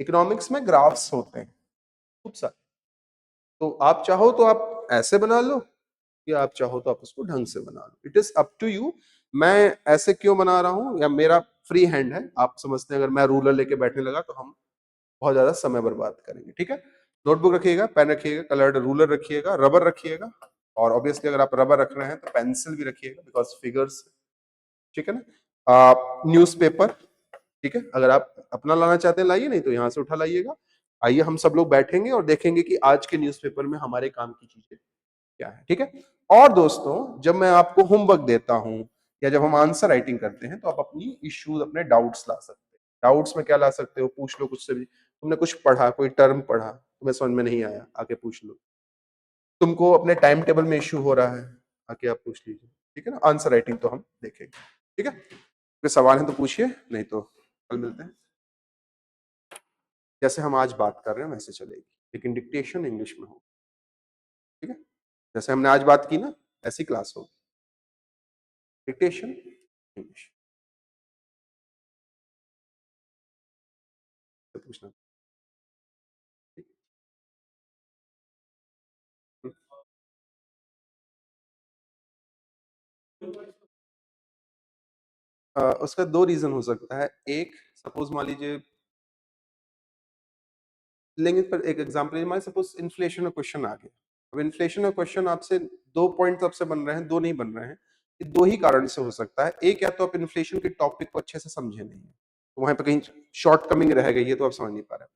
S1: इकोनॉमिक्स में ग्राफ्स होते हैं खूब सारे, तो आप चाहो तो आप ऐसे बना लो, या आप चाहो तो आप उसको ढंग से बना लो, it is up to you. मैं ऐसे क्यों बना रहा हूं, या मेरा फ्री हैंड है, आप समझते हैं अगर मैं रूलर लेके बैठने लगा तो हम बहुत ज्यादा समय बर्बाद करेंगे, ठीक है। नोटबुक रखिएगा, पेन रखिएगा, कलर्ड रूलर रखिएगा, रबर रखिएगा, और ऑब्वियसली अगर आप रबर रख रहे हैं तो पेंसिल भी रखिएगा बिकॉज फिगर्स, ठीक है ना। न्यूज़पेपर, ठीक है, अगर आप अपना लाना चाहते हैं लाइए, नहीं तो यहाँ से उठा लाइएगा। आइए हम सब लोग बैठेंगे और देखेंगे कि आज के न्यूज़पेपर में हमारे काम की चीजें क्या है, ठीक है। और दोस्तों, जब मैं आपको होमवर्क देता हूं या जब हम आंसर राइटिंग करते हैं तो आप अपनी इश्यूज, अपने डाउट्स ला सकते हैं। डाउट्स में क्या ला सकते हो, पूछ लो कुछ से भी, तुमने कुछ पढ़ा, कोई टर्म पढ़ा, तुम्हें समझ में नहीं आया, आके पूछ लो। तुमको अपने टाइम टेबल में इश्यू हो रहा है, आके आप पूछ लीजिए, ठीक है ना। आंसर राइटिंग तो हम देखेंगे, ठीक है। कोई सवाल है तो पूछिए, नहीं तो कल मिलते हैं। जैसे हम आज बात कर रहे हैं वैसे चलेगी, लेकिन डिक्टेशन इंग्लिश में हो, ठीक है। जैसे हमने आज बात की ना, ऐसी क्लास होगी, डिक्टेशन इंग्लिश से पूछना, ठीक है? उसका दो रीजन हो सकता है। एक, सपोज मान लीजिए, लेंगे पर एक एग्जांपल, मान सपोज इन्फ्लेशन का क्वेश्चन आ गया। अब इन्फ्लेशन का क्वेश्चन आपसे दो पॉइंट आपसे बन रहे हैं, दो नहीं बन रहे हैं, ये दो ही कारण से हो सकता है। एक, या तो आप इन्फ्लेशन के टॉपिक को अच्छे से समझे नहीं है, तो वहां पे कहीं शॉर्ट कमिंग रह गई है, तो आप समझ नहीं पा रहे।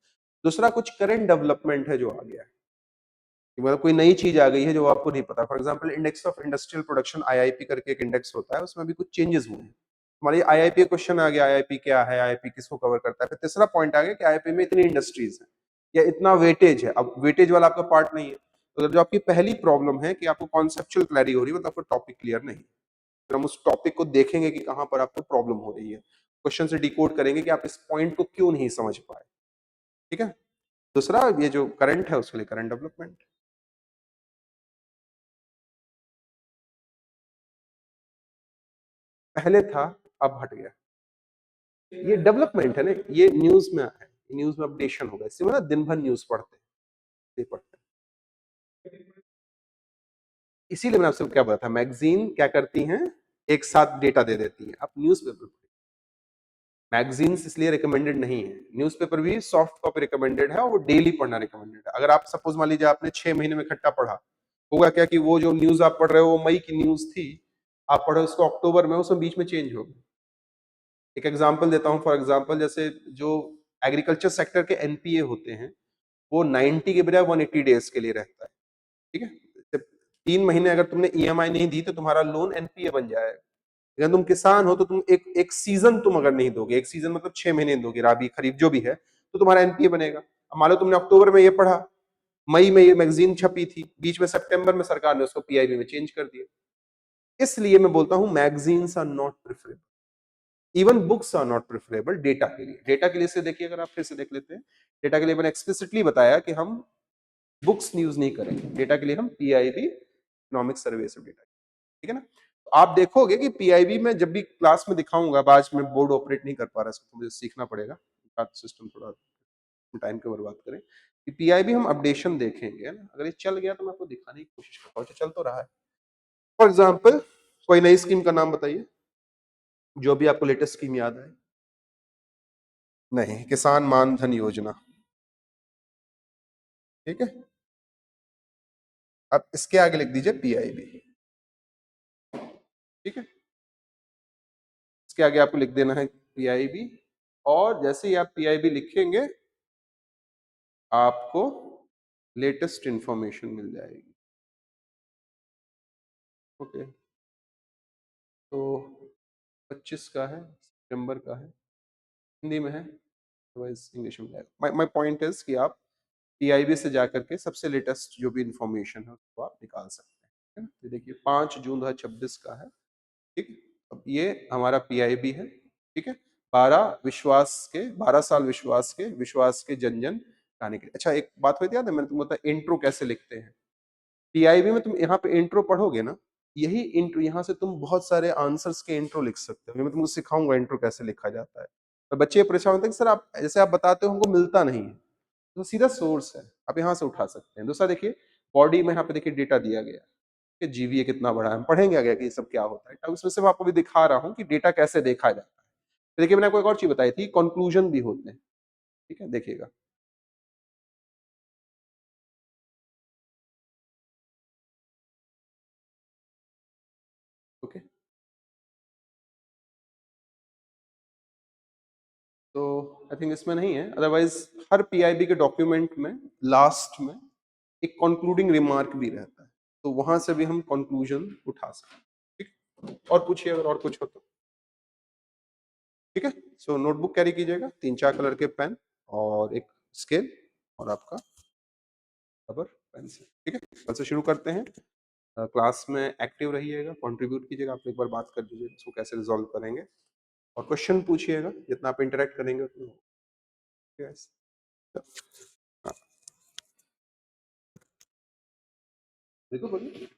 S1: दूसरा, कुछ करंट डेवलपमेंट है जो आ गया है, कि मतलब कोई नई चीज आ गई है जो आपको नहीं पता। For example, index of industrial production, IIP करके एक इंडेक्स होता है, उसमें भी कुछ चेंजेस हुए हैं। हमारी आईआईपी क्वेश्चन आ गया, आईआईपी क्या है, आईआईपी किसको कवर करता है। फिर तीसरा पॉइंट आ गया कि आईआईपी में इतनी इंडस्ट्रीज है या इतना वेटेज है। अब वेटेज वाला आपका पार्ट नहीं है, तो जो आपकी पहली प्रॉब्लम है कि आपको कॉन्सेप्चुअल क्लैरिटी हो रही है, मतलब आपको टॉपिक क्लियर नहीं, फिर हम उस टॉपिक को देखेंगे कि कहां पर आपको प्रॉब्लम हो रही है, क्वेश्चन से डिकोड करेंगे कि आप इस पॉइंट को क्यों नहीं समझ पाए, ठीक है। दूसरा, ये जो करंट है उसके लिए करंट डेवलपमेंट पहले था, अब हट गया। ये डेवलपमेंट है ना, ये न्यूज में है, न्यूज में अपडेशन होगा, इससे ना दिन भर न्यूज पढ़ते हैं, ये पढ़ते हैं। इसीलिए मैंने आपसे क्या बताया था, मैगजीन क्या करती हैं, एक साथ डेटा दे देती है। आप न्यूज़पेपर, मैगजीन्स इसलिए रिकमेंडेड नहीं है, न्यूज़पेपर भी सॉफ्ट कॉपी रिकमेंडेड है और वो डेली पढ़ना रिकमेंडेड है। अगर आप सपोज मान लीजिए आपने 6 महीने में इकट्ठा पढ़ा, होगा क्या कि वो जो न्यूज आप पढ़ रहे हो वो मई की न्यूज थी, आप पढ़े उसको अक्टूबर में, उसमें बीच में चेंज होगी। एक एग्जांपल देता हूं, फॉर एग्जांपल जैसे जो एग्रीकल्चर सेक्टर के एनपीए होते हैं, वो 90 के बजाय 180 डेज के लिए रहता है, ठीक है। जब 3 महीने अगर तुमने ईएमआई नहीं दी तो तुम्हारा लोन एनपीए बन जाएगा। अगर तुम किसान हो तो तुम एक एक सीजन तुम अगर नहीं दोगे, एक सीजन मतलब 6 महीने दोगे, राबी खरीफ जो भी है, तो तुम्हारा एनपीए बनेगा। अब मान लो तुमने अक्टूबर में ये पढ़ा, मई में ये मैगजीन छपी थी, बीच में सितंबर में सरकार ने उसको पीआईबी में चेंज कर दिया। इसलिए मैं बोलता हूं magazines are not preferable, even books are not preferable data के लिए। डेटा के लिए से देखिए, अगर आप फिर से देख लेते हैं, डेटा के लिए मैंने एक्सप्लिसिटली बताया कि हम बुक्स न्यूज नहीं करेंगे, डेटा के लिए हम PIB, economic survey of data, ठीक है ना। तो आप देखोगे कि पीआईबी में जब भी क्लास में दिखाऊंगा, अब आज मैं बोर्ड ऑपरेट नहीं कर पा रहा, इसको तो मुझे सीखना पड़ेगा, सिस्टम थोड़ा टाइम के बर्बाद करें, कि पीआईबी हम अपडेशन देखेंगे ना, अगर ये चल गया तो मैं आपको दिखाने की कोशिश करता हूँ, चल तो रहा है। फॉर एग्जाम्पल, कोई नई स्कीम का नाम बताइए जो भी आपको लेटेस्ट स्कीम याद है। नहीं, किसान मान धन योजना, ठीक है। अब इसके आगे लिख दीजिए पीआईबी, ठीक है। इसके आगे आपको लिख देना है पीआईबी, और जैसे ही आप पीआईबी लिखेंगे आपको लेटेस्ट इंफॉर्मेशन मिल जाएगी, ओके। तो 25 का है, सितंबर का है, हिंदी में है, अदरवाइज इंग्लिश में जाएगा। माय पॉइंट इज कि आप पीआईबी से जाकर के सबसे लेटेस्ट जो भी इंफॉर्मेशन है उसको आप निकाल सकते हैं, ठीक है? तो देखिए 5 जून 2026 का है, ठीक। अब ये हमारा पीआईबी है, ठीक है? 12 साल विश्वास के जन-जन गाने के। अच्छा एक बात हुई थी याद है मैंने तुमको बताया इंट्रो कैसे लिखते हैं? पीआईबी में तुम यहाँ पे इंट्रो पढ़ोगे ना, यही इंट्रो यहाँ से तुम बहुत सारे आंसर्स के इंट्रो लिख सकते हो। मैं तुमको सिखाऊँगा इंट्रो कैसे लिखा जाता है। तो बच्चे परेशान होते हैं कि सर आप जैसे आप बताते हो हमको मिलता नहीं है। तो सीधा सोर्स है, आप यहाँ से उठा सकते हैं। दूसरा देखिए बॉडी में यहाँ पे देखिए डेटा दिया गया है कि जीवीए कितना बड़ा है। हम पढ़ेंगे आगे कि ये सब क्या होता है। अब उसमें से मैं आपको भी दिखा रहा हूँ कि डेटा कैसे देखा जाता है। तो देखिए मैंने आपको एक और चीज़ बताई थी कन्क्लूजन भी होते हैं, ठीक है? देखिएगा, ओके? तो आई थिंक इसमें नहीं है, अदरवाइज़ हर पीआईबी के डॉक्यूमेंट में लास्ट में एक कंक्लूडिंग रिमार्क भी रहता है। तो वहाँ से भी हम कंक्लूजन उठा सकते हैं, ठीक? और पूछिए अगर और कुछ हो तो, ठीक है? सो नोटबुक कैरी कीजिएगा, 3-4 कलर के पेन और एक स्केल और आपका रबर, पेंसिल, ठीक है? कल से शुरू करते हैं। क्लास में एक्टिव रहिएगा, कंट्रीब्यूट कीजिएगा, आप एक बार बात कर लीजिए इसको कैसे रिज़ॉल्व करेंगे और क्वेश्चन पूछिएगा, जितना आप इंटरैक्ट करेंगे उतना यस। हाँ, बिल्कुल बोलिए।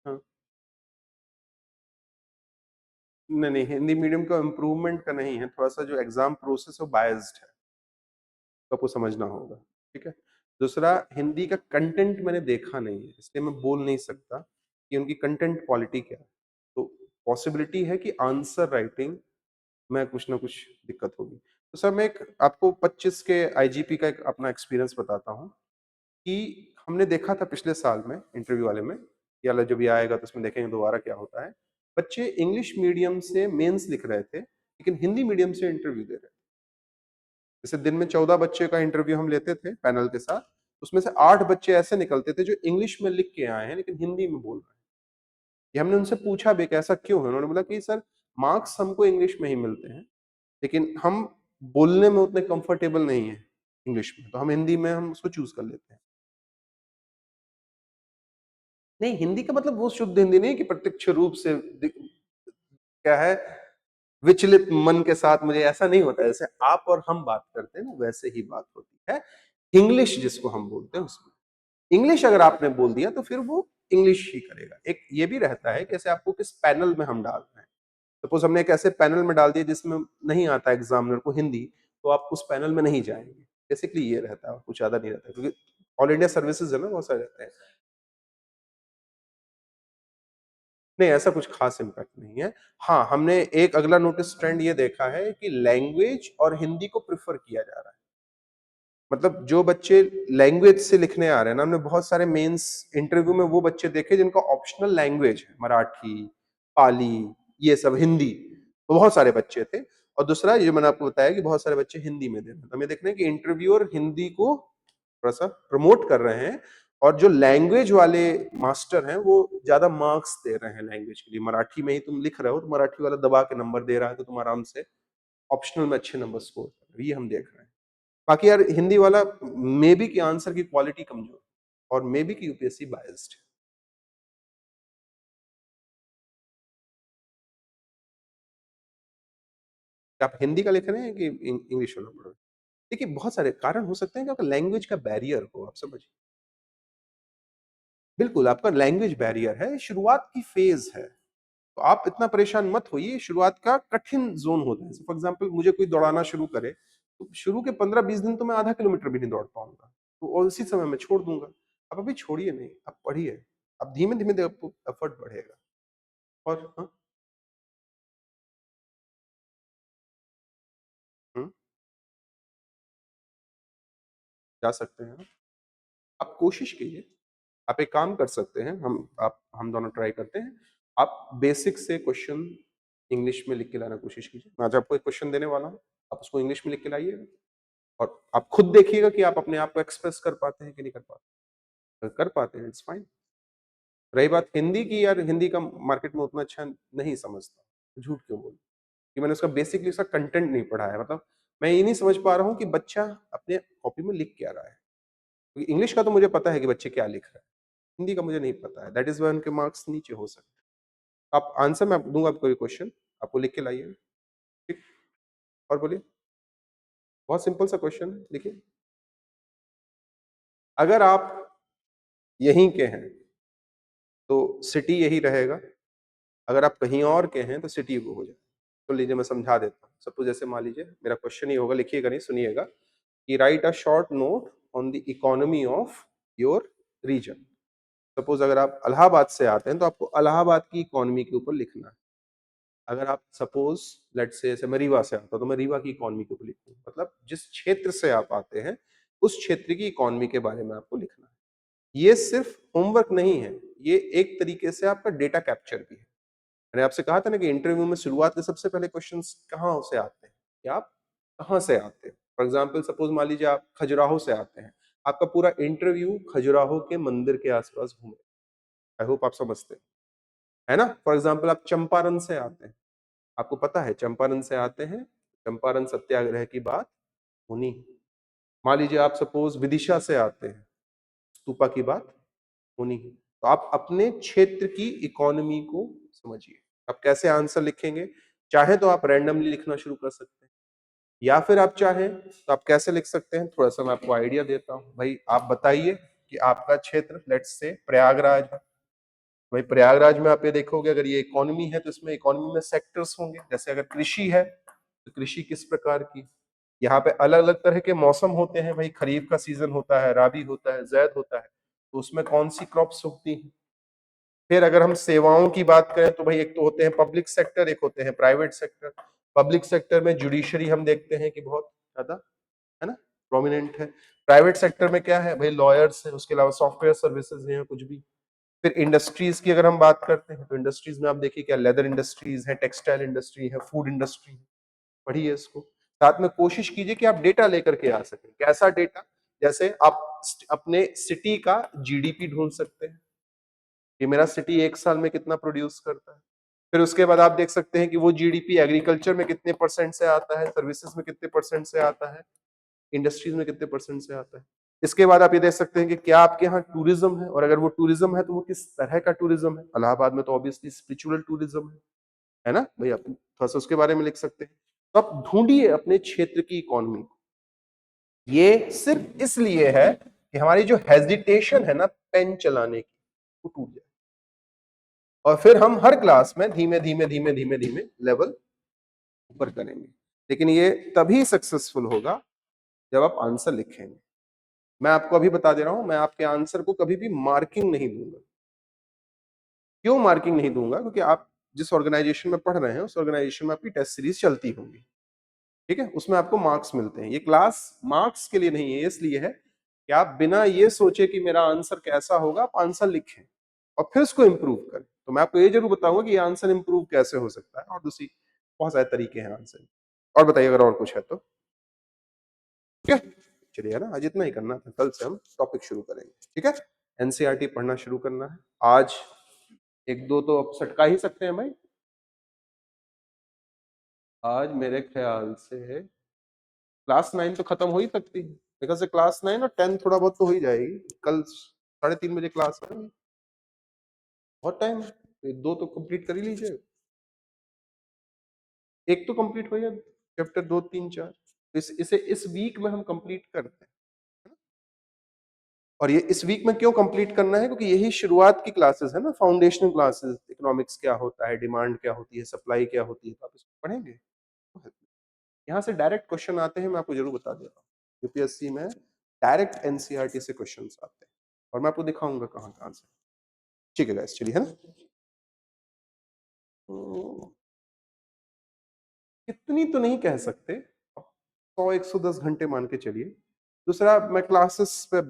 S1: हाँ, नहीं, नहीं, हिंदी मीडियम का इम्प्रूवमेंट का नहीं है, थोड़ा-सा जो एग्ज़ाम प्रोसेस है वो बायस्ड है, तो आपको समझना होगा, ठीक है? दूसरा हिंदी का कंटेंट मैंने देखा नहीं है, इसलिए मैं बोल नहीं सकता कि उनकी कंटेंट क्वालिटी क्या है। तो पॉसिबिलिटी है कि आंसर राइटिंग में कुछ ना कुछ दिक्कत होगी। तो सर मैं एक आपको 25 के आईजीपी का एक अपना एक्सपीरियंस बताता हूँ कि हमने देखा था पिछले साल में इंटरव्यू वाले में, ये वाला जब ये आएगा तो उसमें देखेंगे दोबारा क्या होता है। बच्चे इंग्लिश मीडियम से मेंस लिख रहे थे, लेकिन हिंदी मीडियम से इंटरव्यू दे रहे थे। जैसे दिन में 14 बच्चे का इंटरव्यू हम लेते थे पैनल के साथ, उसमें से 8 बच्चे ऐसे निकलते थे जो इंग्लिश में लिख के आए हैं लेकिन हिंदी में बोल रहे हैं। ये हमने उनसे पूछा भी कि ऐसा क्यों है? उन्होंने बोला कि सर मार्क्स हमको इंग्लिश में ही मिलते हैं, लेकिन हम बोलने में उतने कंफर्टेबल नहीं है इंग्लिश में, तो हम हिंदी में हम उसको चूज़ कर लेते हैं। नहीं, हिंदी का मतलब वो शुद्ध हिंदी नहीं कि प्रत्यक्ष रूप से क्या है, विचलित मन के साथ मुझे ऐसा नहीं होता है। जैसे आप और हम बात करते हैं ना, वैसे ही बात होती है। इंग्लिश जिसको हम बोलते हैं उसमें। इंग्लिश अगर आपने बोल दिया तो फिर वो इंग्लिश ही करेगा। एक ये भी रहता है कि जैसे आपको किस पैनल में हम डाल रहे हैं। सपोज़ हमने एक ऐसे पैनल में डाल दिया जिसमें नहीं आता एग्ज़ामिनर को हिंदी, तो आप उस पैनल में नहीं जाएँगे। बेसिकली ये रहता है और कुछ ज़्यादा नहीं रहता है क्योंकि ऑल इंडिया सर्विसेज़ है ना, बहुत सारे रहते हैं। नहीं, ऐसा कुछ ख़ास इम्पैक्ट नहीं है। हाँ, हमने एक अगला नोटिस ट्रेंड ये देखा है कि लैंग्वेज और हिंदी को प्रेफ़र किया जा रहा है। मतलब जो बच्चे लैंग्वेज से लिखने आ रहे हैं ना, हमने बहुत सारे मेंस इंटरव्यू में वो बच्चे देखे जिनका ऑप्शनल लैंग्वेज है, मराठी, पाली, ये सब हिंदी, तो बहुत सारे बच्चे थे। और दूसरा ये मैंने आपको बताया कि बहुत सारे बच्चे हिंदी में दे रहे हैं। तो हम ये देख रहे हैं कि इंटरव्यूअर हिंदी को थोड़ा-सा प्रमोट कर रहे हैं और जो लैंग्वेज वाले मास्टर हैं, वो ज़्यादा मार्क्स दे रहे हैं लैंग्वेज के लिए। मराठी में ही तुम लिख रहे हो, तो मराठी वाला दबा के नंबर दे रहा है, तो तुम आराम से ऑप्शनल में अच्छे नंबर स्कोर कर रहे हो। ये हम देख रहे हैं। बाकी यार हिंदी वाला मे बी कि आंसर की क्वालिटी कमजोर और मे बी कि यूपीएससी बायस्ड है। क्या आप हिंदी का लिख रहे हैं कि इंग्लिश वाला पढ़ रहे हैं? देखिए बहुत सारे कारण हो सकते हैं कि आपका लैंग्वेज का बैरियर हो, आप समझिए। बिल्कुल, आपका लैंग्वेज बैरियर है, शुरुआत की फेज़ है। तो आप इतना परेशान मत होइए, शुरुआत का कठिन ज़ोन होता है। फॉर एग्ज़ाम्पल मुझे कोई दौड़ाना शुरू करे, तो शुरू के 15-20 दिन तो मैं आधा किलोमीटर भी नहीं दौड़ पाऊँगा। तो और उसी समय मैं छोड़ दूँगा। आप अभी छोड़िए नहीं, आप पढ़िए। आप धीमे-धीमे आपको एफर्ट बढ़ेगा और हाँ, हुँ, जा सकते हैं। आप कोशिश कीजिए। आप एक काम कर सकते हैं, हम दोनों ट्राई करते हैं। आप बेसिक से क्वेश्चन इंग्लिश में लिख के लाना कोशिश कीजिए। मैं आज आपको एक क्वेश्चन देने वाला हूँ, आप उसको इंग्लिश में लिख के लाइएगा और आप खुद देखिएगा कि आप अपने आप को एक्सप्रेस कर पाते हैं कि नहीं कर पाते। अगर कर पाते हैं, इट्स फाइन। रही बात हिंदी की, यार हिंदी का मार्केट में उतना अच्छा नहीं समझता, झूठ क्यों बोलूँ? कि मैंने उसका बेसिकली उसका कंटेंट नहीं पढ़ा है। मतलब मैं ये नहीं समझ पा रहा हूँ कि बच्चा अपने कॉपी में लिख क्या रहा है। क्योंकि इंग्लिश का तो मुझे पता है कि बच्चे क्या लिख रहे हैं, हिंदी का मुझे नहीं पता है, दैट इज़ व्हाई उनके मार्क्स नीचे हो सकते हैं। आप आंसर मैं दूँगा आपको ये क्वेश्चन, आपको लिख के लाइए, ठीक? और बोलिए, बहुत सिंपल सा क्वेश्चन है, लिखिए। अगर आप यहीं के हैं, तो सिटी यही रहेगा, अगर आप कहीं और के हैं, तो सिटी वो हो जाए। तो लीजिए मैं समझा देता हूँ। सपोज़ जैसे मान लीजिए मेरा क्वेश्चन ये होगा, लिखिएगा नहीं, सुनिएगा कि write a short note on the economy of your region. Suppose अगर आप इलाहाबाद से आते हैं, तो आपको इलाहाबाद की इकोनॉमी के ऊपर लिखना है। अगर आप सपोज़ लेट्स से जैसे मैं रीवा से आता हूँ, तो मैं रीवा की इकोनॉमी के ऊपर लिखूँ। मतलब जिस क्षेत्र से आप आते हैं, उस क्षेत्र की इकोनॉमी के बारे में आपको लिखना है। ये सिर्फ होमवर्क नहीं है, ये एक तरीके से आपका डेटा कैप्चर भी है। मैंने आपसे कहा था ना कि इंटरव्यू में शुरुआत के सबसे पहले क्वेश्चंस कहाँ से आते हैं, कि आप कहाँ से आते हैं। फॉर एग्जाम्पल सपोज मान लीजिए आप खजुराहो से आते हैं, आपका पूरा इंटरव्यू खजुराहो के मंदिर के आसपास घूमे। आई होप आप समझते हैं, है ना। फॉर एग्जाम्पल आप चंपारण से आते हैं, आपको पता है चंपारण से आते हैं, चंपारण सत्याग्रह की बात होनी। मान लीजिए आप सपोज विदिशा से आते हैं, स्तूपा की बात होनी है। तो आप अपने क्षेत्र की इकोनॉमी को समझिए। आप कैसे आंसर लिखेंगे? चाहे तो आप रैंडमली लिखना शुरू कर सकते हैं, या फिर आप चाहें तो आप कैसे लिख सकते हैं, थोड़ा सा मैं आपको आइडिया देता हूं। भाई आप बताइए कि आपका क्षेत्र लेट्स से प्रयागराज है। भाई प्रयागराज में आप ये देखोगे, अगर ये इकोनॉमी है तो इसमें इकोनॉमी में सेक्टर्स होंगे। जैसे अगर कृषि है तो कृषि किस प्रकार की, यहाँ पे अलग अलग तरह के मौसम होते हैं। भाई खरीफ का सीजन होता है, राबी होता है, जैद होता है, तो उसमें कौन सी क्रॉप्स उगती हैं। फिर अगर हम सेवाओं की बात करें, तो भाई एक तो होते हैं पब्लिक सेक्टर, एक होते हैं प्राइवेट सेक्टर। पब्लिक सेक्टर में जुडिशरी हम देखते हैं कि बहुत ज्यादा, है ना, प्रोमिनेंट है। प्राइवेट सेक्टर में क्या है भाई, लॉयर्स है, उसके अलावा सॉफ्टवेयर सर्विसेज हैं, कुछ भी। फिर इंडस्ट्रीज की अगर हम बात करते हैं, तो इंडस्ट्रीज में आप देखिए क्या लेदर इंडस्ट्रीज है, टेक्सटाइल इंडस्ट्री है, फूड इंडस्ट्री है। पढ़िए इसको, साथ में कोशिश कीजिए कि आप डेटा लेकर के आ सकें। कैसा डेटा? जैसे आप अपने सिटी का जीडीपी ढूंढ सकते हैं कि मेरा सिटी एक साल में कितना प्रोड्यूस करता है। फिर उसके बाद आप देख सकते हैं कि वो जीडीपी एग्रीकल्चर में कितने परसेंट से आता है, सर्विसेज में कितने परसेंट से आता है, इंडस्ट्रीज में कितने परसेंट से आता है। इसके बाद आप ये देख सकते हैं कि क्या आपके यहाँ टूरिज्म है, और अगर वो टूरिज्म है तो वो किस तरह का टूरिज्म है। इलाहाबाद में तो ऑब्वियसली स्पिरिचुअल टूरिज्म है ना भाई, आप थोड़ा सा उसके बारे में लिख सकते हैं। तो आप ढूंढिए अपने क्षेत्र की इकोनॉमी। ये सिर्फ इसलिए है कि हमारी जो हेजिटेशन है ना पेन चलाने की, वो टूट जाए, और फिर हम हर क्लास में धीमे धीमे धीमे धीमे धीमे लेवल ऊपर करेंगे। लेकिन ये तभी सक्सेसफुल होगा जब आप आंसर लिखेंगे। मैं आपको अभी बता दे रहा हूं, मैं आपके आंसर को कभी भी मार्किंग नहीं दूंगा। क्यों मार्किंग नहीं दूंगा? क्योंकि आप जिस ऑर्गेनाइजेशन में पढ़ रहे हैं, उस ऑर्गेनाइजेशन में आपकी टेस्ट सीरीज चलती होंगी, ठीक है, उसमें आपको मार्क्स मिलते हैं। ये क्लास मार्क्स के लिए नहीं है, इसलिए है कि आप बिना ये सोचे कि मेरा आंसर कैसा होगा, आप आंसर लिखें और फिर उसको इम्प्रूव करें। तो मैं आपको ये जरूर बताऊंगा कि ये आंसर इम्प्रूव कैसे हो सकता है, और दूसरी बहुत सारे तरीके हैं आंसर। और बताइए अगर और कुछ है तो। ठीक है, चलिए, है ना, आज इतना ही करना था, कल से हम टॉपिक शुरू करेंगे। ठीक है, एनसीईआरटी पढ़ना शुरू करना है आज। एक दो तो अब सटका ही सकते हैं भाई। आज मेरे ख्याल से क्लास 9 तो खत्म हो ही सकती है, बिकॉज से क्लास 9 और 10 थोड़ा बहुत तो हो ही जाएगी। कल 3:30 बजे क्लास है, बहुत टाइम है, तो दो तो कंप्लीट कर ही लीजिए। एक तो कंप्लीट हो जाए, चैप्टर 2 3 4, इसे इस वीक में हम कंप्लीट करते हैं। और ये इस वीक में क्यों कंप्लीट करना है? क्योंकि यही शुरुआत की क्लासेस है ना, फाउंडेशनल क्लासेस। इकोनॉमिक्स क्या होता है, डिमांड क्या होती है, सप्लाई क्या होती है, तो आप इसको पढ़ेंगे। यहाँ से डायरेक्ट क्वेश्चन आते हैं, मैं आपको जरूर बता दे रहा हूँ। यूपीएससी में डायरेक्ट एनसीईआरटी से क्वेश्चन आते हैं, और मैं आपको दिखाऊंगा कहाँ कहाँ से। ठीक है गाइस, चलिए, है ना। तो इतनी तो नहीं कह सकते, 100 110 घंटे मान के चलिए। दूसरा, मैं क्लासेस पे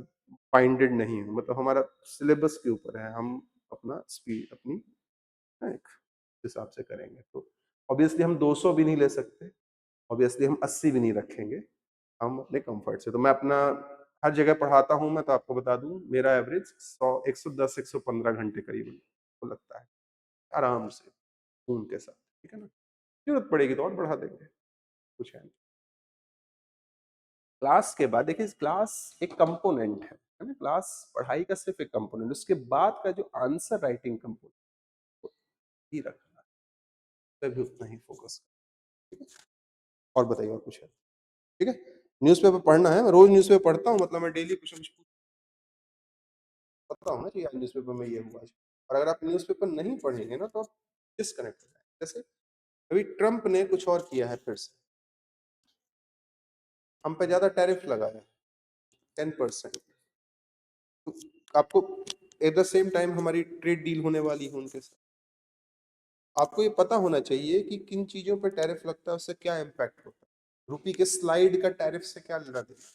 S1: बाइंडेड नहीं हूँ, मतलब हमारा सिलेबस के ऊपर है, हम अपना स्पीड अपनी एक हिसाब से करेंगे। तो ऑब्वियसली हम 200 भी नहीं ले सकते, ऑब्वियसली हम 80 भी नहीं रखेंगे, हम अपने कंफर्ट से। तो मैं अपना हर जगह पढ़ाता हूँ, मैं तो आपको बता दूं मेरा एवरेज 110 115 घंटे करीबन को लगता है, आराम से खून के साथ। ठीक है ना, जरूरत पड़ेगी तो और बढ़ा देंगे, कुछ है नहीं। क्लास के बाद देखिए, क्लास एक कंपोनेंट है ना, क्लास पढ़ाई का सिर्फ एक कंपोनेंट, उसके बाद का जो आंसर राइटिंग कंपोनेंट ही रखना है, उस पे भी उतना ही फोकस। ठीक है, और बताइए और कुछ है? ठीक है, न्यूज़पेपर पढ़ना है, मैं रोज न्यूज़पेपर पढ़ता हूँ, मतलब मैं डेली कुछ ना कुछ पता होना चाहिए आज न्यूज़पेपर में ये हुआ आज। और अगर आप न्यूज़पेपर नहीं पढ़ेंगे ना तो आप डिस्कनेक्ट हो जाएंगे। जैसे अभी ट्रम्प ने कुछ और किया है, फिर से हम पे ज्यादा टैरिफ लगाया है 10%। तो आपको एट द सेम टाइम हमारी ट्रेड डील होने वाली है उनके साथ, आपको ये पता होना चाहिए कि किन चीजों पर टैरिफ लगता है, उससे क्या इम्पैक्ट होता है। रुपी के स्लाइड का टैरिफ से क्या लेना देना।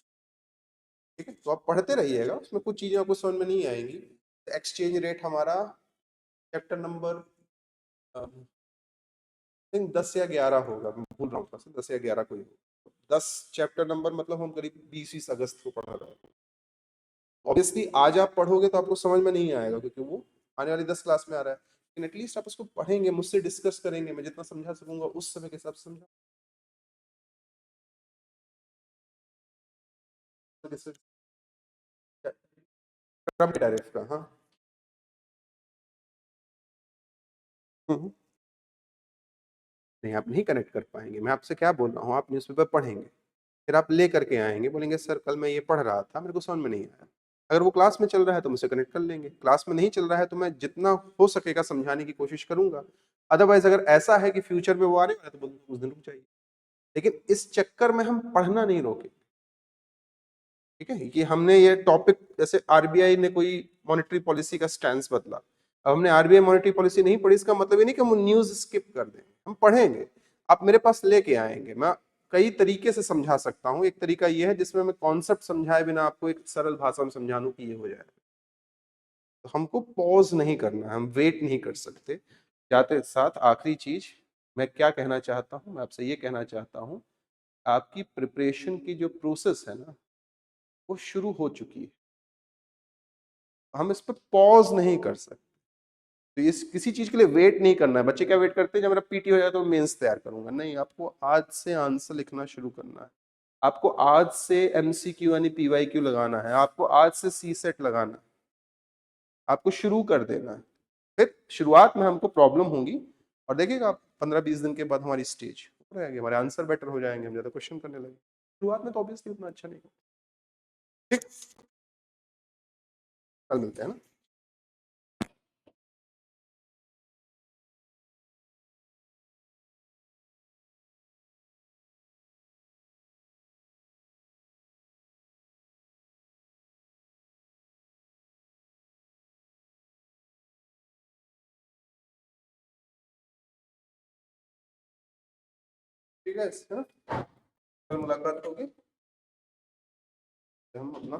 S1: ठीक है, तो आप पढ़ते रहिएगा, उसमें कुछ चीजें आपको समझ में नहीं आएंगी। एक्सचेंज रेट हमारा चैप्टर नंबर 10 या 11 होगा, मैं भूल रहा हूँ, 10 या 11 कोई होगा। 10 चैप्टर नंबर, मतलब हम करीब 20 अगस्त को पढ़ा रहे हैं। ऑब्वियसली आज आप पढ़ोगे तो आपको समझ में नहीं आएगा, क्योंकि वो आने वाली 10 क्लास में आ रहा है, लेकिन एटलीस्ट आप उसको पढ़ेंगे, मुझसे डिस्कस करेंगे, मैं जितना समझा सकूंगा उस समय के हिसाब से समझा। ट्रम्प टैरिफ का, हाँ। हम्म। नहीं, आप नहीं कनेक्ट कर पाएंगे, मैं आपसे क्या बोल रहा हूँ, आप न्यूज़पेपर पढ़ेंगे, फिर आप ले करके आएंगे, बोलेंगे सर कल मैं ये पढ़ रहा था, मेरे को समझ में नहीं आया। अगर वो क्लास में चल रहा है तो मुझसे कनेक्ट कर लेंगे, क्लास में नहीं चल रहा है तो मैं जितना हो सकेगा समझाने की कोशिश करूंगा। अदरवाइज अगर ऐसा है कि फ्यूचर में वो आने वाला है तो बोलूंगा उस दिन रुक जाइए, लेकिन इस चक्कर में हम पढ़ना नहीं रोके। ठीक है, कि हमने ये टॉपिक, जैसे आरबीआई ने कोई मॉनेटरी पॉलिसी का स्टैंड बदला, अब हमने आरबीआई मॉनेटरी पॉलिसी नहीं पढ़ी, इसका मतलब ये नहीं कि हम न्यूज स्किप कर दें, हम पढ़ेंगे, आप मेरे पास लेके आएंगे, मैं कई तरीके से समझा सकता हूँ। एक तरीका ये है जिसमें मैं कॉन्सेप्ट समझाए बिना आपको एक सरल भाषा में समझा दूं कि ये हो जाए। तो हमको पॉज नहीं करना है, हम वेट नहीं कर सकते। जाते साथ आखिरी चीज मैं क्या कहना चाहता हूँ, मैं आपसे ये कहना चाहता हूँ, आपकी प्रिपरेशन की जो प्रोसेस है ना, वो शुरू हो चुकी है, हम इस पर पॉज नहीं कर सकते। तो इस किसी चीज के लिए वेट नहीं करना है। बच्चे क्या वेट करते हैं, जब मेरा पीटी हो जाए तो मेंस तैयार करूंगा, नहीं, आपको आज से आंसर लिखना शुरू करना है, आपको आज से एमसीक्यू यानी पीवाईक्यू लगाना है, आपको आज से सी सेट लगाना है, आपको शुरू कर देना है। फिर शुरुआत में हमको प्रॉब्लम होंगी, और देखिएगा आप 15-20 दिन के बाद हमारी स्टेज ऊपर आएगी, हमारे आंसर बेटर हो जाएंगे, हम ज्यादा क्वेश्चन करने लगे। शुरुआत में तो ऑब्वियसली उतना अच्छा नहीं होगा। ठीक, कल मिलते हैं ना। ठीक है, हाँ? कल मुलाकात होगी, हम अपना